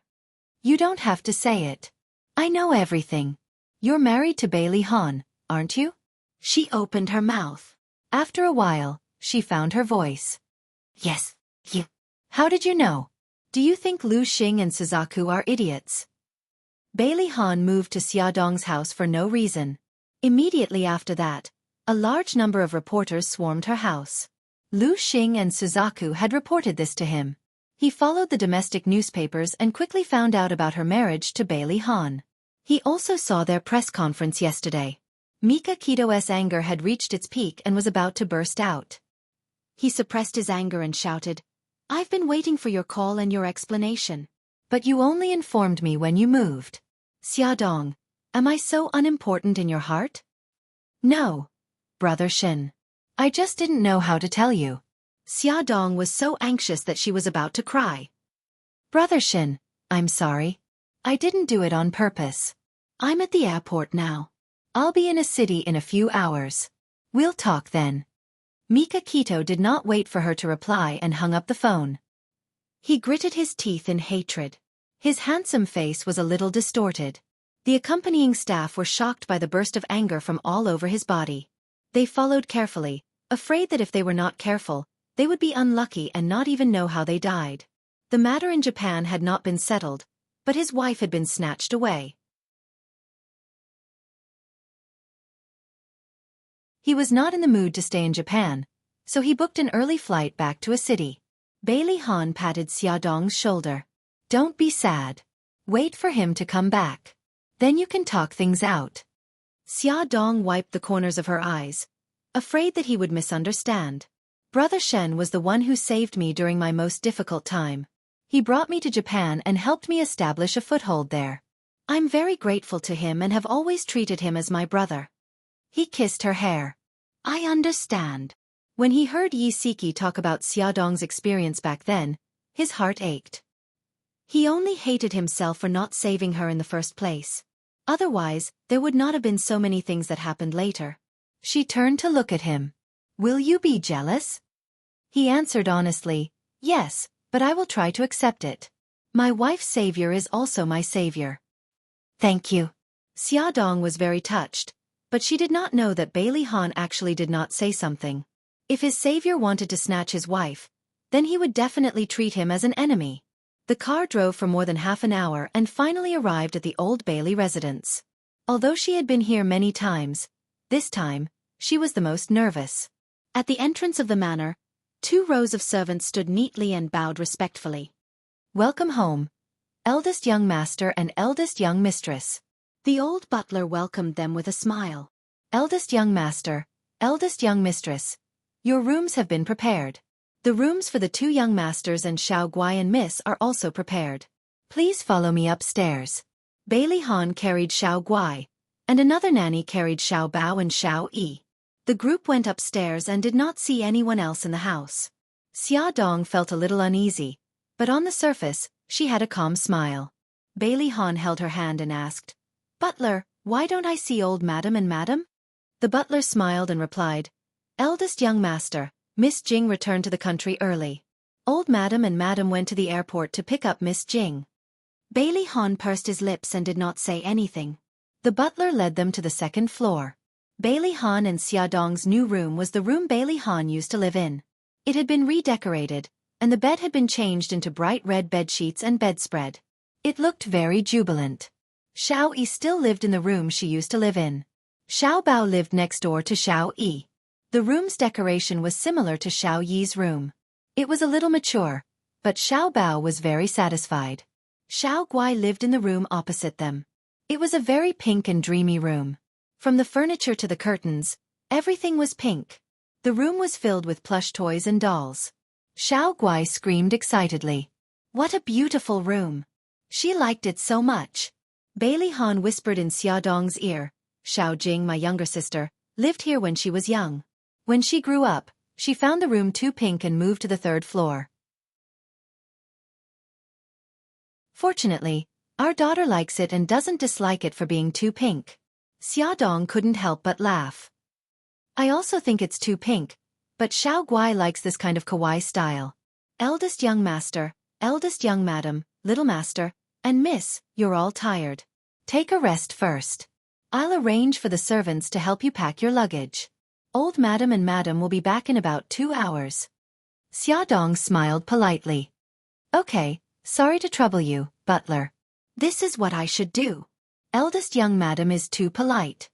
"You don't have to say it. I know everything. You're married to Bailey Han, aren't you?" She opened her mouth. After a while, she found her voice. "Yes, you. How did you know? Do you think Lu Xing and Suzaku are idiots?" Bailey Han moved to Xia Dong's house for no reason. Immediately after that, a large number of reporters swarmed her house. Lu Xing and Suzaku had reported this to him. He followed the domestic newspapers and quickly found out about her marriage to Bailey Han. He also saw their press conference yesterday. Mika Kito's anger had reached its peak and was about to burst out. He suppressed his anger and shouted, "I've been waiting for your call and your explanation." But you only informed me when you moved. Xiaodong, am I so unimportant in your heart? No, Brother Shin. I just didn't know how to tell you. Xiaodong was so anxious that she was about to cry. Brother Shin, I'm sorry. I didn't do it on purpose. I'm at the airport now. I'll be in a city in a few hours. We'll talk then. Mika Kito did not wait for her to reply and hung up the phone. He gritted his teeth in hatred. His handsome face was a little distorted. The accompanying staff were shocked by the burst of anger from all over his body. They followed carefully, afraid that if they were not careful, they would be unlucky and not even know how they died. The matter in Japan had not been settled, but his wife had been snatched away. He was not in the mood to stay in Japan, so he booked an early flight back to a city. Bailey Han patted Xiaodong's shoulder. Don't be sad. Wait for him to come back. Then you can talk things out. Xiaodong wiped the corners of her eyes, afraid that he would misunderstand. Brother Shen was the one who saved me during my most difficult time. He brought me to Japan and helped me establish a foothold there. I'm very grateful to him and have always treated him as my brother. He kissed her hair. I understand. When he heard Yi Siki talk about Xiaodong's experience back then, his heart ached. He only hated himself for not saving her in the first place. Otherwise, there would not have been so many things that happened later. She turned to look at him. Will you be jealous? He answered honestly, yes, but I will try to accept it. My wife's savior is also my savior. Thank you. Xiaodong was very touched, but she did not know that Bailey Han actually did not say something. If his savior wanted to snatch his wife, then he would definitely treat him as an enemy. The car drove for more than half an hour and finally arrived at the old Bailey residence. Although she had been here many times, this time, she was the most nervous. At the entrance of the manor, 2 rows of servants stood neatly and bowed respectfully. Welcome home, eldest young master and eldest young mistress. The old butler welcomed them with a smile. Eldest young master, eldest young mistress, your rooms have been prepared. The rooms for the 2 young masters and Xiao Guai and Miss are also prepared. Please follow me upstairs. Bailey Han carried Xiao Guai, and another nanny carried Xiao Bao and Xiao Yi. The group went upstairs and did not see anyone else in the house. Xiaodong felt a little uneasy, but on the surface, she had a calm smile. Bailey Han held her hand and asked, "Butler, why don't I see old madam and madam?" The butler smiled and replied, "Eldest young master, Miss Jing returned to the country early. Old madam and madam went to the airport to pick up Miss Jing." Bailey Han pursed his lips and did not say anything. The butler led them to the 2nd floor. Bailey Han and Xiaodong's new room was the room Bailey Han used to live in. It had been redecorated, and the bed had been changed into bright red bedsheets and bedspread. It looked very jubilant. Xiao Yi still lived in the room she used to live in. Xiao Bao lived next door to Xiao Yi. The room's decoration was similar to Xiao Yi's room. It was a little mature, but Xiao Bao was very satisfied. Xiao Guai lived in the room opposite them. It was a very pink and dreamy room. From the furniture to the curtains, everything was pink. The room was filled with plush toys and dolls. Xiao Guai screamed excitedly. What a beautiful room! She liked it so much. Bailey Han whispered in Xiaodong's ear, "Xiao Jing, my younger sister, lived here when she was young. When she grew up, she found the room too pink and moved to the 3rd floor. Fortunately, our daughter likes it and doesn't dislike it for being too pink." Xiaodong couldn't help but laugh. "I also think it's too pink, but Xiao Guai likes this kind of kawaii style. Eldest young master, eldest young madam, little master, and miss, you're all tired. Take a rest first. I'll arrange for the servants to help you pack your luggage. Old madam and madam will be back in about 2 hours." Xiaodong smiled politely. "Okay, sorry to trouble you, butler. This is what I should do. Eldest young madam is too polite."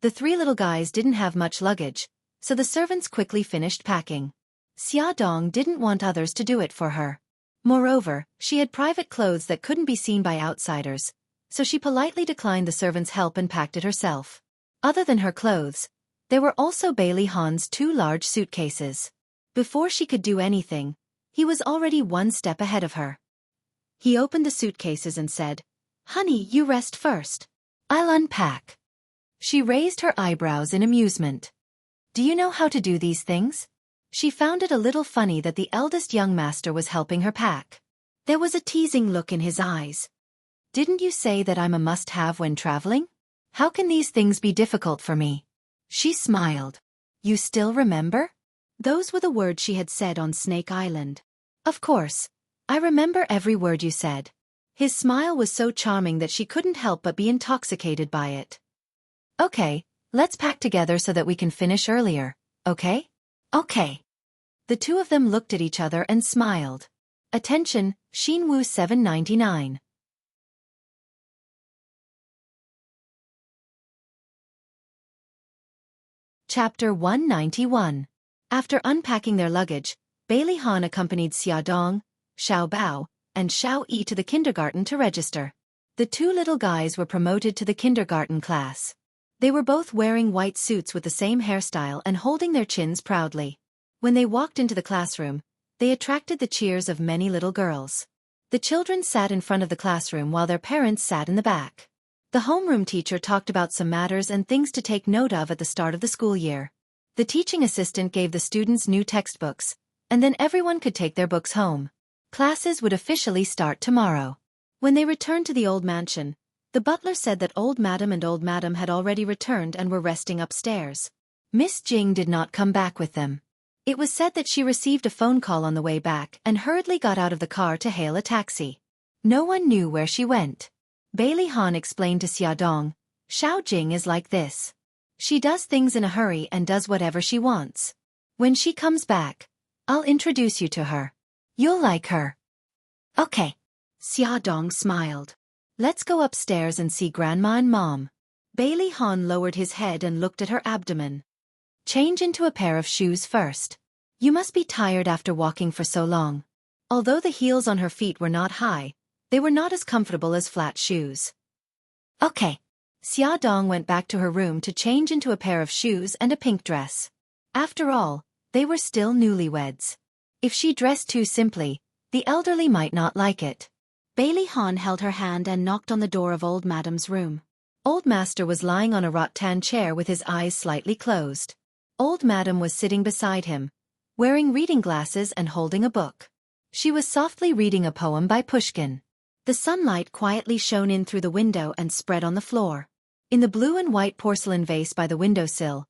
The 3 little guys didn't have much luggage, so the servants quickly finished packing. Xiaodong didn't want others to do it for her. Moreover, she had private clothes that couldn't be seen by outsiders, so she politely declined the servant's help and packed it herself. Other than her clothes, there were also Bailey Han's 2 large suitcases. Before she could do anything, he was already 1 step ahead of her. He opened the suitcases and said, "Honey, you rest first. I'll unpack." She raised her eyebrows in amusement. "Do you know how to do these things?" She found it a little funny that the eldest young master was helping her pack. There was a teasing look in his eyes. "Didn't you say that I'm a must-have when traveling? How can these things be difficult for me?" She smiled. "You still remember?" Those were the words she had said on Snake Island. "Of course. I remember every word you said." His smile was so charming that she couldn't help but be intoxicated by it. "Okay, let's pack together so that we can finish earlier, okay?" "Okay." The 2 of them looked at each other and smiled. Attention, Xinwu 799. Chapter 191. After unpacking their luggage, Bailey Han accompanied Xiaodong, Xiaobao, and Xiao Yi to the kindergarten to register. The 2 little guys were promoted to the kindergarten class. They were both wearing white suits with the same hairstyle and holding their chins proudly. When they walked into the classroom, they attracted the cheers of many little girls. The children sat in front of the classroom while their parents sat in the back. The homeroom teacher talked about some matters and things to take note of at the start of the school year. The teaching assistant gave the students new textbooks, and then everyone could take their books home. Classes would officially start tomorrow. When they returned to the old mansion, the butler said that Old Madam and Old Madam had already returned and were resting upstairs. Miss Jing did not come back with them. It was said that she received a phone call on the way back and hurriedly got out of the car to hail a taxi. No one knew where she went. Bailey Han explained to Xiaodong, "Xiao Jing is like this. She does things in a hurry and does whatever she wants. When she comes back, I'll introduce you to her. You'll like her." "Okay." Xiaodong smiled. "Let's go upstairs and see Grandma and Mom." Bailey Han lowered his head and looked at her abdomen. "Change into a pair of shoes first. You must be tired after walking for so long." Although the heels on her feet were not high, they were not as comfortable as flat shoes. "Okay." Xiaodong went back to her room to change into a pair of shoes and a pink dress. After all, they were still newlyweds. If she dressed too simply, the elderly might not like it. Bailey Han held her hand and knocked on the door of Old Madam's room. Old Master was lying on a rattan chair with his eyes slightly closed. Old Madam was sitting beside him, wearing reading glasses and holding a book. She was softly reading a poem by Pushkin. The sunlight quietly shone in through the window and spread on the floor. In the blue and white porcelain vase by the windowsill,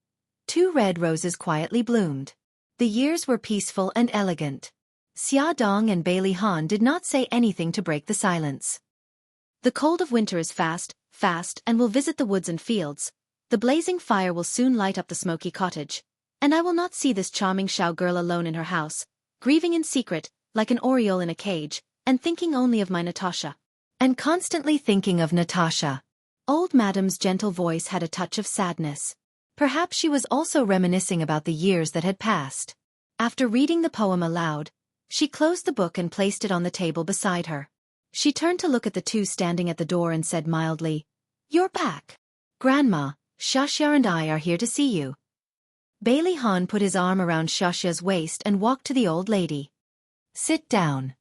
2 red roses quietly bloomed. The years were peaceful and elegant. Xiaodong and Bailey Han did not say anything to break the silence. "The cold of winter is fast, and will visit the woods and fields. The blazing fire will soon light up the smoky cottage. And I will not see this charming Xiao girl alone in her house, grieving in secret, like an oriole in a cage, and thinking only of my Natasha. And constantly thinking of Natasha." Old Madam's gentle voice had a touch of sadness. Perhaps she was also reminiscing about the years that had passed. After reading the poem aloud, she closed the book and placed it on the table beside her. She turned to look at the 2 standing at the door and said mildly, "You're back. Grandma, Xiaxia and I are here to see you." Bailey Han put his arm around Xiaxia's waist and walked to the old lady. "Sit down."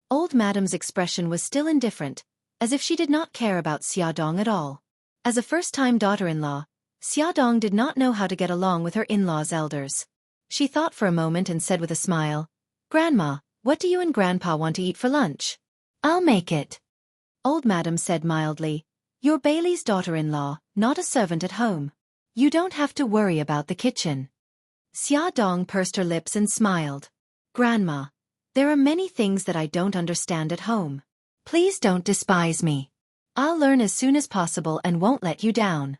Old Madam's expression was still indifferent, as if she did not care about Xiaodong at all. As a first-time daughter-in-law, Xiaodong did not know how to get along with her in-laws' elders. She thought for a moment and said with a smile, "Grandma, what do you and Grandpa want to eat for lunch?" "I'll make it." Old Madam said mildly, "You're Bailey's daughter-in-law, not a servant at home. You don't have to worry about the kitchen." Xiaodong pursed her lips and smiled. "Grandma, there are many things that I don't understand at home. Please don't despise me. I'll learn as soon as possible and won't let you down."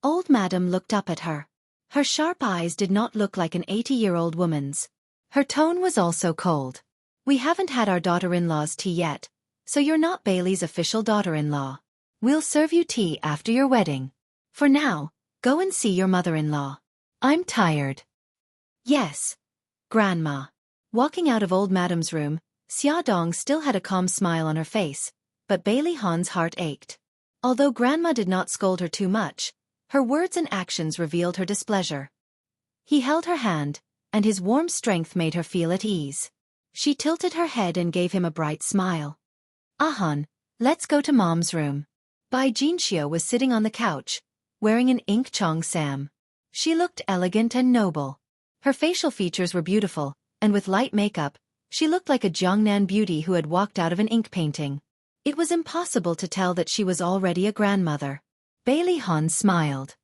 Old Madam looked up at her. Her sharp eyes did not look like an 80-year-old woman's. Her tone was also cold. "We haven't had our daughter-in-law's tea yet, so you're not Bailey's official daughter-in-law. We'll serve you tea after your wedding. For now, go and see your mother-in-law. I'm tired." "Yes, Grandma." Walking out of old Madam's room, Xiaodong still had a calm smile on her face, but Bailey Han's heart ached. Although Grandma did not scold her too much, her words and actions revealed her displeasure. He held her hand, and his warm strength made her feel at ease. She tilted her head and gave him a bright smile. Han, let's go to Mom's room. Bai Jinxiu was sitting on the couch, wearing an ink chong sam. She looked elegant and noble. Her facial features were beautiful, and with light makeup, she looked like a Jiangnan beauty who had walked out of an ink painting. It was impossible to tell that she was already a grandmother. Bailey Han smiled.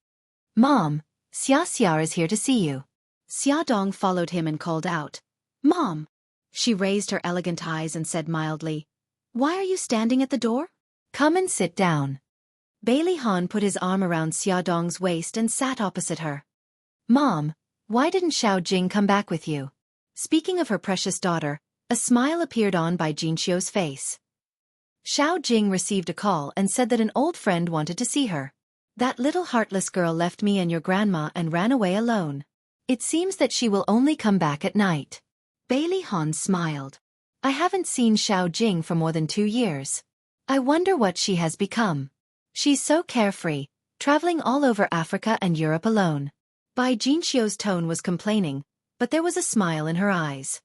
Mom, Xia is here to see you. Xiaodong followed him and called out, Mom! She raised her elegant eyes and said mildly, Why are you standing at the door? Come and sit down. Bailey Han put his arm around Xiaodong's waist and sat opposite her. Mom, why didn't Xiao Jing come back with you? Speaking of her precious daughter, a smile appeared on Bai Jinxiu's face. Xiao Jing received a call and said that an old friend wanted to see her. That little heartless girl left me and your grandma and ran away alone. It seems that she will only come back at night. Bailey Han smiled. I haven't seen Xiao Jing for more than 2 years. I wonder what she has become. She's so carefree, traveling all over Africa and Europe alone. Bai Jinxiu's tone was complaining, but there was a smile in her eyes.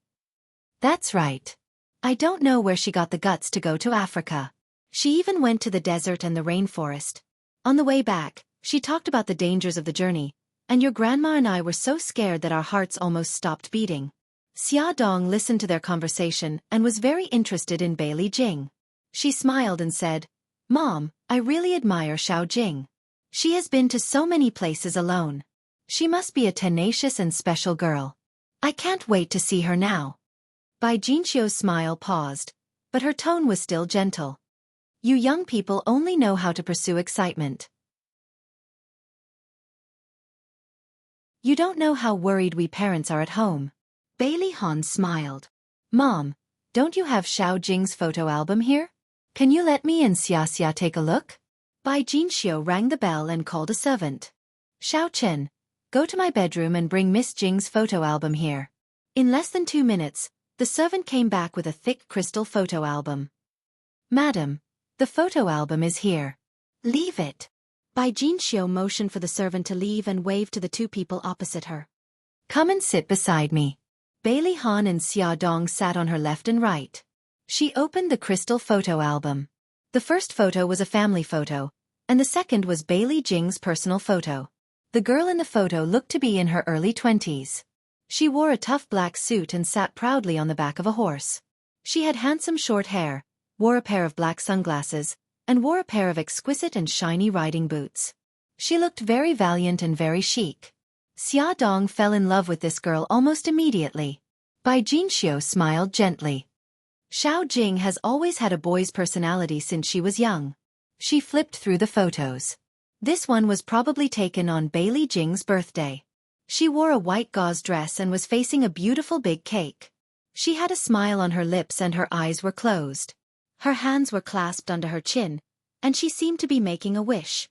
That's right. I don't know where she got the guts to go to Africa. She even went to the desert and the rainforest. On the way back, she talked about the dangers of the journey, and your grandma and I were so scared that our hearts almost stopped beating. Xiaodong listened to their conversation and was very interested in Bailey Jing. She smiled and said, Mom, I really admire Xiao Jing. She has been to so many places alone. She must be a tenacious and special girl. I can't wait to see her now. Bai Jinxiu's smile paused, but her tone was still gentle. You young people only know how to pursue excitement. You don't know how worried we parents are at home. Bailey Han smiled. Mom, don't you have Xiao Jing's photo album here? Can you let me and Xia take a look? Bai Jinxiu rang the bell and called a servant. Xiao Chen, go to my bedroom and bring Miss Jing's photo album here. In less than 2 minutes, the servant came back with a thick crystal photo album. Madam, the photo album is here. Leave it. Bai Jinxiu motioned for the servant to leave and waved to the 2 people opposite her. Come and sit beside me. Bailey Han and Xiaodong sat on her left and right. She opened the crystal photo album. The first photo was a family photo, and the second was Bailey Jing's personal photo. The girl in the photo looked to be in her early 20s. She wore a tough black suit and sat proudly on the back of a horse. She had handsome short hair, wore a pair of black sunglasses, and wore a pair of exquisite and shiny riding boots. She looked very valiant and very chic. Xiaodong fell in love with this girl almost immediately. Bai Jinxiu smiled gently. Xiao Jing has always had a boy's personality since she was young. She flipped through the photos. This one was probably taken on Bailey Jing's birthday. She wore a white gauze dress and was facing a beautiful big cake. She had a smile on her lips and her eyes were closed. Her hands were clasped under her chin, and she seemed to be making a wish.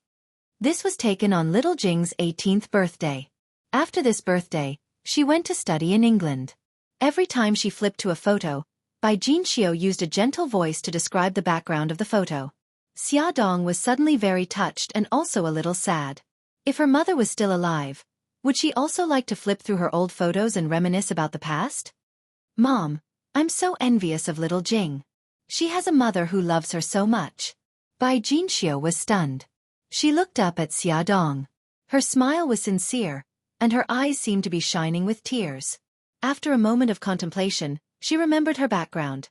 This was taken on little Jing's 18th birthday. After this birthday, she went to study in England. Every time she flipped to a photo, Bai Jinxiu used a gentle voice to describe the background of the photo. Xiaodong was suddenly very touched and also a little sad. If her mother was still alive, would she also like to flip through her old photos and reminisce about the past? Mom, I'm so envious of little Jing. She has a mother who loves her so much. Bai Jinxiu was stunned. She looked up at Xiaodong. Her smile was sincere, and her eyes seemed to be shining with tears. After a moment of contemplation, she remembered her background.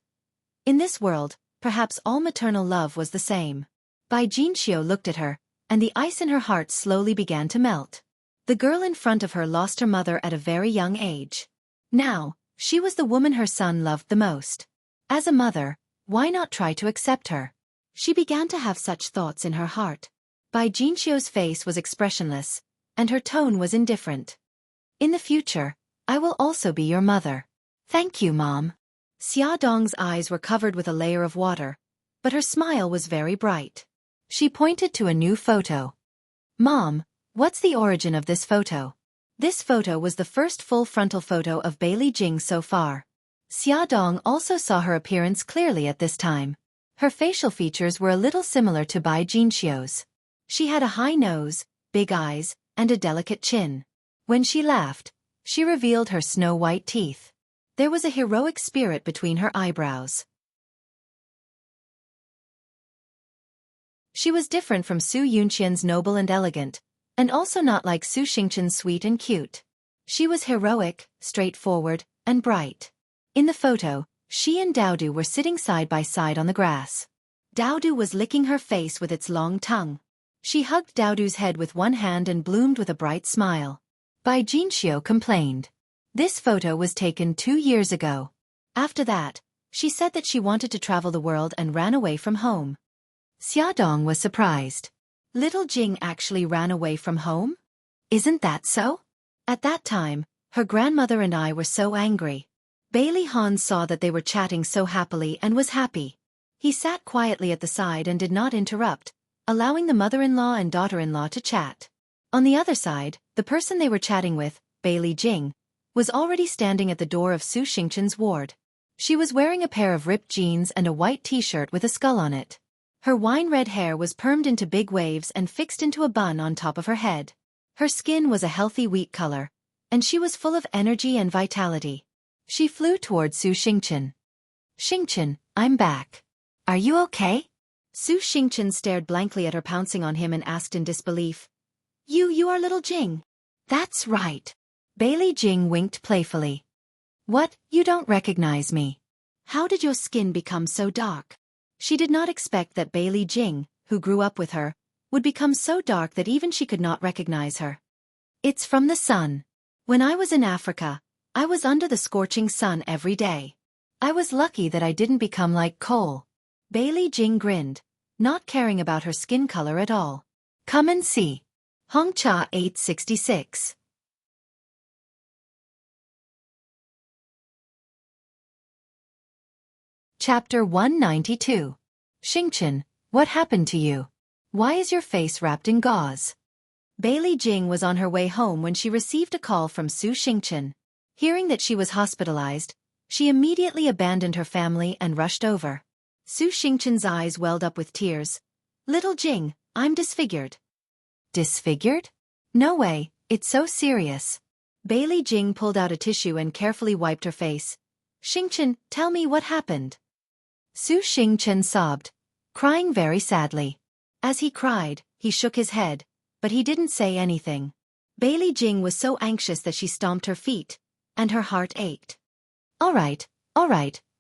In this world, perhaps all maternal love was the same. Bai Jinxiu looked at her, and the ice in her heart slowly began to melt. The girl in front of her lost her mother at a very young age. Now, she was the woman her son loved the most. As a mother, why not try to accept her? She began to have such thoughts in her heart. Bai Jinxiu's face was expressionless, and her tone was indifferent. In the future, I will also be your mother. Thank you, Mom. Xiaodong's eyes were covered with a layer of water, but her smile was very bright. She pointed to a new photo. Mom, what's the origin of this photo? This photo was the first full frontal photo of Bailey Jing so far. Xiaodong also saw her appearance clearly at this time. Her facial features were a little similar to Bai Jinxiu's. She had a high nose, big eyes, and a delicate chin. When she laughed, she revealed her snow-white teeth. There was a heroic spirit between her eyebrows. She was different from Su Yunqian's noble and elegant, and also not like Su Xingqian's sweet and cute. She was heroic, straightforward, and bright. In the photo, she and Daodu were sitting side by side on the grass. Daodu was licking her face with its long tongue. She hugged Daodu's head with one hand and bloomed with a bright smile. Bai Jinxiu complained. This photo was taken 2 years ago. After that, she said that she wanted to travel the world and ran away from home. Xiaodong was surprised. Little Jing actually ran away from home? Isn't that so? At that time, her grandmother and I were so angry. Bailey Han saw that they were chatting so happily and was happy. He sat quietly at the side and did not interrupt, allowing the mother-in-law and daughter-in-law to chat. On the other side, the person they were chatting with, Bailey Jing, was already standing at the door of Su Xingqian's ward. She was wearing a pair of ripped jeans and a white t-shirt with a skull on it. Her wine-red hair was permed into big waves and fixed into a bun on top of her head. Her skin was a healthy wheat color, and she was full of energy and vitality. She flew toward Su Xingqian. "Xingqian, I'm back. Are you okay?" Su Xingqian stared blankly at her, pouncing on him, and asked in disbelief. You are little Jing." "That's right." Bailey Jing winked playfully. "What, you don't recognize me? How did your skin become so dark?" She did not expect that Bailey Jing, who grew up with her, would become so dark that even she could not recognize her. "It's from the sun. When I was in Africa, I was under the scorching sun every day. I was lucky that I didn't become like coal." Bailey Jing grinned, not caring about her skin color at all. "Come and see." Hongcha 866. Chapter 192. "Xingqian, what happened to you? Why is your face wrapped in gauze?" Bailey Jing was on her way home when she received a call from Su Xingqian. Hearing that she was hospitalized, she immediately abandoned her family and rushed over. Su Xingqian's eyes welled up with tears. "Little Jing, I'm disfigured." "Disfigured? No way, it's so serious." Bailey Jing pulled out a tissue and carefully wiped her face. "Xingqian, tell me what happened." Su Xingqian sobbed, crying very sadly. As he cried, he shook his head, but he didn't say anything. Bailey Jing was so anxious that she stomped her feet, and her heart ached. All right,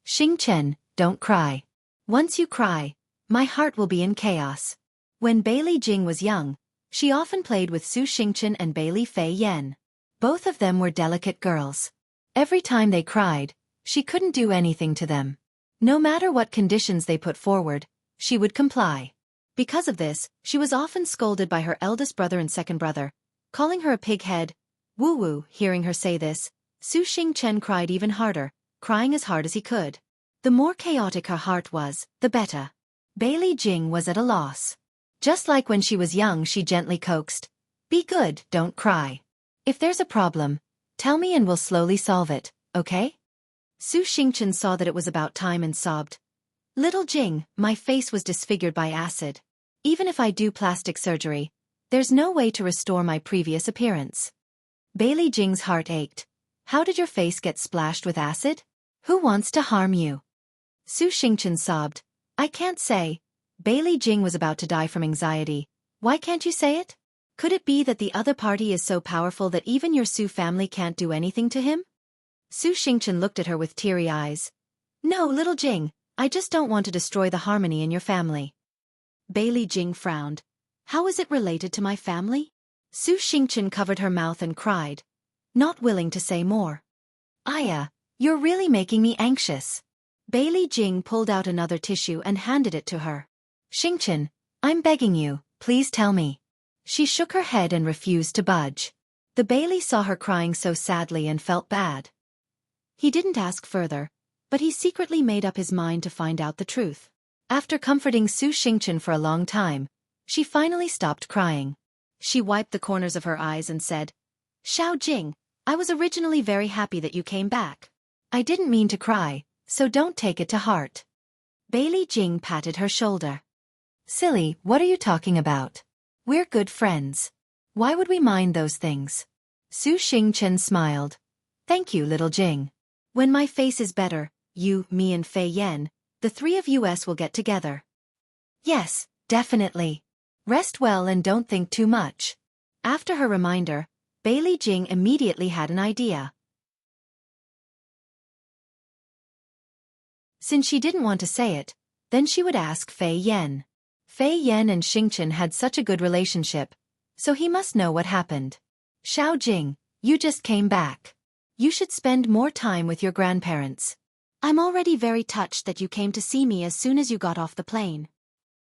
Xingqian, don't cry. Once you cry, my heart will be in chaos." When Bailey Jing was young, she often played with Su Xingqian and Bailey Fei Yan. Both of them were delicate girls. Every time they cried, she couldn't do anything to them. No matter what conditions they put forward, she would comply. Because of this, she was often scolded by her eldest brother and second brother, calling her a pig-head. Woo-woo, hearing her say this, Su Xingqian cried even harder, crying as hard as he could. The more chaotic her heart was, the better. Bailey Jing was at a loss. Just like when she was young, she gently coaxed, "Be good, don't cry. If there's a problem, tell me and we'll slowly solve it, okay?" Su Xingqian saw that it was about time and sobbed, "Little Jing, my face was disfigured by acid. Even if I do plastic surgery, there's no way to restore my previous appearance." Bailey Jing's heart ached. "How did your face get splashed with acid? Who wants to harm you?" Su Xingqian sobbed, "I can't say." Bailey Jing was about to die from anxiety. "Why can't you say it? Could it be that the other party is so powerful that even your Su family can't do anything to him?" Su Xingqian looked at her with teary eyes. "No, little Jing, I just don't want to destroy the harmony in your family." Bailey Jing frowned. "How is it related to my family?" Su Xingqian covered her mouth and cried, not willing to say more. "Aya, you're really making me anxious." Bailey Jing pulled out another tissue and handed it to her. "Xingqian, I'm begging you, please tell me." She shook her head and refused to budge. The Bailey saw her crying so sadly and felt bad. He didn't ask further, but he secretly made up his mind to find out the truth. After comforting Su Xingqian for a long time, she finally stopped crying. She wiped the corners of her eyes and said, "Xiao Jing, I was originally very happy that you came back. I didn't mean to cry, so don't take it to heart. Bailey Jing patted her shoulder. Silly, what are you talking about? We're good friends. Why would we mind those things? Su Xingchen smiled. Thank you, little Jing. When my face is better, you, me and Fei Yan, the three of us will get together. Yes, definitely. Rest well and don't think too much. After her reminder, Bailey Jing immediately had an idea. Since she didn't want to say it, then she would ask Fei Yan. Fei Yan and Xingchen had such a good relationship, so he must know what happened. Xiao Jing, you just came back. You should spend more time with your grandparents. I'm already very touched that you came to see me as soon as you got off the plane.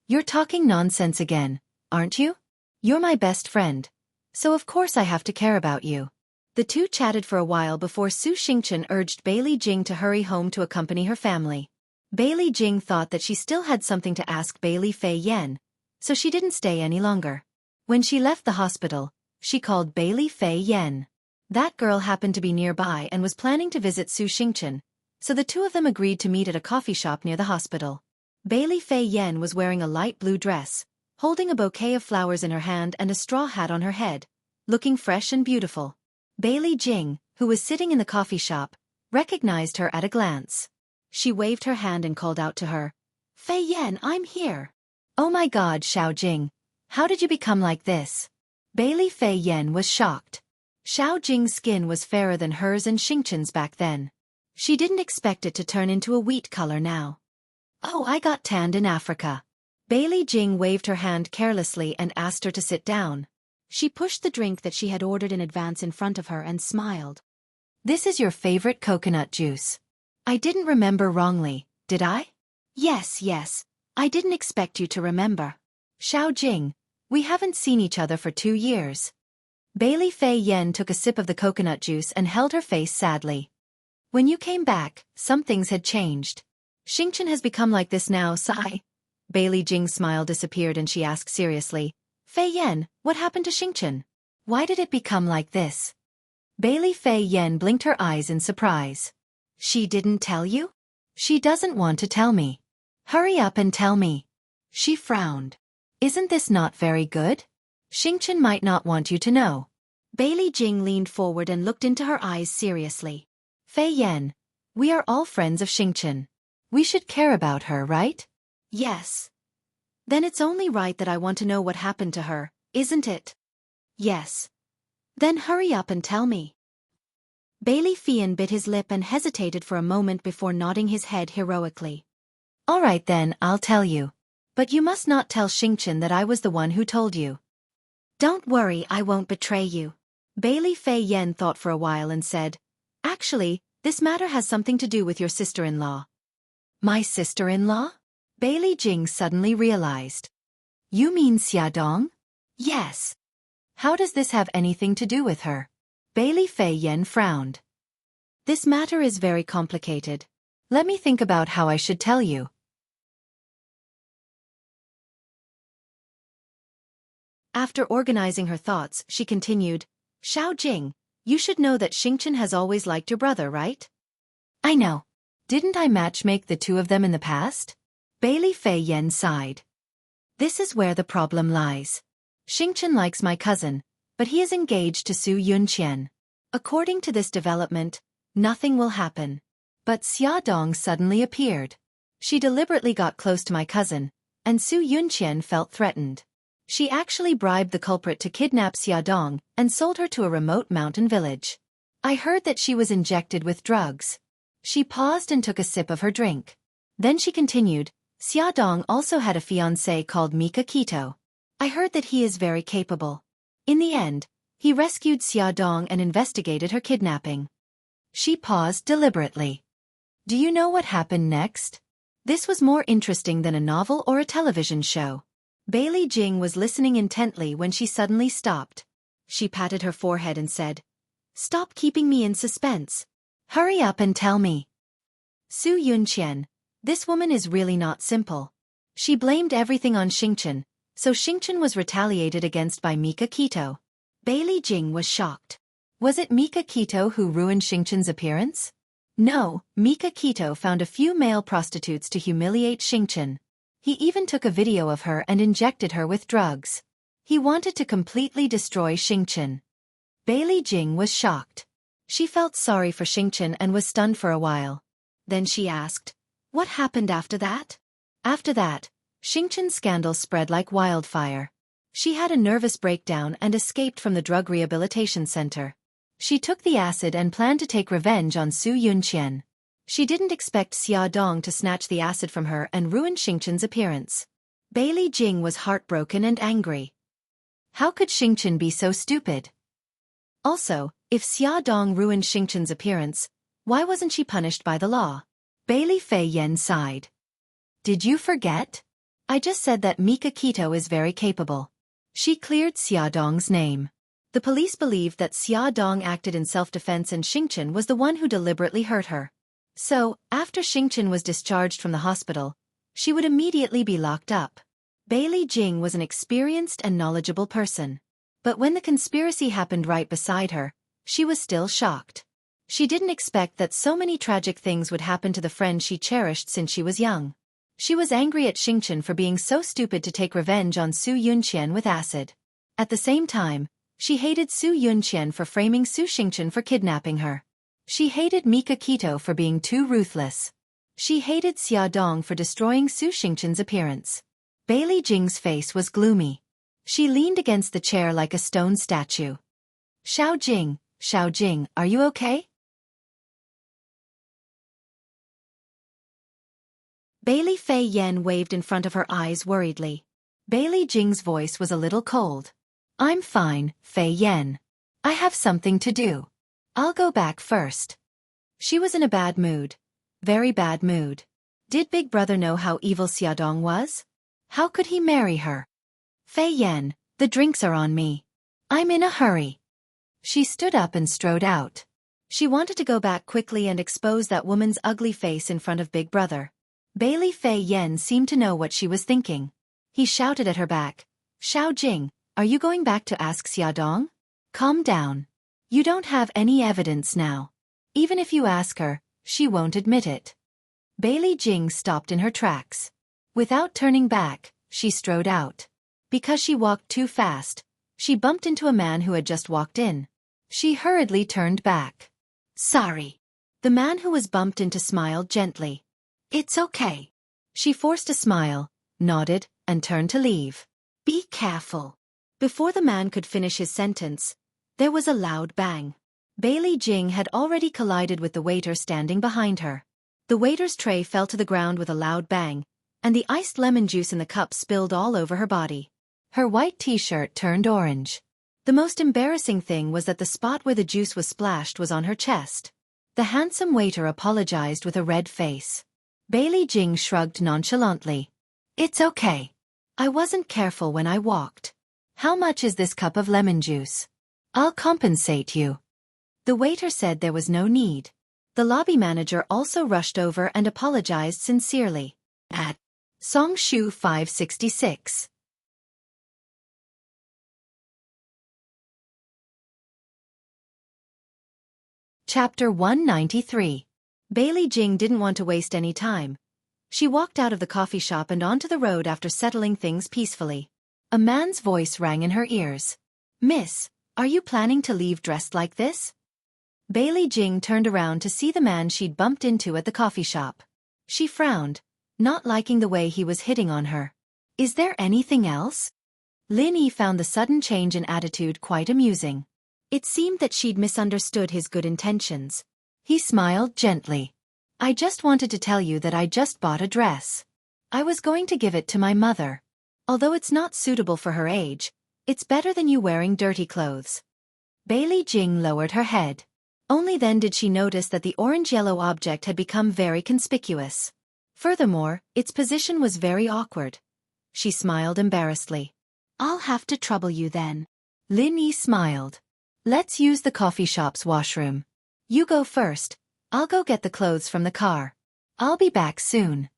You're talking nonsense again, aren't you? You're my best friend, so of course I have to care about you. The two chatted for a while before Su Xingchen urged Bailey Jing to hurry home to accompany her family. Bailey Jing thought that she still had something to ask Bailey Fei Yan, so she didn't stay any longer. When she left the hospital, she called Bailey Fei Yan. That girl happened to be nearby and was planning to visit Su Xingchen, so the two of them agreed to meet at a coffee shop near the hospital. Bailey Fei Yan was wearing a light blue dress, holding a bouquet of flowers in her hand and a straw hat on her head, looking fresh and beautiful. Bailey Jing, who was sitting in the coffee shop, recognized her at a glance. She waved her hand and called out to her, Fei Yan, I'm here. Oh my God, Xiao Jing. How did you become like this? Bailey Fei Yan was shocked. Xiao Jing's skin was fairer than hers and Xingchen's back then. She didn't expect it to turn into a wheat color now. Oh, I got tanned in Africa. Bailey Jing waved her hand carelessly and asked her to sit down. She pushed the drink that she had ordered in advance in front of her and smiled. This is your favorite coconut juice. I didn't remember wrongly, did I? Yes. I didn't expect you to remember. Xiao Jing, we haven't seen each other for 2 years. Bailey Fei Yan took a sip of the coconut juice and held her face sadly. When you came back, some things had changed. Xingchen has become like this now, sigh. Bailey Jing's smile disappeared and she asked seriously, Fei Yan, what happened to Xingchen? Why did it become like this? Bailey Fei Yan blinked her eyes in surprise. She didn't tell you? She doesn't want to tell me. Hurry up and tell me. She frowned. Isn't this not very good? Xingchen might not want you to know. Bailey Jing leaned forward and looked into her eyes seriously. Fei Yan, we are all friends of Xingchen. We should care about her, right? Yes. Then it's only right that I want to know what happened to her, isn't it? Yes. Then hurry up and tell me. Bailey Fian bit his lip and hesitated for a moment before nodding his head heroically. All right then, I'll tell you. But you must not tell Xingchen that I was the one who told you. Don't worry, I won't betray you. Bailey Fei Yan thought for a while and said, Actually, this matter has something to do with your sister-in-law. My sister-in-law? Bailey Jing suddenly realized. You mean Xiaodong? Yes. How does this have anything to do with her? Bailey Fei Yan frowned. This matter is very complicated. Let me think about how I should tell you. After organizing her thoughts, she continued, Xiao Jing, you should know that Xingchen has always liked your brother, right? I know. Didn't I matchmake the two of them in the past? Bailey Fei Yan sighed. This is where the problem lies. Xingchen likes my cousin, but he is engaged to Su Yunqian. According to this development, nothing will happen. But Xiaodong suddenly appeared. She deliberately got close to my cousin, and Su Yunqian felt threatened. She actually bribed the culprit to kidnap Xiaodong and sold her to a remote mountain village. I heard that she was injected with drugs. She paused and took a sip of her drink. Then she continued, Xiaodong also had a fiancé called Mika Kito. I heard that he is very capable. In the end, he rescued Xiaodong and investigated her kidnapping. She paused deliberately. Do you know what happened next? This was more interesting than a novel or a television show. Bailey Jing was listening intently when she suddenly stopped. She patted her forehead and said, Stop keeping me in suspense. Hurry up and tell me. Su Yunqian, this woman is really not simple. She blamed everything on Xingchen, so Xingchen was retaliated against by Mika Kito. Bailey Jing was shocked. Was it Mika Kito who ruined Xingchen's appearance? No, Mika Kito found a few male prostitutes to humiliate Xingchen. He even took a video of her and injected her with drugs. He wanted to completely destroy Xingchen. Bailey Jing was shocked. She felt sorry for Xingchen and was stunned for a while. Then she asked, "What happened after that?" After that, Xingchen's scandal spread like wildfire. She had a nervous breakdown and escaped from the drug rehabilitation center. She took the acid and planned to take revenge on Su Yunqian. She didn't expect Xia Dong to snatch the acid from her and ruin Xingchen's appearance. Bailey Jing was heartbroken and angry. How could Xingchen be so stupid? Also, if Xia Dong ruined Xingchen's appearance, why wasn't she punished by the law? Bailey Fei Yen sighed. Did you forget? I just said that Mika Kito is very capable. She cleared Xia Dong's name. The police believed that Xia Dong acted in self-defense and Xingchen was the one who deliberately hurt her. So, after Xingchen was discharged from the hospital, she would immediately be locked up. Bailey Jing was an experienced and knowledgeable person. But when the conspiracy happened right beside her, she was still shocked. She didn't expect that so many tragic things would happen to the friend she cherished since she was young. She was angry at Xingchen for being so stupid to take revenge on Su Yunqian with acid. At the same time, she hated Su Yunqian for framing Su Xingchen for kidnapping her. She hated Mika Kito for being too ruthless. She hated Xia Dong for destroying Su Xingchen's appearance. Bailey Jing's face was gloomy. She leaned against the chair like a stone statue. Xiao Jing, are you okay? Bailey Fei Yen waved in front of her eyes worriedly. Bailey Jing's voice was a little cold. I'm fine, Fei Yen. I have something to do. I'll go back first. She was in a bad mood. Very bad mood. Did Big Brother know how evil Xiaodong was? How could he marry her? Fei Yen, the drinks are on me. I'm in a hurry. She stood up and strode out. She wanted to go back quickly and expose that woman's ugly face in front of Big Brother. Bailey Fei Yen seemed to know what she was thinking. He shouted at her back. Xiao Jing, are you going back to ask Xiaodong? Calm down. You don't have any evidence now. Even if you ask her, she won't admit it. Bailey Jing stopped in her tracks. Without turning back, she strode out. Because she walked too fast, she bumped into a man who had just walked in. She hurriedly turned back. Sorry. The man who was bumped into smiled gently. It's okay. She forced a smile, nodded, and turned to leave. Be careful. Before the man could finish his sentence, there was a loud bang. Bailey Jing had already collided with the waiter standing behind her. The waiter's tray fell to the ground with a loud bang, and the iced lemon juice in the cup spilled all over her body. Her white t-shirt turned orange. The most embarrassing thing was that the spot where the juice was splashed was on her chest. The handsome waiter apologized with a red face. Bailey Jing shrugged nonchalantly. It's okay. I wasn't careful when I walked. How much is this cup of lemon juice? I'll compensate you. The waiter said there was no need. The lobby manager also rushed over and apologized sincerely. At Songshu 566. Chapter 193. Bailey Jing didn't want to waste any time. She walked out of the coffee shop and onto the road after settling things peacefully. A man's voice rang in her ears. Miss, are you planning to leave dressed like this? Bailey Jing turned around to see the man she'd bumped into at the coffee shop. She frowned, not liking the way he was hitting on her. Is there anything else? Lin Yi found the sudden change in attitude quite amusing. It seemed that she'd misunderstood his good intentions. He smiled gently. I just wanted to tell you that I just bought a dress. I was going to give it to my mother. Although it's not suitable for her age, it's better than you wearing dirty clothes. Bailey Jing lowered her head. Only then did she notice that the orange-yellow object had become very conspicuous. Furthermore, its position was very awkward. She smiled embarrassedly. I'll have to trouble you then. Lin Yi smiled. Let's use the coffee shop's washroom. You go first. I'll go get the clothes from the car. I'll be back soon.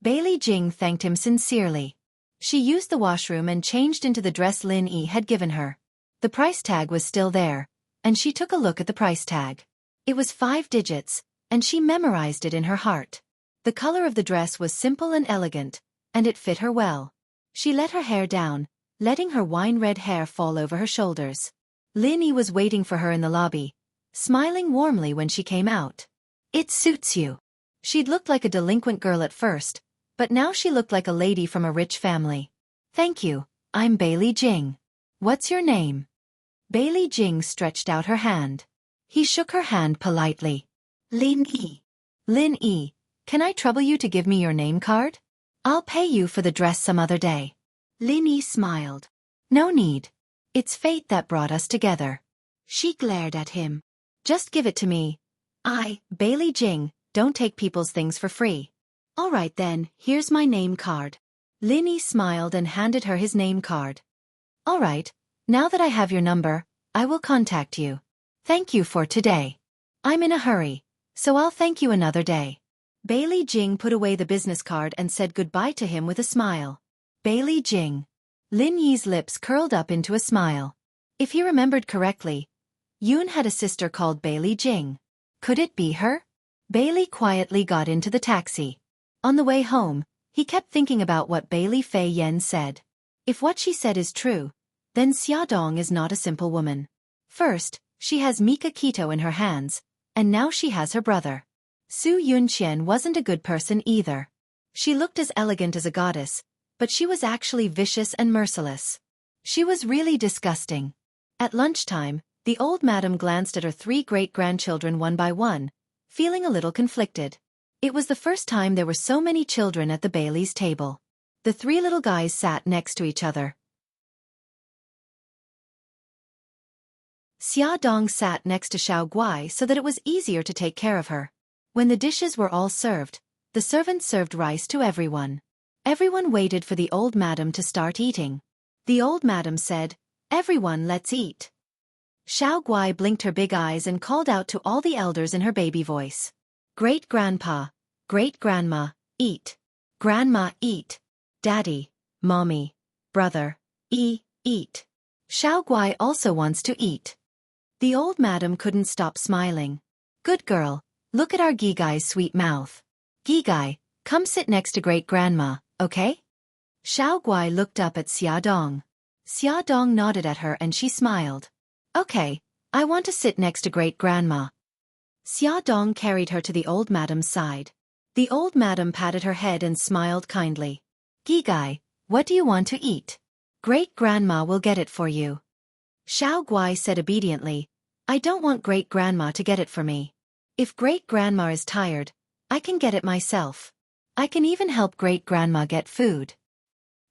Bailey Jing thanked him sincerely. She used the washroom and changed into the dress Lin Yi had given her. The price tag was still there, and she took a look at the price tag. It was 5 digits, and she memorized it in her heart. The color of the dress was simple and elegant, and it fit her well. She let her hair down, letting her wine-red hair fall over her shoulders. Lin Yi was waiting for her in the lobby, smiling warmly when she came out. "It suits you." She'd looked like a delinquent girl at first, but now she looked like a lady from a rich family. "Thank you, I'm Bailey Jing. What's your name?" Bailey Jing stretched out her hand. He shook her hand politely. "Lin Yi." "Lin Yi, can I trouble you to give me your name card? I'll pay you for the dress some other day." Lin Yi smiled. "No need. It's fate that brought us together." She glared at him. "Just give it to me. Bailey Jing, don't take people's things for free." "All right then, here's my name card." Lin Yi smiled and handed her his name card. "All right, now that I have your number, I will contact you. Thank you for today. I'm in a hurry, so I'll thank you another day." Bailey Jing put away the business card and said goodbye to him with a smile. Bailey Jing. Lin Yi's lips curled up into a smile. If he remembered correctly, Yoon had a sister called Bailey Jing. Could it be her? Bailey quietly got into the taxi. On the way home, he kept thinking about what Bailey Fei Yen said. If what she said is true, then Xiaodong is not a simple woman. First, she has Mika Keto in her hands, and now she has her brother. Su Yunqian wasn't a good person either. She looked as elegant as a goddess, but she was actually vicious and merciless. She was really disgusting. At lunchtime, the old madam glanced at her 3 great-grandchildren one by one, feeling a little conflicted. It was the first time there were so many children at the Bailey's table. The 3 little guys sat next to each other. Xia Dong sat next to Xiao Guai so that it was easier to take care of her. When the dishes were all served, the servants served rice to everyone. Everyone waited for the old madam to start eating. The old madam said, "Everyone, let's eat." Xiao Guai blinked her big eyes and called out to all the elders in her baby voice. "Great-grandpa, great-grandma, eat. Grandma, eat. Daddy, mommy, brother, eat. Xiao Guai also wants to eat." The old madam couldn't stop smiling. "Good girl, look at our Gigai's sweet mouth. Gigai, come sit next to great-grandma, okay?" Xiao Guai looked up at Xia Dong. Xia Dong nodded at her and she smiled. "Okay, I want to sit next to great-grandma." Xia Dong carried her to the old madam's side. The old madam patted her head and smiled kindly. "Gigai, what do you want to eat? Great-grandma will get it for you." Xiao Guai said obediently, "I don't want great-grandma to get it for me. If great-grandma is tired, I can get it myself. I can even help great-grandma get food."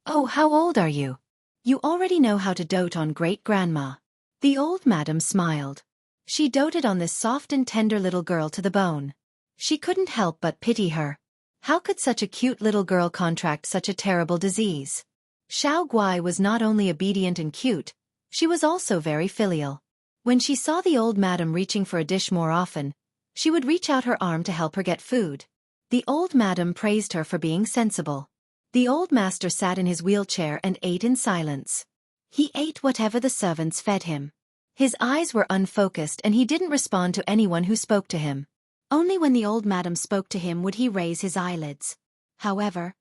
"Oh, how old are you? You already know how to dote on great-grandma." The old madam smiled. She doted on this soft and tender little girl to the bone. She couldn't help but pity her. How could such a cute little girl contract such a terrible disease? Xiao Guai was not only obedient and cute, she was also very filial. When she saw the old madam reaching for a dish more often, she would reach out her arm to help her get food. The old madam praised her for being sensible. The old master sat in his wheelchair and ate in silence. He ate whatever the servants fed him. His eyes were unfocused and he didn't respond to anyone who spoke to him. Only when the old madam spoke to him would he raise his eyelids. However,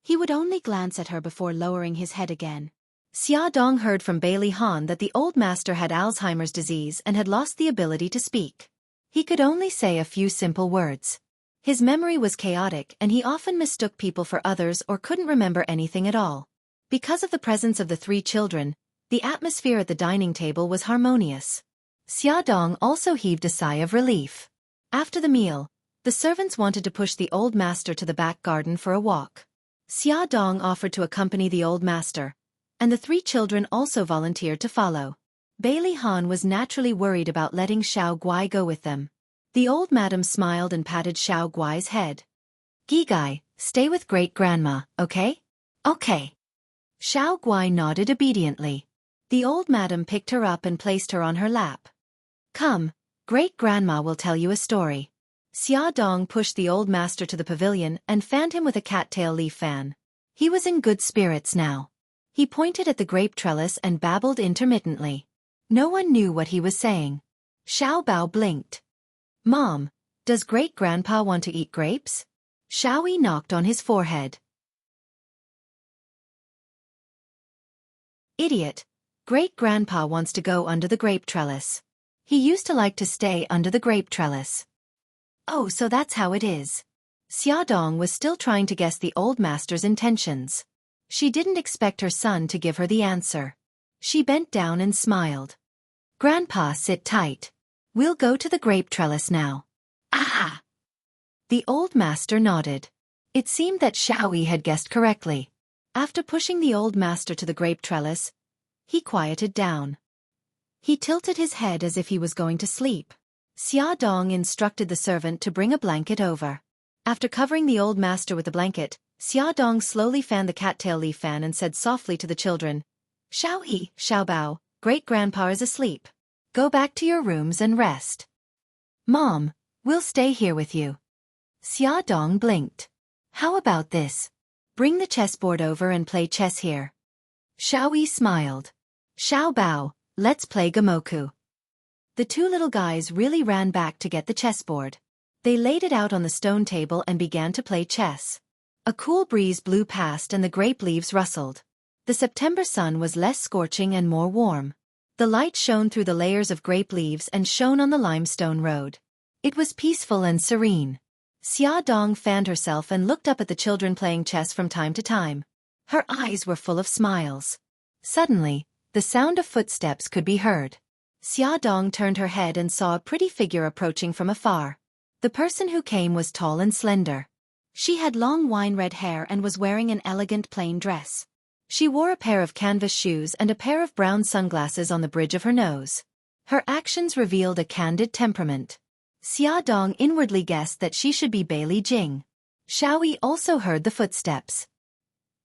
he would only glance at her before lowering his head again. Xia Dong heard from Bailey Han that the old master had Alzheimer's disease and had lost the ability to speak. He could only say a few simple words. His memory was chaotic and he often mistook people for others or couldn't remember anything at all. Because of the presence of the 3 children, the atmosphere at the dining table was harmonious. Xia Dong also heaved a sigh of relief. After the meal, the servants wanted to push the old master to the back garden for a walk. Xia Dong offered to accompany the old master, and the 3 children also volunteered to follow. Bailey Han was naturally worried about letting Xiao Guai go with them. The old madam smiled and patted Xiao Guai's head. "Gigai, stay with great-grandma, okay?" "Okay." Xiao Guai nodded obediently. The old madam picked her up and placed her on her lap. "Come, great-grandma will tell you a story." Xia Dong pushed the old master to the pavilion and fanned him with a cattail leaf fan. He was in good spirits now. He pointed at the grape trellis and babbled intermittently. No one knew what he was saying. Xiao Bao blinked. "Mom, Does great-grandpa want to eat grapes? Xiaoyi knocked on his forehead. Idiot. Great-grandpa wants to go under the grape trellis. He used to like to stay under the grape trellis. Oh, so that's how it is. Xiaodong was still trying to guess the old master's intentions. She didn't expect her son to give her the answer. She bent down and smiled. Grandpa, sit tight. We'll go to the grape trellis now. Ah! The old master nodded. It seemed that Xiaoyi had guessed correctly. After pushing the old master to the grape trellis, he quieted down. He tilted his head as if he was going to sleep. Xiaodong instructed the servant to bring a blanket over. After covering the old master with the blanket, Xiaodong slowly fanned the cattail leaf fan and said softly to the children, Xiaoyi, Xiaobao, great-grandpa is asleep. Go back to your rooms and rest. Mom, we'll stay here with you. Xiaodong blinked. How about this? Bring the chessboard over and play chess here. Xiaoyi smiled. Xiaobao, let's play Gamoku. The two little guys really ran back to get the chessboard. They laid it out on the stone table and began to play chess. A cool breeze blew past and the grape leaves rustled. The September sun was less scorching and more warm. The light shone through the layers of grape leaves and shone on the limestone road. It was peaceful and serene. Xiaodong fanned herself and looked up at the children playing chess from time to time. Her eyes were full of smiles. Suddenly, the sound of footsteps could be heard. Xiaodong turned her head and saw a pretty figure approaching from afar. The person who came was tall and slender. She had long wine-red hair and was wearing an elegant plain dress. She wore a pair of canvas shoes and a pair of brown sunglasses on the bridge of her nose. Her actions revealed a candid temperament. Xiaodong inwardly guessed that she should be Bailey Jing. Xiaoyi also heard the footsteps.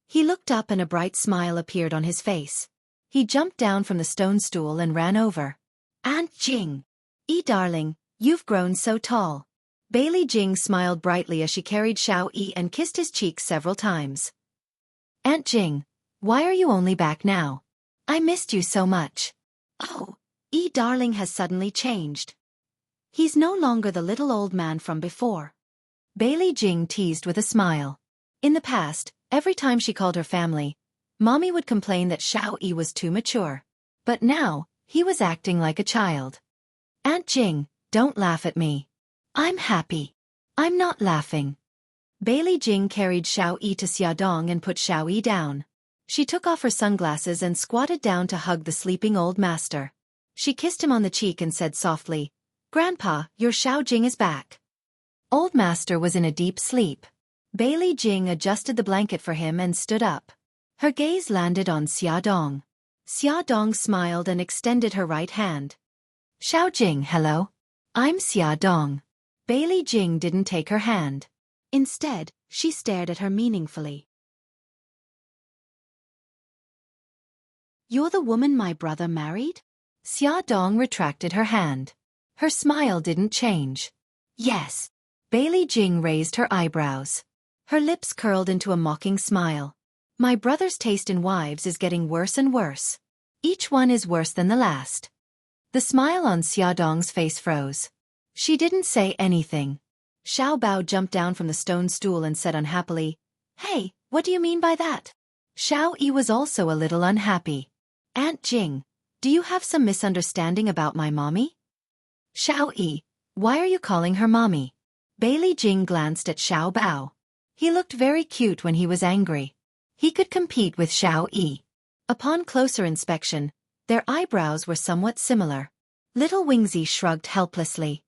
He looked up and a bright smile appeared on his face. He jumped down from the stone stool and ran over. Aunt Jing! Darling, you've grown so tall. Bailey Jing smiled brightly as she carried Xiaoyi and kissed his cheeks several times. Aunt Jing, why are you only back now? I missed you so much. Oh, darling has suddenly changed. He's no longer the little old man from before. Bailey Jing teased with a smile. In the past, every time she called her family, Mommy would complain that Xiaoyi was too mature. But now, he was acting like a child. Aunt Jing, don't laugh at me. I'm happy. I'm not laughing. Bailey Jing carried Xiaoyi to Xiaodong and put Xiaoyi down. She took off her sunglasses and squatted down to hug the sleeping old master. She kissed him on the cheek and said softly, Grandpa, your Xiao Jing is back. Old master was in a deep sleep. Bailey Jing adjusted the blanket for him and stood up. Her gaze landed on Xiaodong. Xiaodong smiled and extended her right hand. Xiao Jing, hello. I'm Xiaodong. Bailey Jing didn't take her hand. Instead, she stared at her meaningfully. You're the woman my brother married? Xiaodong retracted her hand. Her smile didn't change. Yes. Bailey Jing raised her eyebrows. Her lips curled into a mocking smile. My brother's taste in wives is getting worse and worse. Each one is worse than the last. The smile on Xiaodong's face froze. She didn't say anything. Xiao Bao jumped down from the stone stool and said unhappily, Hey, what do you mean by that? Xiao Yi was also a little unhappy. Aunt Jing, do you have some misunderstanding about my mommy? Xiao Yi, why are you calling her mommy? Bailey Jing glanced at Xiao Bao. He looked very cute when he was angry. He could compete with Xiao Yi. Upon closer inspection, their eyebrows were somewhat similar. Little Wingzy shrugged helplessly.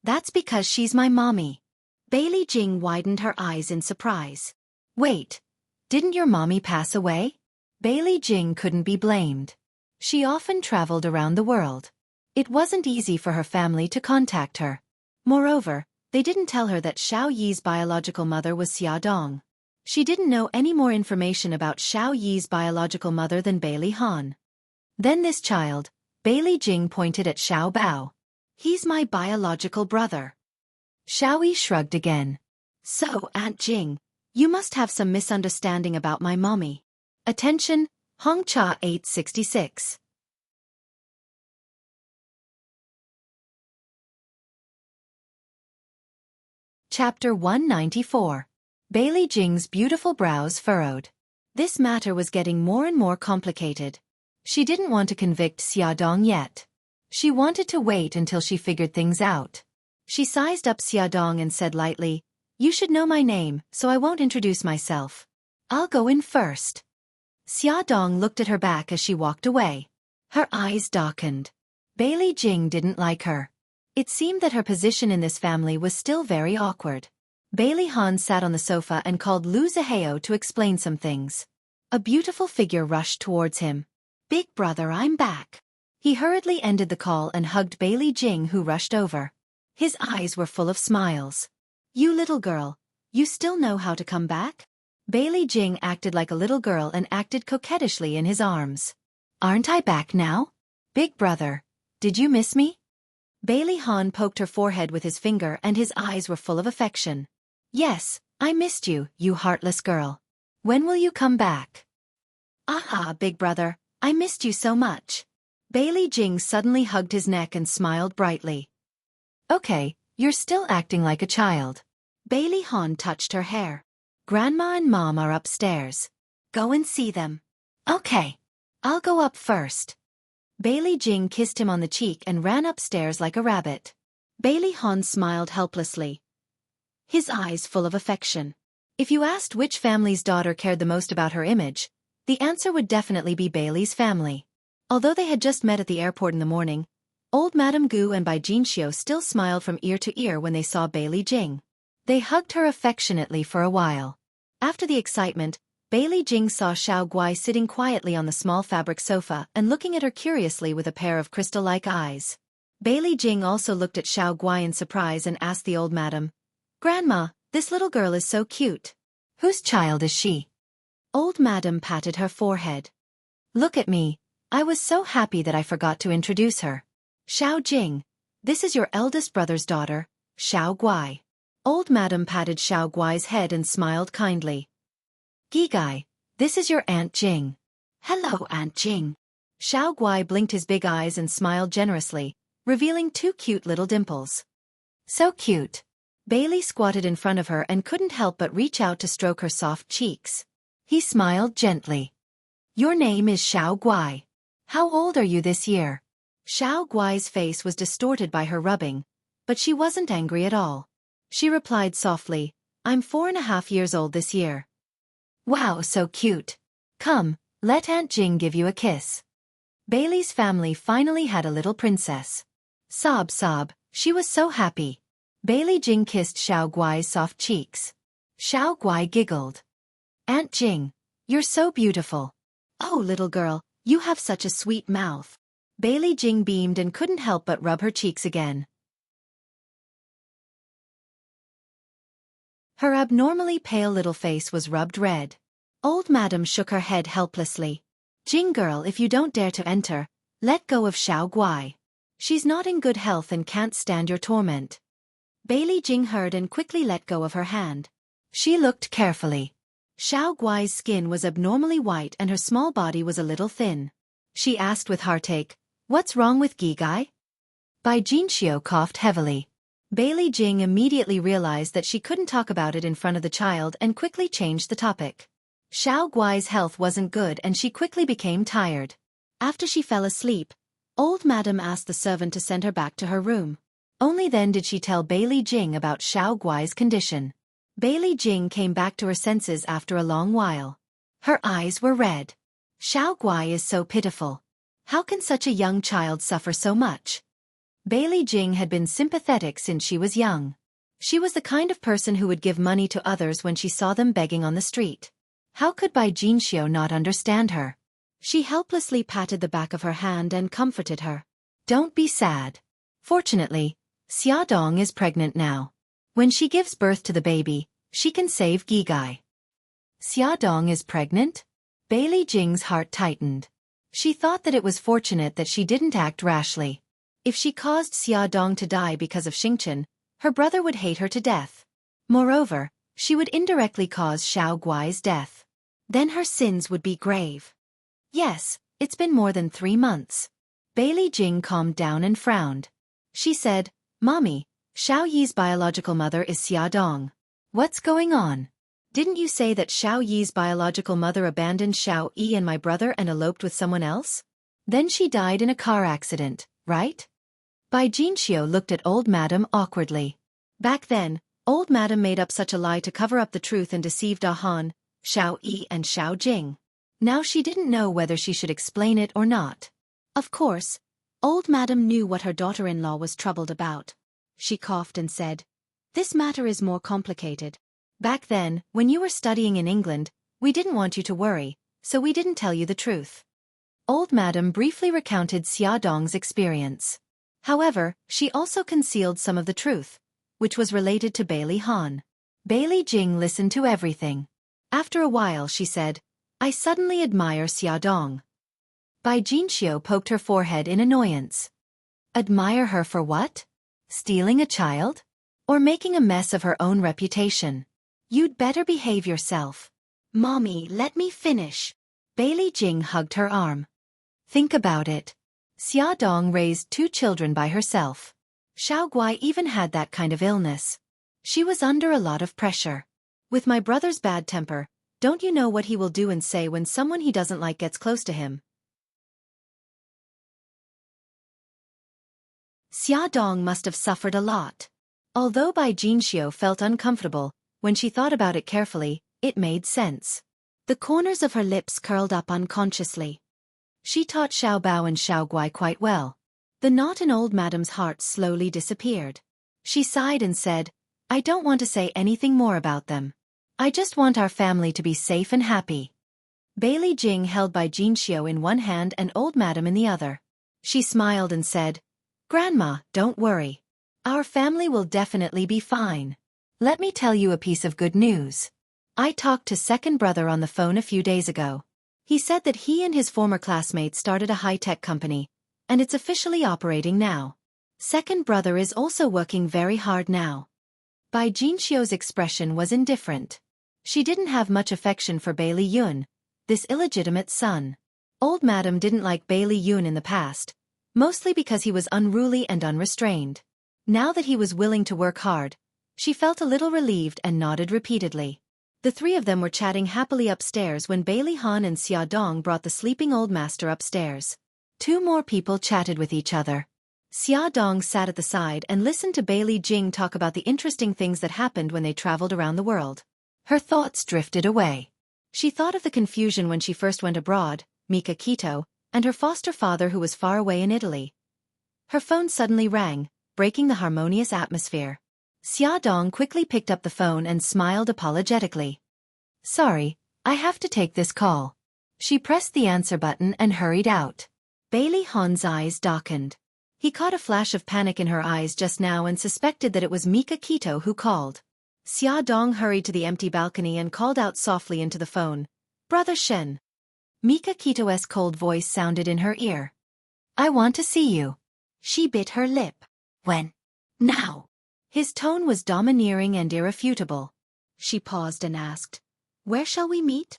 That's because she's my mommy. Bailey Jing widened her eyes in surprise. Wait, didn't your mommy pass away? Bailey Jing couldn't be blamed. She often traveled around the world. It wasn't easy for her family to contact her. Moreover, they didn't tell her that Xiao Yi's biological mother was Xiaodong. She didn't know any more information about Xiao Yi's biological mother than Bailey Han. Then this child, Bailey Jing pointed at Xiao Bao. He's my biological brother. Xiao Yi shrugged again. So, Aunt Jing, you must have some misunderstanding about my mommy. Attention, Hong Cha 866. Chapter 194. Bailey Jing's beautiful brows furrowed. This matter was getting more and more complicated. She didn't want to convict Xiaodong yet. She wanted to wait until she figured things out. She sized up Xiaodong and said lightly, "You should know my name, so I won't introduce myself. I'll go in first." Xiaodong looked at her back as she walked away. Her eyes darkened. Bailey Jing didn't like her. It seemed that her position in this family was still very awkward. Bailey Han sat on the sofa and called Lu Zihao to explain some things. A beautiful figure rushed towards him. "Big brother, I'm back." He hurriedly ended the call and hugged Bailey Jing, who rushed over. His eyes were full of smiles. "You little girl, you still know how to come back?" Bailey Jing acted like a little girl and acted coquettishly in his arms. "Aren't I back now? Big brother, did you miss me?" Bailey Han poked her forehead with his finger and his eyes were full of affection. "Yes, I missed you, you heartless girl. When will you come back?" "Aha, big brother, I missed you so much." Bailey Jing suddenly hugged his neck and smiled brightly. "Okay, you're still acting like a child." Bailey Han touched her hair. "Grandma and Mom are upstairs. Go and see them." "Okay. I'll go up first." Bailey Jing kissed him on the cheek and ran upstairs like a rabbit. Bailey Han smiled helplessly, his eyes full of affection. If you asked which family's daughter cared the most about her image, the answer would definitely be Bailey's family. Although they had just met at the airport in the morning, old Madame Gu and Bai Jinxiu still smiled from ear to ear when they saw Bailey Jing. They hugged her affectionately for a while. After the excitement, Bailey Jing saw Xiao Guai sitting quietly on the small fabric sofa and looking at her curiously with a pair of crystal-like eyes. Bailey Jing also looked at Xiao Guai in surprise and asked the old madam, "Grandma, this little girl is so cute. Whose child is she?" Old madam patted her forehead. "Look at me, I was so happy that I forgot to introduce her. Xiao Jing, this is your eldest brother's daughter, Xiao Guai." Old madam patted Xiao Guai's head and smiled kindly. "Gigai, this is your Aunt Jing." "Hello, Aunt Jing." Xiao Guai blinked his big eyes and smiled generously, revealing two cute little dimples. "So cute." Bailey squatted in front of her and couldn't help but reach out to stroke her soft cheeks. He smiled gently. "Your name is Xiao Guai. How old are you this year?" Xiao Guai's face was distorted by her rubbing, but she wasn't angry at all. She replied softly, "I'm 4.5 years old this year." "Wow, so cute. Come, let Aunt Jing give you a kiss." Bailey's family finally had a little princess. Sob sob, she was so happy. Bailey Jing kissed Xiao Guai's soft cheeks. Xiao Guai giggled. "Aunt Jing, you're so beautiful." "Oh, little girl, you have such a sweet mouth." Bailey Jing beamed and couldn't help but rub her cheeks again. Her abnormally pale little face was rubbed red. Old madam shook her head helplessly. "Jing girl, if you don't dare to enter, let go of Xiao Guai. She's not in good health and can't stand your torment." Bailey Jing heard and quickly let go of her hand. She looked carefully. Xiao Guai's skin was abnormally white and her small body was a little thin. She asked with heartache, "What's wrong with Gigai?" Bai Jinxiu coughed heavily. Bailey Jing immediately realized that she couldn't talk about it in front of the child and quickly changed the topic. Xiao Guai's health wasn't good and she quickly became tired. After she fell asleep, old madam asked the servant to send her back to her room. Only then did she tell Bailey Jing about Xiao Guai's condition. Bailey Jing came back to her senses after a long while. Her eyes were red. Xiao Guai is so pitiful. How can such a young child suffer so much? Bailey Jing had been sympathetic since she was young. She was the kind of person who would give money to others when she saw them begging on the street. How could Bai Jinxiu not understand her? She helplessly patted the back of her hand and comforted her. "Don't be sad. Fortunately, Xiaodong is pregnant now. When she gives birth to the baby, she can save Gigai." "Xiaodong is pregnant?" Bailey Jing's heart tightened. She thought that it was fortunate that she didn't act rashly. If she caused Xiaodong to die because of Xingchen, her brother would hate her to death. Moreover, she would indirectly cause Xiao Guai's death. Then her sins would be grave. "Yes, it's been more than 3 months." Bailey Jing calmed down and frowned. She said, "Mommy, Xiao Yi's biological mother is Xia Dong. What's going on? Didn't you say that Xiao Yi's biological mother abandoned Xiao Yi and my brother and eloped with someone else? Then she died in a car accident, right? Bai Jinxiu looked at old madam awkwardly. Back then, old madam made up such a lie to cover up the truth and deceive Da Han, Xiao Yi and Xiao Jing. Now she didn't know whether she should explain it or not. Of course, old madam knew what her daughter-in-law was troubled about. She coughed and said, "This matter is more complicated. Back then, when you were studying in England, we didn't want you to worry, so we didn't tell you the truth." Old madam briefly recounted Xia Dong's experience. However, she also concealed some of the truth, which was related to Bailey Han. Bailey Jing listened to everything. After a while she said, "I suddenly admire Xia Dong." Bai Jinxiu poked her forehead in annoyance. Admire her for what? Stealing a child? Or making a mess of her own reputation? You'd better behave yourself. Mommy, let me finish. Bailey Jing hugged her arm. Think about it. Xia Dong raised 2 children by herself. Xiao Guai even had that kind of illness. She was under a lot of pressure. With my brother's bad temper, don't you know what he will do and say when someone he doesn't like gets close to him? Xia Dong must have suffered a lot. Although Bai Jinxiu felt uncomfortable, when she thought about it carefully, it made sense. The corners of her lips curled up unconsciously. She taught Xiao Bao and Xiao Guai quite well. The knot in old madam's heart slowly disappeared. She sighed and said, "I don't want to say anything more about them. I just want our family to be safe and happy." Bailey Jing held Bai Jinxiu in one hand and old madam in the other. She smiled and said, "Grandma, don't worry. Our family will definitely be fine. Let me tell you a piece of good news. I talked to second brother on the phone a few days ago. He said that he and his former classmate started a high-tech company, and it's officially operating now. Second brother is also working very hard now." Bai Jinxiu's expression was indifferent. She didn't have much affection for Bailey Yun, this illegitimate son. Old madam didn't like Bailey Yun in the past, mostly because he was unruly and unrestrained. Now that he was willing to work hard, she felt a little relieved and nodded repeatedly. The 3 of them were chatting happily upstairs when Bailey Han and Xia Dong brought the sleeping old master upstairs. 2 more people chatted with each other. Xia Dong sat at the side and listened to Bailey Jing talk about the interesting things that happened when they traveled around the world. Her thoughts drifted away. She thought of the confusion when she first went abroad, Mika Quito, and her foster father who was far away in Italy. Her phone suddenly rang, breaking the harmonious atmosphere. Xia Dong quickly picked up the phone and smiled apologetically. "Sorry, I have to take this call." She pressed the answer button and hurried out. Bailey Han's eyes darkened. He caught a flash of panic in her eyes just now and suspected that it was Mika Quito who called. Xia Dong hurried to the empty balcony and called out softly into the phone, "Brother Shen." Mika Quito's cold voice sounded in her ear. "I want to see you." She bit her lip. "When?" "Now." His tone was domineering and irrefutable. She paused and asked, "Where shall we meet?"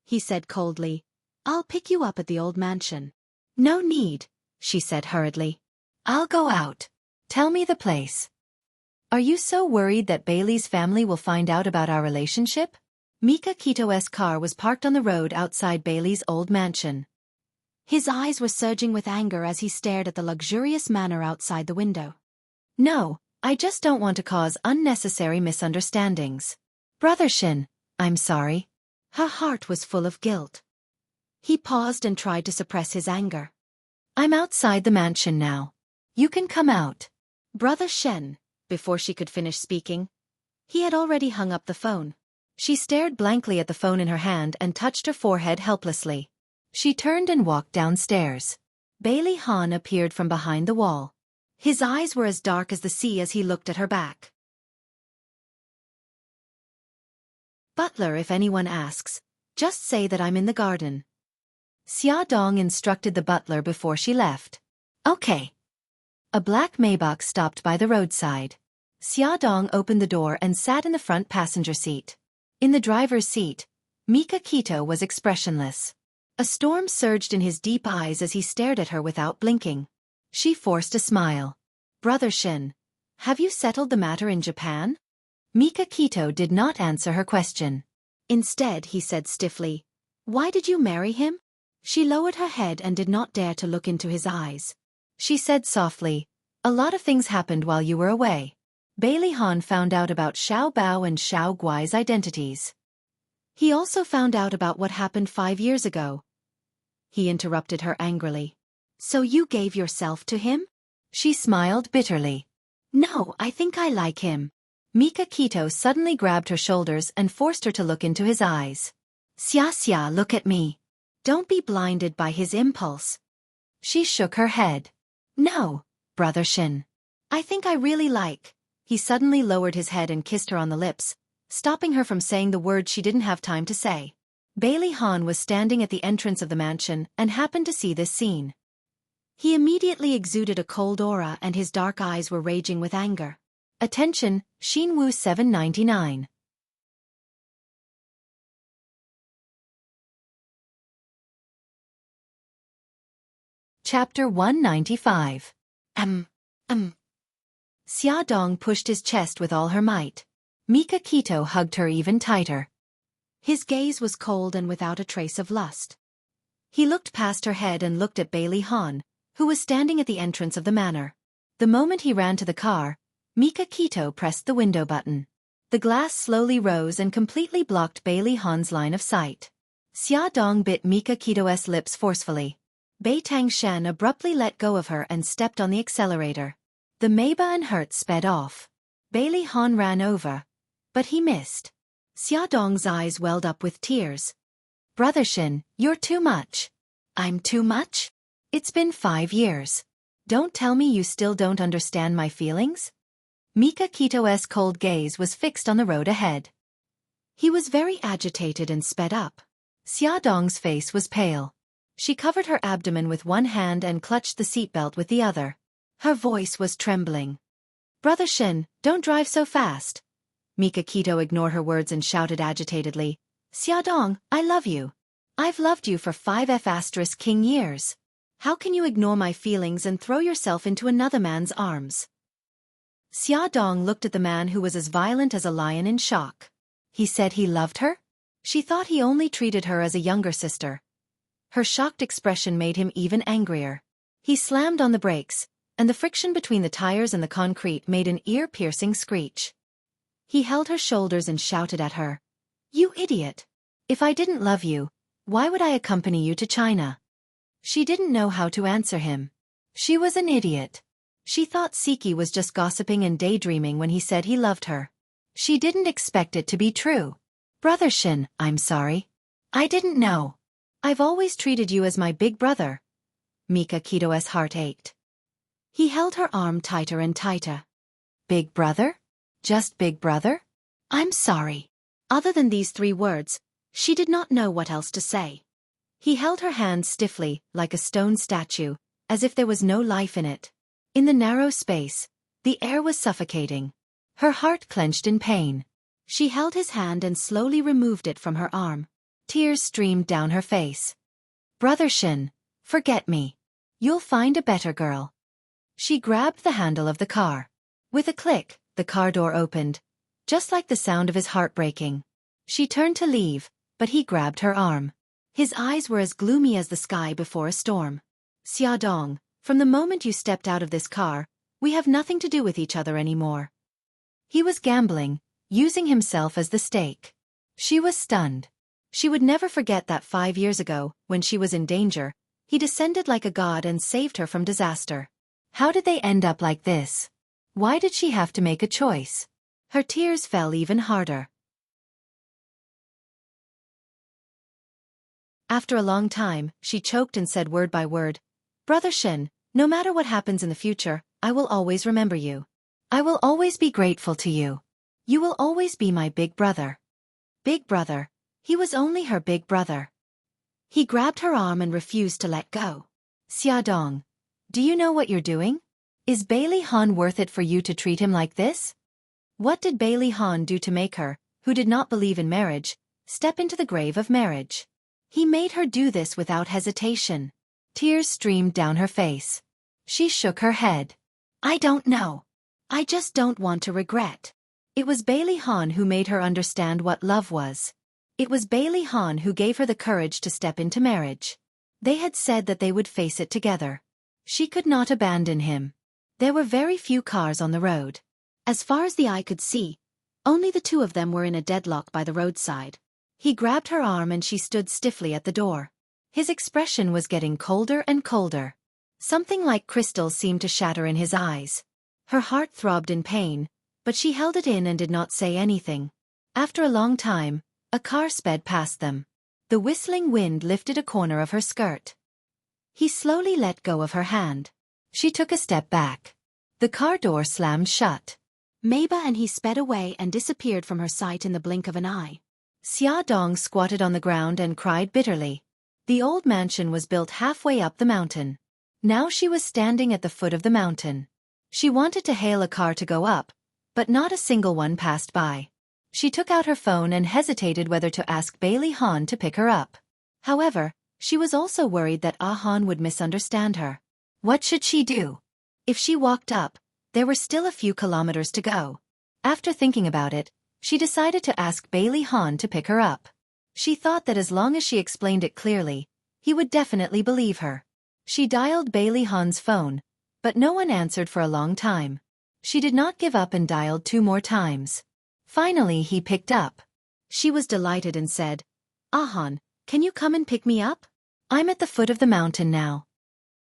He said coldly, "I'll pick you up at the old mansion." "No need," she said hurriedly. "I'll go out. Tell me the place." "Are you so worried that Bailey's family will find out about our relationship?" Mika Quito's car was parked on the road outside Bailey's old mansion. His eyes were surging with anger as he stared at the luxurious manor outside the window. "No, I just don't want to cause unnecessary misunderstandings. Brother Shin, I'm sorry." Her heart was full of guilt. He paused and tried to suppress his anger. "I'm outside the mansion now. You can come out." Brother Shen, before she could finish speaking. He had already hung up the phone. She stared blankly at the phone in her hand and touched her forehead helplessly. She turned and walked downstairs. Bailey Han appeared from behind the wall. His eyes were as dark as the sea as he looked at her back. "Butler, if anyone asks, just say that I'm in the garden." Xia Dong instructed the butler before she left. "Okay." A black Maybach stopped by the roadside. Xia Dong opened the door and sat in the front passenger seat. In the driver's seat, Mika Quito was expressionless. A storm surged in his deep eyes as he stared at her without blinking. She forced a smile. "Brother Shin, Have you settled the matter in Japan? Mika Kito did not answer her question. Instead, he said stiffly, "Why did you marry him?" She lowered her head and did not dare to look into his eyes. She said softly, "A lot of things happened while you were away. Bailey Han found out about Xiao Bao and Xiao Guai's identities. He also found out about what happened 5 years ago." He interrupted her angrily. "So you gave yourself to him?" She smiled bitterly. "No, I think I like him." Mika Kito suddenly grabbed her shoulders and forced her to look into his eyes. "Xia, look at me. Don't be blinded by his impulse." She shook her head. "No, Brother Shin. I think I really like." He suddenly lowered his head and kissed her on the lips, stopping her from saying the words she didn't have time to say. Bailey Han was standing at the entrance of the mansion and happened to see this scene. He immediately exuded a cold aura and his dark eyes were raging with anger. Attention, Xinwu 799. Chapter 195. Xia Dong pushed his chest with all her might. Mika Kito hugged her even tighter. His gaze was cold and without a trace of lust. He looked past her head and looked at Bailey Han, who was standing at the entrance of the manor. The moment he ran to the car, Mika Kito pressed the window button. The glass slowly rose and completely blocked Bailey Han's line of sight. Xia Dong bit Mika Kito's lips forcefully. Bai Tang Shen abruptly let go of her and stepped on the accelerator. The Meiba and Hertz sped off. Bailey Han ran over, but he missed. Xia Dong's eyes welled up with tears. Brother Shin, you're too much. I'm too much? It's been 5 years. Don't tell me you still don't understand my feelings? Mika Kito's cold gaze was fixed on the road ahead. He was very agitated and sped up. Xia Dong's face was pale. She covered her abdomen with one hand and clutched the seatbelt with the other. Her voice was trembling. Brother Shin, don't drive so fast. Mika Kito ignored her words and shouted agitatedly. Xia Dong, I love you. I've loved you for 5F King years. How can you ignore my feelings and throw yourself into another man's arms? Xia Dong looked at the man who was as violent as a lion in shock. He said he loved her? She thought he only treated her as a younger sister. Her shocked expression made him even angrier. He slammed on the brakes, and the friction between the tires and the concrete made an ear-piercing screech. He held her shoulders and shouted at her. You idiot! If I didn't love you, why would I accompany you to China? She didn't know how to answer him. She was an idiot. She thought Siki was just gossiping and daydreaming when he said he loved her. She didn't expect it to be true. Brother Shin, I'm sorry. I didn't know. I've always treated you as my big brother. Mika Kito's heart ached. He held her arm tighter and tighter. Big brother? Just big brother? I'm sorry. Other than these 3 words, she did not know what else to say. He held her hand stiffly, like a stone statue, as if there was no life in it. In the narrow space, the air was suffocating. Her heart clenched in pain. She held his hand and slowly removed it from her arm. Tears streamed down her face. Brother Shin, forget me. You'll find a better girl. She grabbed the handle of the car. With a click, the car door opened, just like the sound of his heart breaking. She turned to leave, but he grabbed her arm. His eyes were as gloomy as the sky before a storm. Xia Dong, from the moment you stepped out of this car, we have nothing to do with each other anymore. He was gambling, using himself as the stake. She was stunned. She would never forget that 5 years ago, when she was in danger, he descended like a god and saved her from disaster. How did they end up like this? Why did she have to make a choice? Her tears fell even harder. After a long time, she choked and said word by word, Brother Shin, no matter what happens in the future, I will always remember you. I will always be grateful to you. You will always be my big brother. Big brother. He was only her big brother. He grabbed her arm and refused to let go. Xia Dong, do you know what you're doing? Is Bailey Han worth it for you to treat him like this? What did Bailey Han do to make her, who did not believe in marriage, step into the grave of marriage? He made her do this without hesitation. Tears streamed down her face. She shook her head. I don't know. I just don't want to regret. It was Bailey Han who made her understand what love was. It was Bailey Han who gave her the courage to step into marriage. They had said that they would face it together. She could not abandon him. There were very few cars on the road. As far as the eye could see, only the two of them were in a deadlock by the roadside. He grabbed her arm and she stood stiffly at the door. His expression was getting colder and colder. Something like crystals seemed to shatter in his eyes. Her heart throbbed in pain, but she held it in and did not say anything. After a long time, a car sped past them. The whistling wind lifted a corner of her skirt. He slowly let go of her hand. She took a step back. The car door slammed shut. Meiba and he sped away and disappeared from her sight in the blink of an eye. Xiaodong squatted on the ground and cried bitterly. The old mansion was built halfway up the mountain. Now she was standing at the foot of the mountain. She wanted to hail a car to go up, but not a single one passed by. She took out her phone and hesitated whether to ask Bailey Han to pick her up. However, she was also worried that Han would misunderstand her. What should she do? If she walked up, there were still a few kilometers to go. After thinking about it, she decided to ask Bailey Han to pick her up. She thought that as long as she explained it clearly, he would definitely believe her. She dialed Bailey Han's phone, but no one answered for a long time. She did not give up and dialed 2 more times. Finally he picked up. She was delighted and said, Han, can you come and pick me up? I'm at the foot of the mountain now.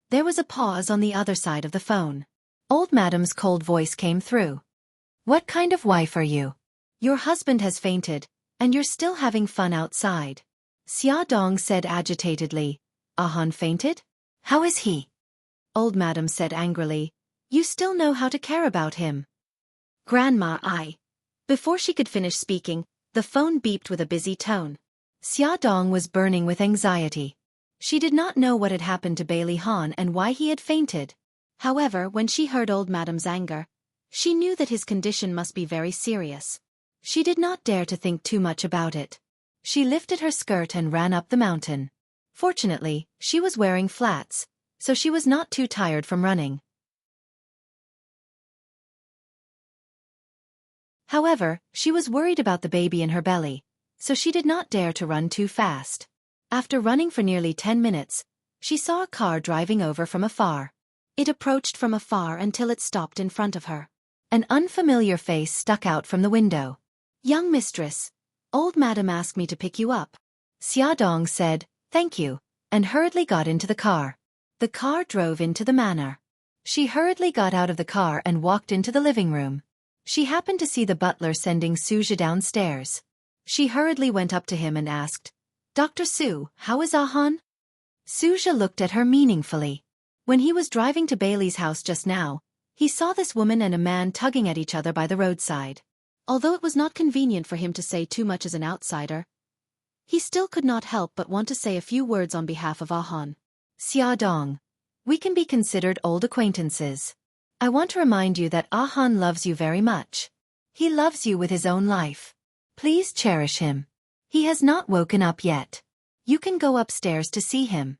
There was a pause on the other side of the phone. Old Madam's cold voice came through. What kind of wife are you? Your husband has fainted, and you're still having fun outside. Xiaodong said agitatedly. Han fainted? How is he? Old Madam said angrily. You still know how to care about him. Grandma, Before she could finish speaking, the phone beeped with a busy tone. Xiaodong was burning with anxiety. She did not know what had happened to Bailey Han and why he had fainted. However, when she heard Old Madam's anger, she knew that his condition must be very serious. She did not dare to think too much about it. She lifted her skirt and ran up the mountain. Fortunately, she was wearing flats, so she was not too tired from running. However, she was worried about the baby in her belly, so she did not dare to run too fast. After running for nearly 10 minutes, she saw a car driving over from afar. It approached from afar until it stopped in front of her. An unfamiliar face stuck out from the window. Young mistress, Old Madam asked me to pick you up. Xiaodong said, thank you, and hurriedly got into the car. The car drove into the manor. She hurriedly got out of the car and walked into the living room. She happened to see the butler sending Suja downstairs. She hurriedly went up to him and asked, Dr. Su, how is Han? Suja looked at her meaningfully. When he was driving to Bailey's house just now, he saw this woman and a man tugging at each other by the roadside. Although it was not convenient for him to say too much as an outsider, he still could not help but want to say a few words on behalf of Han. Xiaodong, we can be considered old acquaintances. I want to remind you that Han loves you very much. He loves you with his own life. Please cherish him. He has not woken up yet. You can go upstairs to see him.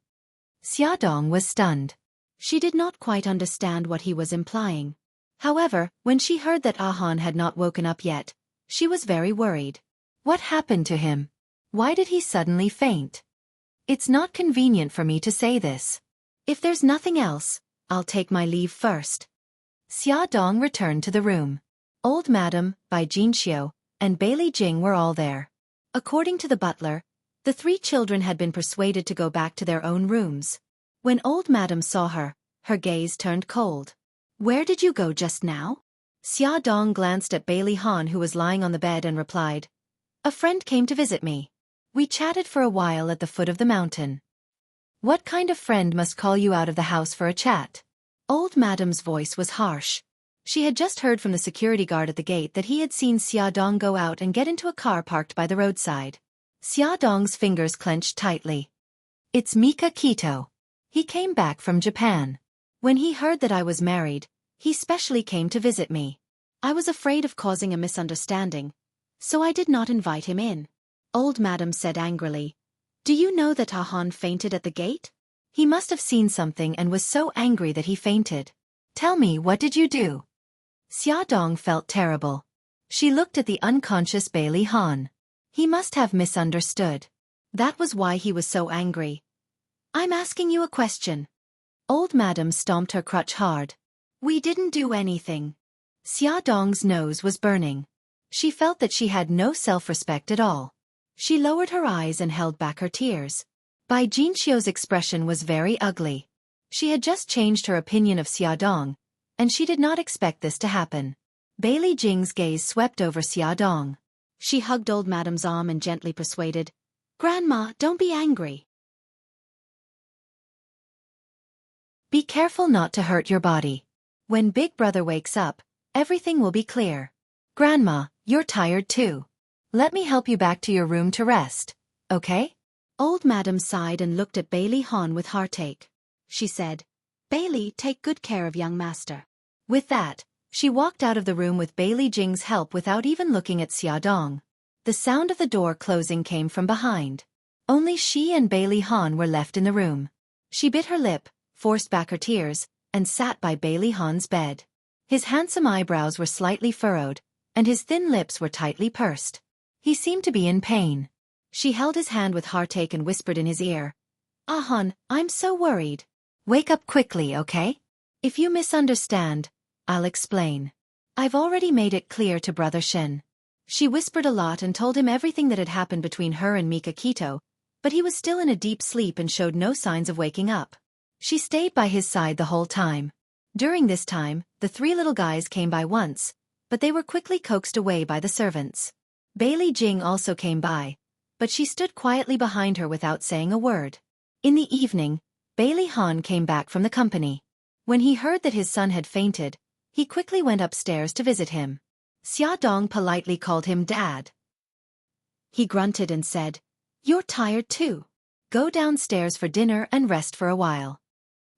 Xiaodong was stunned. She did not quite understand what he was implying. However, when she heard that Han had not woken up yet, she was very worried. What happened to him? Why did he suddenly faint? It's not convenient for me to say this. If there's nothing else, I'll take my leave first. Xiaodong returned to the room. Old Madam, Bai Jinxiu, and Bailey Jing were all there. According to the butler, the 3 children had been persuaded to go back to their own rooms. When Old Madam saw her, her gaze turned cold. Where did you go just now? Xiaodong glanced at Bailey Han who was lying on the bed and replied, A friend came to visit me. We chatted for a while at the foot of the mountain. What kind of friend must call you out of the house for a chat? Old Madam's voice was harsh. She had just heard from the security guard at the gate that he had seen Xiaodong go out and get into a car parked by the roadside. Xiaodong's fingers clenched tightly. It's Mika Kito. He came back from Japan. When he heard that I was married, he specially came to visit me. I was afraid of causing a misunderstanding, so I did not invite him in. Old Madam said angrily, Do you know that Han fainted at the gate? He must have seen something and was so angry that he fainted. Tell me, what did you do? Xiaodong felt terrible. She looked at the unconscious Bailey Han. He must have misunderstood. That was why he was so angry. "I'm asking you a question." Old Madam stomped her crutch hard. "We didn't do anything." Xiaodong's nose was burning. She felt that she had no self-respect at all. She lowered her eyes and held back her tears. Bai Jinxiu's expression was very ugly. She had just changed her opinion of Xiaodong, and she did not expect this to happen. Bailey Jing's gaze swept over Xiaodong. She hugged Old Madam's arm and gently persuaded, "Grandma, don't be angry. Be careful not to hurt your body. When Big Brother wakes up, everything will be clear. Grandma, you're tired too. Let me help you back to your room to rest, okay?" Old Madam sighed and looked at Bailey Han with heartache. She said, "Bailey, take good care of young master." With that, she walked out of the room with Bailey Jing's help without even looking at Xiaodong. The sound of the door closing came from behind. Only she and Bailey Han were left in the room. She bit her lip, forced back her tears, and sat by Bailey Han's bed. His handsome eyebrows were slightly furrowed, and his thin lips were tightly pursed. He seemed to be in pain. She held his hand with heartache and whispered in his ear, "Ah Han, I'm so worried. Wake up quickly, okay? If you misunderstand, I'll explain. I've already made it clear to Brother Shen." She whispered a lot and told him everything that had happened between her and Mika Kito, but he was still in a deep sleep and showed no signs of waking up. She stayed by his side the whole time. During this time, the three little guys came by once, but they were quickly coaxed away by the servants. Bailey Jing also came by, but she stood quietly behind her without saying a word. In the evening, Bailey Han came back from the company. When he heard that his son had fainted, he quickly went upstairs to visit him. Xiaodong politely called him Dad. He grunted and said, "You're tired too. Go downstairs for dinner and rest for a while."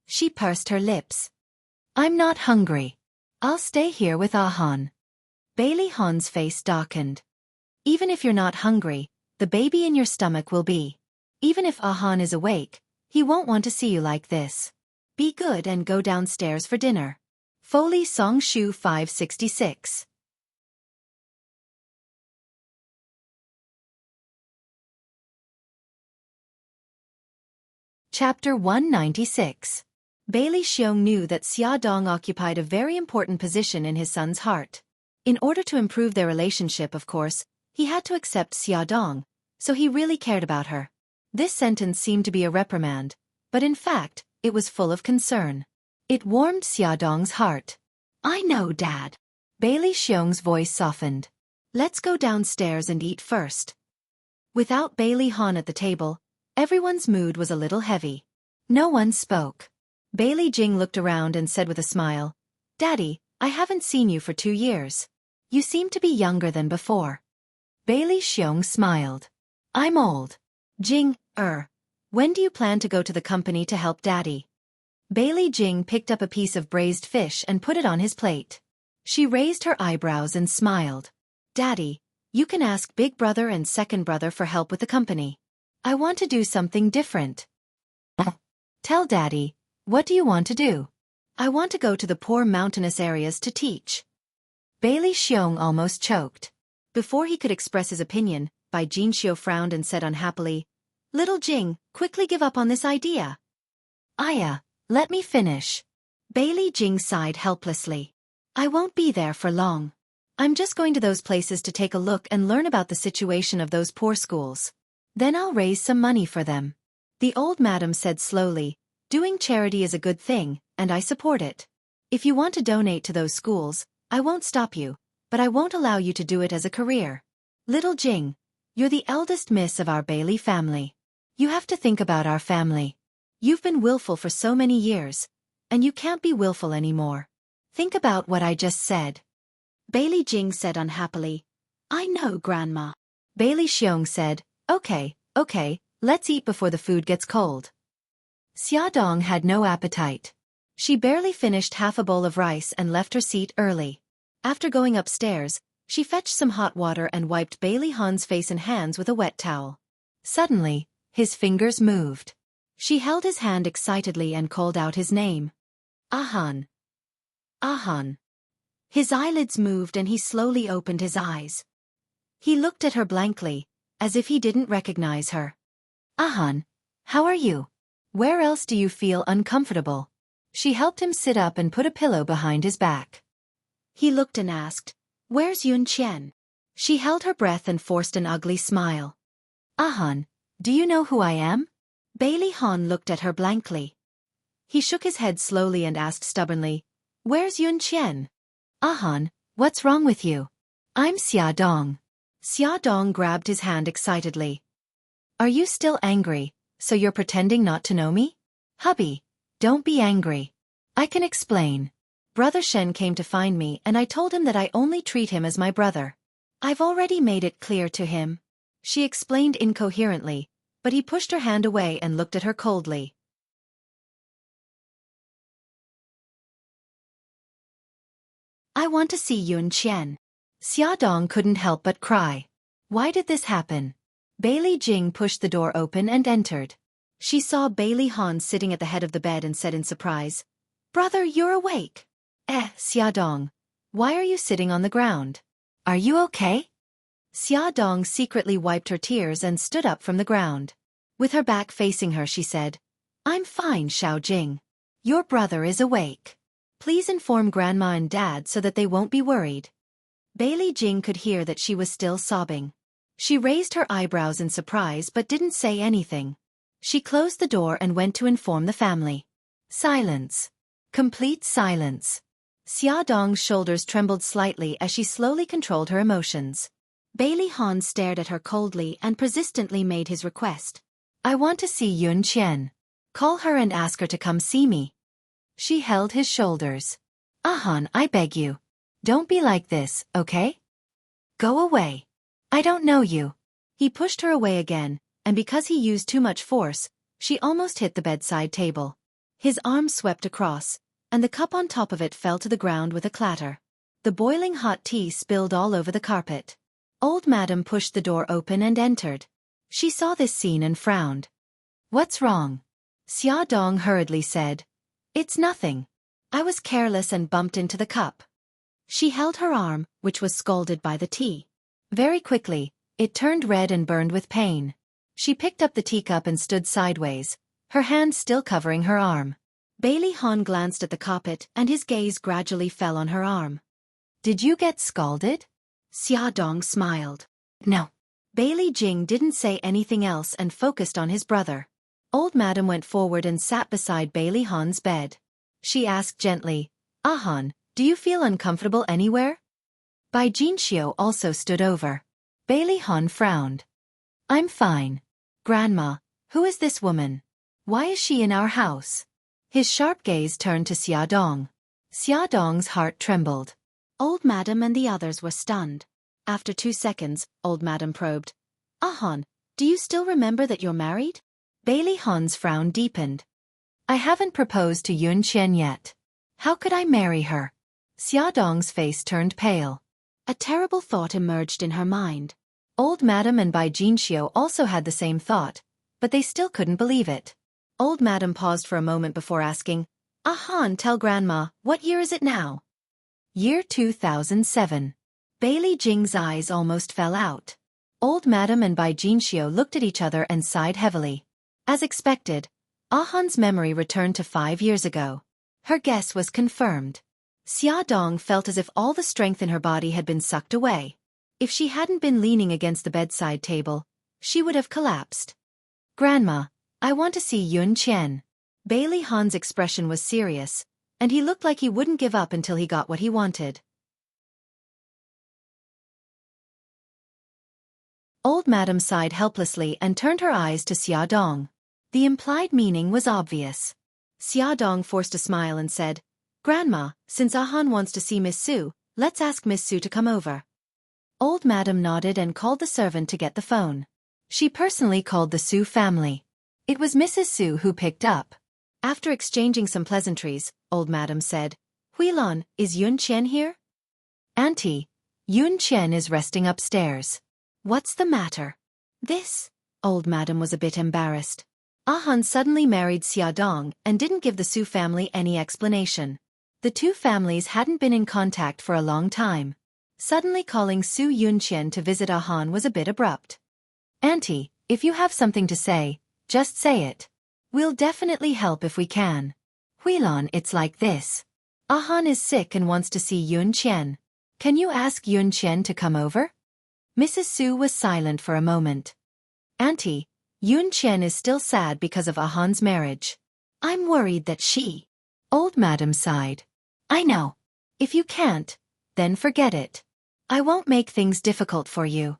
She pursed her lips. "I'm not hungry. I'll stay here with Ahan." Bailey Han's face darkened. "Even if you're not hungry, the baby in your stomach will be. Even if Ahan is awake, he won't want to see you like this. Be good and go downstairs for dinner." Foley Song Shu 566. Chapter 196. Bailey Xiong knew that Xiaodong occupied a very important position in his son's heart. In order to improve their relationship, of course, he had to accept Xiaodong, so he really cared about her. This sentence seemed to be a reprimand, but in fact, it was full of concern. It warmed Xiaodong's heart. "I know, Dad." Bailey Xiong's voice softened. "Let's go downstairs and eat first." Without Bailey Han at the table, everyone's mood was a little heavy. No one spoke. Bailey Jing looked around and said with a smile, "Daddy, I haven't seen you for 2 years. You seem to be younger than before." Bailey Xiong smiled. "I'm old. Jing, when do you plan to go to the company to help Daddy?" Bailey Jing picked up a piece of braised fish and put it on his plate. She raised her eyebrows and smiled. "Daddy, you can ask Big Brother and Second Brother for help with the company. I want to do something different." "Tell Daddy, what do you want to do?" "I want to go to the poor mountainous areas to teach." Bailey Xiong almost choked. Before he could express his opinion, Bai Jinxiu frowned and said unhappily, "Little Jing, quickly give up on this idea." "Aya, let me finish." Bailey Jing sighed helplessly. "I won't be there for long. I'm just going to those places to take a look and learn about the situation of those poor schools. Then I'll raise some money for them." The old madam said slowly, "Doing charity is a good thing, and I support it. If you want to donate to those schools, I won't stop you, but I won't allow you to do it as a career. Little Jing, you're the eldest miss of our Bailey family. You have to think about our family. You've been willful for so many years, and you can't be willful anymore. Think about what I just said." Bailey Jing said unhappily, "I know, Grandma." Bailey Xiong said, Okay, let's eat before the food gets cold." Xiaodong had no appetite. She barely finished half a bowl of rice and left her seat early. After going upstairs, she fetched some hot water and wiped Bailey Han's face and hands with a wet towel. Suddenly, his fingers moved. She held his hand excitedly and called out his name. "Ahan. Ahan." His eyelids moved and he slowly opened his eyes. He looked at her blankly, as if he didn't recognize her. Ahan, how are you? Where else do you feel uncomfortable? She helped him sit up and put a pillow behind his back. He looked and asked, "Where's Yun Qian?" She held her breath and forced an ugly smile. Ahan, do you know who I am? Bailey Han looked at her blankly. He shook his head slowly and asked stubbornly, "Where's Yun Qian?" Ahan, what's wrong with you? I'm Xia Dong. Xia Dong grabbed his hand excitedly. Are you still angry, so you're pretending not to know me? Hubby, don't be angry. I can explain. Brother Shen came to find me and I told him that I only treat him as my brother. I've already made it clear to him. She explained incoherently, but he pushed her hand away and looked at her coldly. I want to see Yun Qian. Xia Dong couldn't help but cry. Why did this happen? Bailey Jing pushed the door open and entered. She saw Bailey Han sitting at the head of the bed and said in surprise, "Brother, you're awake." Xia Dong, why are you sitting on the ground? Are you okay? Xia Dong secretly wiped her tears and stood up from the ground. With her back facing her, she said, "I'm fine, Xiao Jing. Your brother is awake. Please inform Grandma and Dad so that they won't be worried." Bailey Jing could hear that she was still sobbing. She raised her eyebrows in surprise but didn't say anything. She closed the door and went to inform the family. Silence. Complete silence. Xia Dong's shoulders trembled slightly as she slowly controlled her emotions. Bailey Han stared at her coldly and persistently made his request. I want to see Yun Qian. Call her and ask her to come see me. She held his shoulders. Ahan, I beg you. Don't be like this, okay? Go away. I don't know you. He pushed her away again, and because he used too much force, she almost hit the bedside table. His arm swept across, and the cup on top of it fell to the ground with a clatter. The boiling hot tea spilled all over the carpet. Old Madam pushed the door open and entered. She saw this scene and frowned. What's wrong? Xia Dong hurriedly said, "It's nothing. I was careless and bumped into the cup." She held her arm, which was scalded by the tea. Very quickly, it turned red and burned with pain. She picked up the teacup and stood sideways, her hand still covering her arm. Bailey Han glanced at the carpet and his gaze gradually fell on her arm. Did you get scalded? Xia Dong smiled. No. Bailey Jing didn't say anything else and focused on his brother. Old Madam went forward and sat beside Bailey Han's bed. She asked gently, "Ahan, do you feel uncomfortable anywhere?" Bai Jinxiu also stood over. Bailey Han frowned. "I'm fine. Grandma, who is this woman? Why is she in our house?" His sharp gaze turned to Xia Dong. Xia Dong's heart trembled. Old Madam and the others were stunned. After 2 seconds, Old Madam probed, "Ahan, do you still remember that you're married?" Bailey Han's frown deepened. "I haven't proposed to Yun Qian yet. How could I marry her?" Xia Dong's face turned pale. A terrible thought emerged in her mind. Old Madam and Bai Jinxiu also had the same thought, but they still couldn't believe it. Old Madam paused for a moment before asking, "Ahan, tell Grandma, what year is it now?" Year 2007. Bailey Jing's eyes almost fell out. Old Madam and Bai Jinxiu looked at each other and sighed heavily. As expected, Ahan's memory returned to 5 years ago. Her guess was confirmed. Xia Dong felt as if all the strength in her body had been sucked away. If she hadn't been leaning against the bedside table, she would have collapsed. "Grandma, I want to see Yun Qian." Bailey Han's expression was serious, and he looked like he wouldn't give up until he got what he wanted. Old Madam sighed helplessly and turned her eyes to Xia Dong. The implied meaning was obvious. Xia Dong forced a smile and said, "Grandma, since Ahan wants to see Miss Su, let's ask Miss Su to come over." Old Madam nodded and called the servant to get the phone. She personally called the Su family. It was Mrs. Su who picked up. After exchanging some pleasantries, Old Madam said, "Huilan, is Yun Qian here?" "Auntie, Yun Qian is resting upstairs." "What's the matter?" Old Madam was a bit embarrassed. Ahan suddenly married Xia Dong and didn't give the Su family any explanation. The two families hadn't been in contact for a long time. Suddenly calling Su Yunqian to visit Han was a bit abrupt. "Auntie, if you have something to say, just say it. We'll definitely help if we can. Huilan, it's like this. Han is sick and wants to see Yunqian. Can you ask Yunqian to come over?" Mrs. Su was silent for a moment. "Auntie, Yunqian is still sad because of Han's marriage. I'm worried that she..." Old Madam sighed. "I know. If you can't, then forget it. I won't make things difficult for you.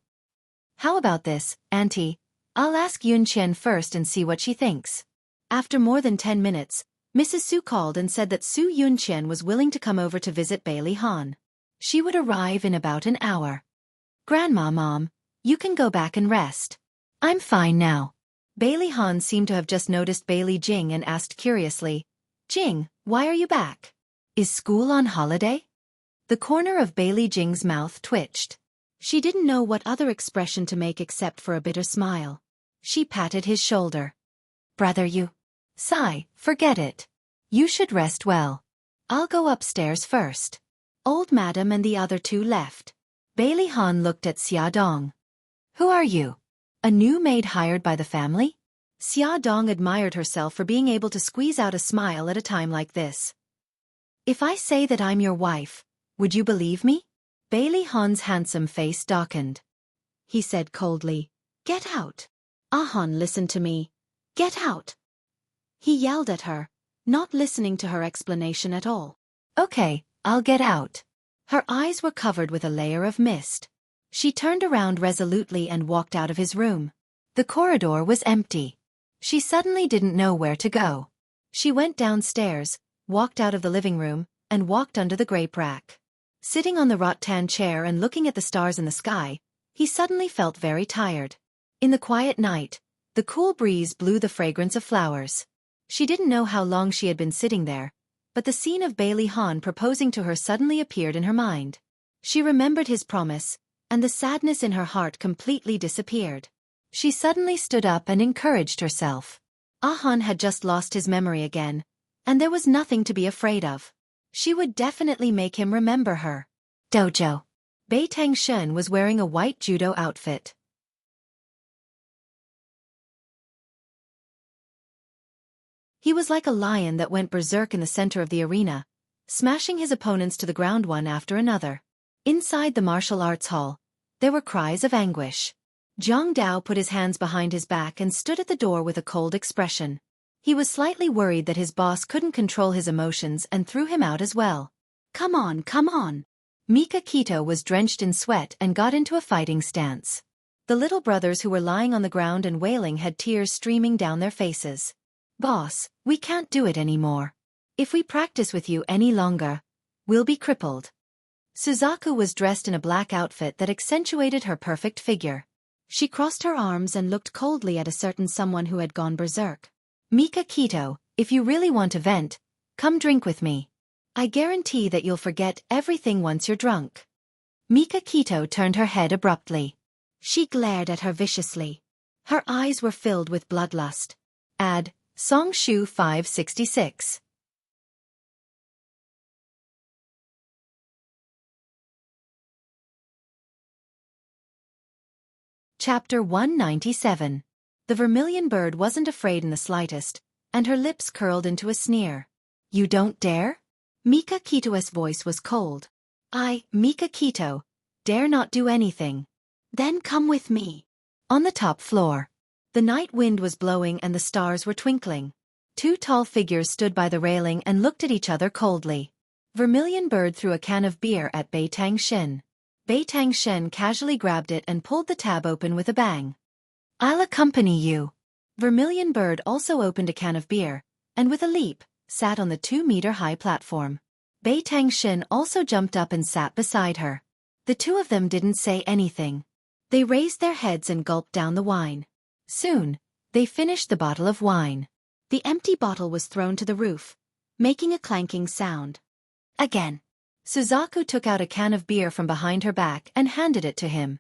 How about this, Auntie? I'll ask Yunqian first and see what she thinks." After more than 10 minutes, Mrs. Su called and said that Su Yunqian was willing to come over to visit Bailey Han. She would arrive in about an hour. "Grandma, Mom, you can go back and rest. I'm fine now." Bailey Han seemed to have just noticed Bailey Jing and asked curiously, "Jing, why are you back? Is school on holiday?" The corner of Bailey Jing's mouth twitched. She didn't know what other expression to make except for a bitter smile. She patted his shoulder. "Brother, you..." "Sigh, forget it. You should rest well. I'll go upstairs first." Old Madam and the other two left. Bailey Han looked at Xia Dong. "Who are you? A new maid hired by the family?" Xia Dong admired herself for being able to squeeze out a smile at a time like this. "If I say that I'm your wife, would you believe me?" Bailey Han's handsome face darkened. He said coldly, "Get out. Han, listen to me. Get out." He yelled at her, not listening to her explanation at all. "Okay, I'll get out." Her eyes were covered with a layer of mist. She turned around resolutely and walked out of his room. The corridor was empty. She suddenly didn't know where to go. She went downstairs, walked out of the living room, and walked under the grape rack. Sitting on the rattan chair and looking at the stars in the sky, he suddenly felt very tired. In the quiet night, the cool breeze blew the fragrance of flowers. She didn't know how long she had been sitting there, but the scene of Bailey Han proposing to her suddenly appeared in her mind. She remembered his promise, and the sadness in her heart completely disappeared. She suddenly stood up and encouraged herself. Han had just lost his memory again, and there was nothing to be afraid of. She would definitely make him remember her. Dojo. Bai Tangshen was wearing a white judo outfit. He was like a lion that went berserk in the center of the arena, smashing his opponents to the ground one after another. Inside the martial arts hall, there were cries of anguish. Zhang Dao put his hands behind his back and stood at the door with a cold expression. He was slightly worried that his boss couldn't control his emotions and threw him out as well. "Come on, come on." Mika Kito was drenched in sweat and got into a fighting stance. The little brothers who were lying on the ground and wailing had tears streaming down their faces. "Boss, we can't do it anymore. If we practice with you any longer, we'll be crippled." Suzaku was dressed in a black outfit that accentuated her perfect figure. She crossed her arms and looked coldly at a certain someone who had gone berserk. "Mika Kito, if you really want to vent, come drink with me. I guarantee that you'll forget everything once you're drunk." Mika Kito turned her head abruptly. She glared at her viciously. Her eyes were filled with bloodlust. Add, Song Shu 566. Chapter 197. The vermilion bird wasn't afraid in the slightest, and her lips curled into a sneer. "You don't dare?" Mika Kito's voice was cold. "I, Mika Kito, dare not do anything." "Then come with me." On the top floor. The night wind was blowing and the stars were twinkling. Two tall figures stood by the railing and looked at each other coldly. Vermilion Bird threw a can of beer at Bai Tangshen. Bai Tangshen casually grabbed it and pulled the tab open with a bang. "I'll accompany you." Vermilion Bird also opened a can of beer, and with a leap, sat on the 2-meter-high platform. Bai Tangshen also jumped up and sat beside her. The two of them didn't say anything. They raised their heads and gulped down the wine. Soon, they finished the bottle of wine. The empty bottle was thrown to the roof, making a clanking sound. Again. Suzaku took out a can of beer from behind her back and handed it to him.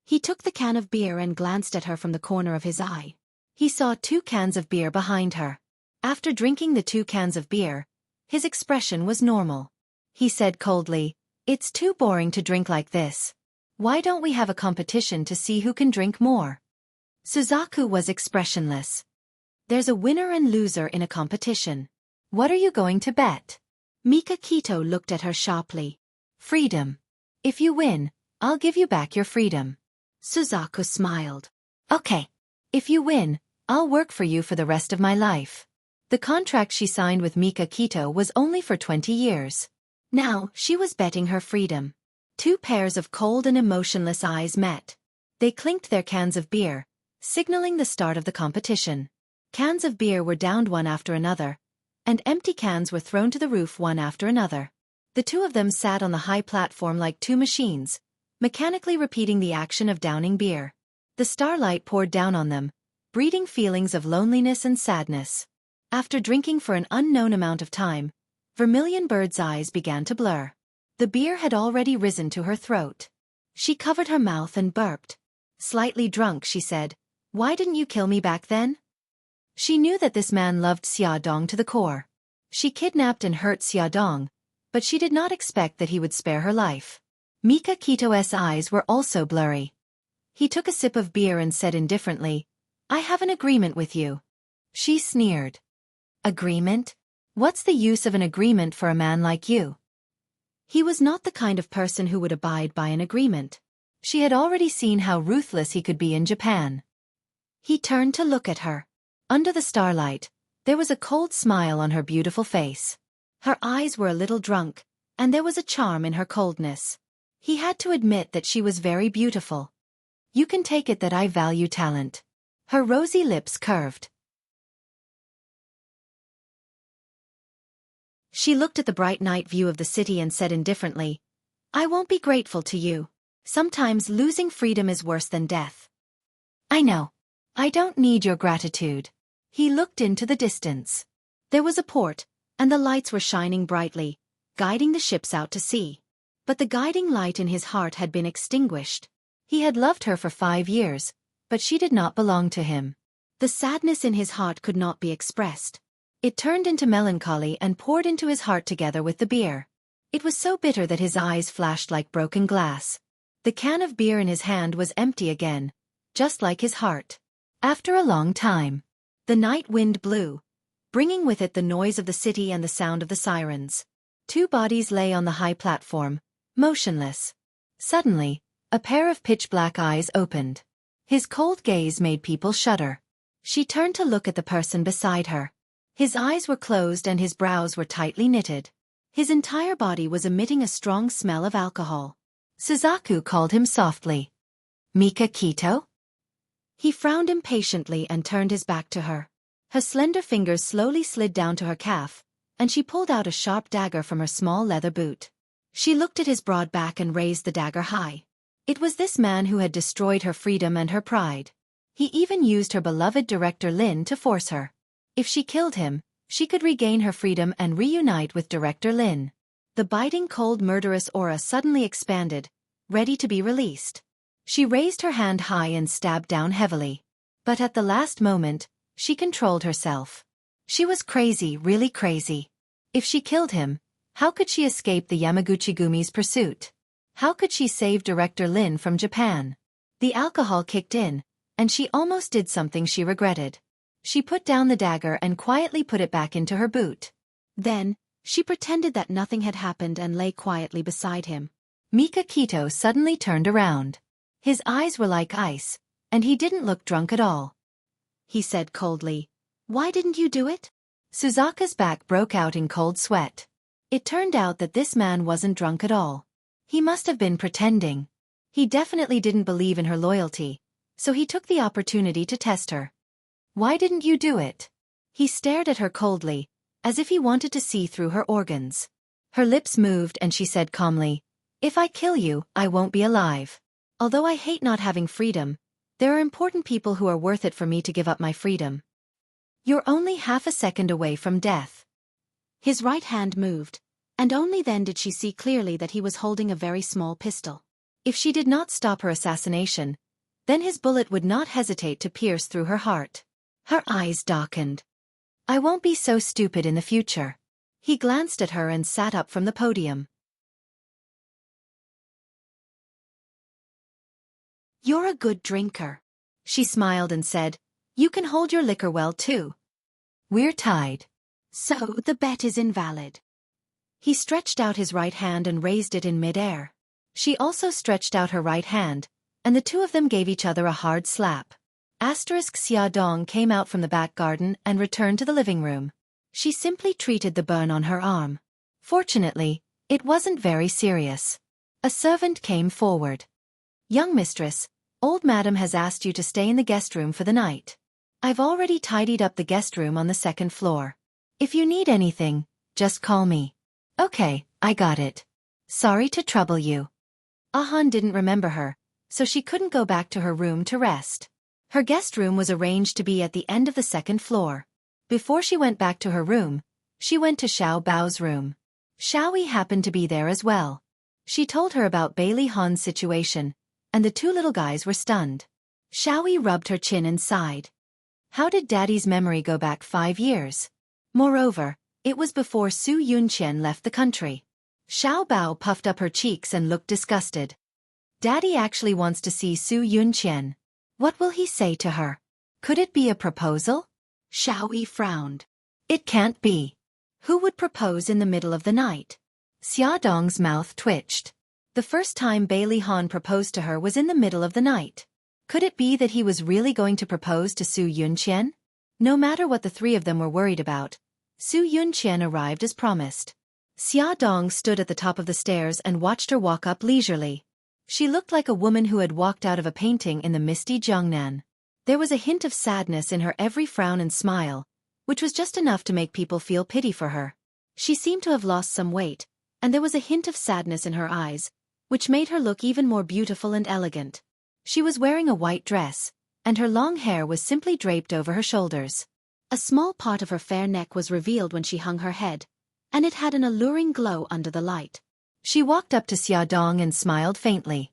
He took the can of beer and glanced at her from the corner of his eye. He saw 2 cans of beer behind her. After drinking the 2 cans of beer, His expression was normal. He said coldly, "It's too boring to drink like this. Why don't we have a competition to see who can drink more?" Suzaku was expressionless. "There's a winner and loser in a competition. What are you going to bet?" Mika Kito looked at her sharply. "Freedom. If you win, I'll give you back your freedom." Suzaku smiled. "Okay. If you win, I'll work for you for the rest of my life." The contract she signed with Mika Kito was only for 20 years. Now, she was betting her freedom. Two pairs of cold and emotionless eyes met. They clinked their cans of beer, signaling the start of the competition. Cans of beer were downed one after another, and empty cans were thrown to the roof one after another. The two of them sat on the high platform like two machines, mechanically repeating the action of downing beer. The starlight poured down on them, breeding feelings of loneliness and sadness. After drinking for an unknown amount of time, Vermilion Bird's eyes began to blur. The beer had already risen to her throat. She covered her mouth and burped. Slightly drunk, she said, "Why didn't you kill me back then?" She knew that this man loved Xiaodong to the core. She kidnapped and hurt Xiaodong, but she did not expect that he would spare her life. Mika Kito's eyes were also blurry. He took a sip of beer and said indifferently, "I have an agreement with you." She sneered. "Agreement? What's the use of an agreement for a man like you?" He was not the kind of person who would abide by an agreement. She had already seen how ruthless he could be in Japan. He turned to look at her. Under the starlight, there was a cold smile on her beautiful face. Her eyes were a little drunk, and there was a charm in her coldness. He had to admit that she was very beautiful. "You can take it that I value talent." Her rosy lips curved. She looked at the bright night view of the city and said indifferently, "I won't be grateful to you. Sometimes losing freedom is worse than death." "I know. I don't need your gratitude." He looked into the distance. There was a port, and the lights were shining brightly, guiding the ships out to sea. But the guiding light in his heart had been extinguished. He had loved her for 5 years, but she did not belong to him. The sadness in his heart could not be expressed. It turned into melancholy and poured into his heart together with the beer. It was so bitter that his eyes flashed like broken glass. The can of beer in his hand was empty again, just like his heart. After a long time, the night wind blew, bringing with it the noise of the city and the sound of the sirens. Two bodies lay on the high platform, motionless. Suddenly, a pair of pitch-black eyes opened. His cold gaze made people shudder. She turned to look at the person beside her. His eyes were closed and his brows were tightly knitted. His entire body was emitting a strong smell of alcohol. Suzaku called him softly. "Mika Kito?" He frowned impatiently and turned his back to her. Her slender fingers slowly slid down to her calf, and she pulled out a sharp dagger from her small leather boot. She looked at his broad back and raised the dagger high. It was this man who had destroyed her freedom and her pride. He even used her beloved Director Lin to force her. If she killed him, she could regain her freedom and reunite with Director Lin. The biting cold murderous aura suddenly expanded, ready to be released. She raised her hand high and stabbed down heavily. But at the last moment, she controlled herself. She was crazy, really crazy. If she killed him, how could she escape the Yamaguchi-gumi's pursuit? How could she save Director Lin from Japan? The alcohol kicked in, and she almost did something she regretted. She put down the dagger and quietly put it back into her boot. Then, she pretended that nothing had happened and lay quietly beside him. Mika Kito suddenly turned around. His eyes were like ice, and he didn't look drunk at all. He said coldly, "Why didn't you do it?" Suzaku's back broke out in cold sweat. It turned out that this man wasn't drunk at all. He must have been pretending. He definitely didn't believe in her loyalty, so he took the opportunity to test her. "Why didn't you do it?" He stared at her coldly, as if he wanted to see through her organs. Her lips moved and she said calmly, "If I kill you, I won't be alive. Although I hate not having freedom, there are important people who are worth it for me to give up my freedom. You're only half a second away from death." His right hand moved, and only then did she see clearly that he was holding a very small pistol. If she did not stop her assassination, then his bullet would not hesitate to pierce through her heart. Her eyes darkened. "I won't be so stupid in the future." He glanced at her and sat up from the podium. You're a good drinker. She smiled and said, you can hold your liquor well too. We're tied. So the bet is invalid. He stretched out his right hand and raised it in mid-air. She also stretched out her right hand, and the two of them gave each other a hard slap. Xiaodong came out from the back garden and returned to the living room. She simply treated the burn on her arm. Fortunately, it wasn't very serious. A servant came forward. Young mistress, old madam has asked you to stay in the guest room for the night. I've already tidied up the guest room on the second floor. If you need anything, just call me. Okay, I got it. Sorry to trouble you. Han didn't remember her, so she couldn't go back to her room to rest. Her guest room was arranged to be at the end of the second floor. Before she went back to her room, she went to Xiao Bao's room. Xiaoyi happened to be there as well. She told her about Bailey Han's situation, and the two little guys were stunned. Xiaoyi rubbed her chin and sighed. How did Daddy's memory go back 5 years? Moreover, it was before Su Yunqian left the country. Xiao Bao puffed up her cheeks and looked disgusted. Daddy actually wants to see Su Yunqian. What will he say to her? Could it be a proposal? Xiaoyi frowned. It can't be. Who would propose in the middle of the night? Xiaodong's mouth twitched. The first time Bailey Han proposed to her was in the middle of the night. Could it be that he was really going to propose to Su Yunqian? No matter what the three of them were worried about, Su Yunqian arrived as promised. Xiaodong stood at the top of the stairs and watched her walk up leisurely. She looked like a woman who had walked out of a painting in the misty Jiangnan. There was a hint of sadness in her every frown and smile, which was just enough to make people feel pity for her. She seemed to have lost some weight, and there was a hint of sadness in her eyes, which made her look even more beautiful and elegant. She was wearing a white dress, and her long hair was simply draped over her shoulders. A small part of her fair neck was revealed when she hung her head, and it had an alluring glow under the light. She walked up to Xiaodong and smiled faintly.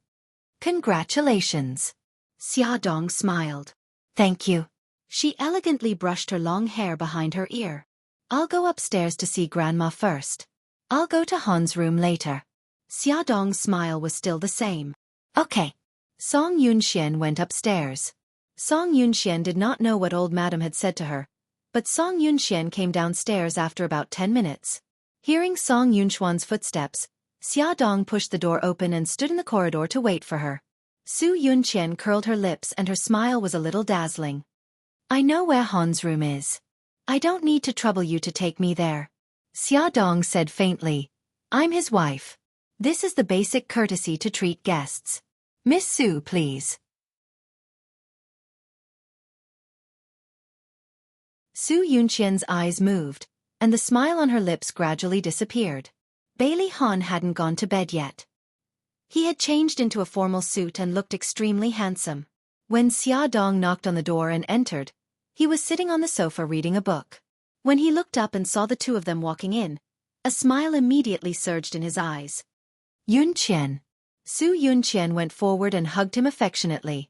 Congratulations. Xiaodong smiled. Thank you. She elegantly brushed her long hair behind her ear. I'll go upstairs to see Grandma first. I'll go to Han's room later. Xiaodong's smile was still the same. Okay. Song Yunxian went upstairs. Song Yunxian did not know what old madam had said to her, but Song Yunxian came downstairs after about 10 minutes. Hearing Song Yunxuan's footsteps, Xiaodong pushed the door open and stood in the corridor to wait for her. Su Yunqian curled her lips and her smile was a little dazzling. I know where Han's room is. I don't need to trouble you to take me there. Xiaodong said faintly. I'm his wife. This is the basic courtesy to treat guests. Miss Su, please. Su Yunqian's eyes moved, and the smile on her lips gradually disappeared. Bailey Han hadn't gone to bed yet. He had changed into a formal suit and looked extremely handsome. When Xiaodong knocked on the door and entered, he was sitting on the sofa reading a book. When he looked up and saw the two of them walking in, a smile immediately surged in his eyes. Yunqian. Su Yunqian went forward and hugged him affectionately.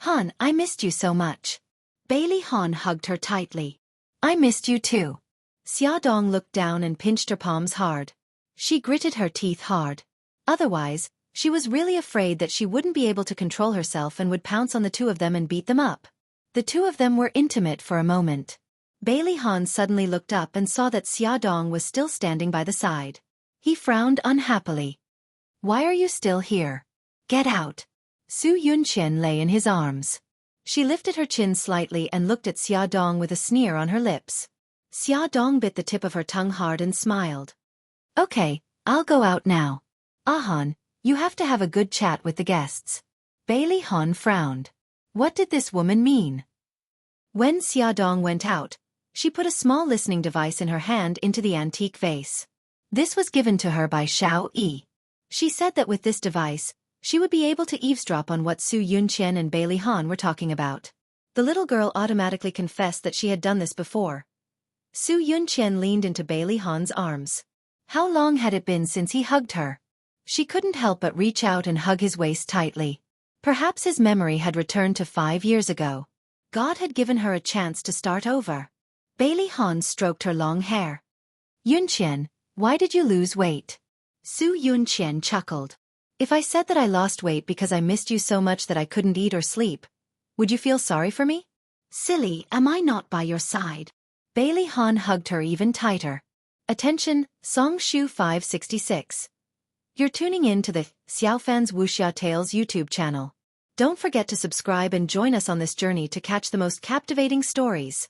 Han, I missed you so much. Bailey Han hugged her tightly. I missed you too. Xiaodong looked down and pinched her palms hard. She gritted her teeth hard. Otherwise, she was really afraid that she wouldn't be able to control herself and would pounce on the two of them and beat them up. The two of them were intimate for a moment. Bailey Han suddenly looked up and saw that Xiaodong was still standing by the side. He frowned unhappily. Why are you still here? Get out. Su Yunqian lay in his arms. She lifted her chin slightly and looked at Xiaodong with a sneer on her lips. Xiaodong bit the tip of her tongue hard and smiled. Okay, I'll go out now. Han, you have to have a good chat with the guests. Bailey Han frowned. What did this woman mean? When Xiaodong went out, she put a small listening device in her hand into the antique vase. This was given to her by Xiao Yi. She said that with this device, she would be able to eavesdrop on what Su Yunqian and Bailey Han were talking about. The little girl automatically confessed that she had done this before. Su Yunqian leaned into Bailey Han's arms. How long had it been since he hugged her? She couldn't help but reach out and hug his waist tightly. Perhaps his memory had returned to 5 years ago. God had given her a chance to start over. Bailey Han stroked her long hair. Yunqian, why did you lose weight? Su Yunqian chuckled. If I said that I lost weight because I missed you so much that I couldn't eat or sleep, would you feel sorry for me? Silly, am I not by your side? Bailey Han hugged her even tighter. Attention, Song Shu 566. You're tuning in to the Xiaofan's Wuxia Tales YouTube channel. Don't forget to subscribe and join us on this journey to catch the most captivating stories.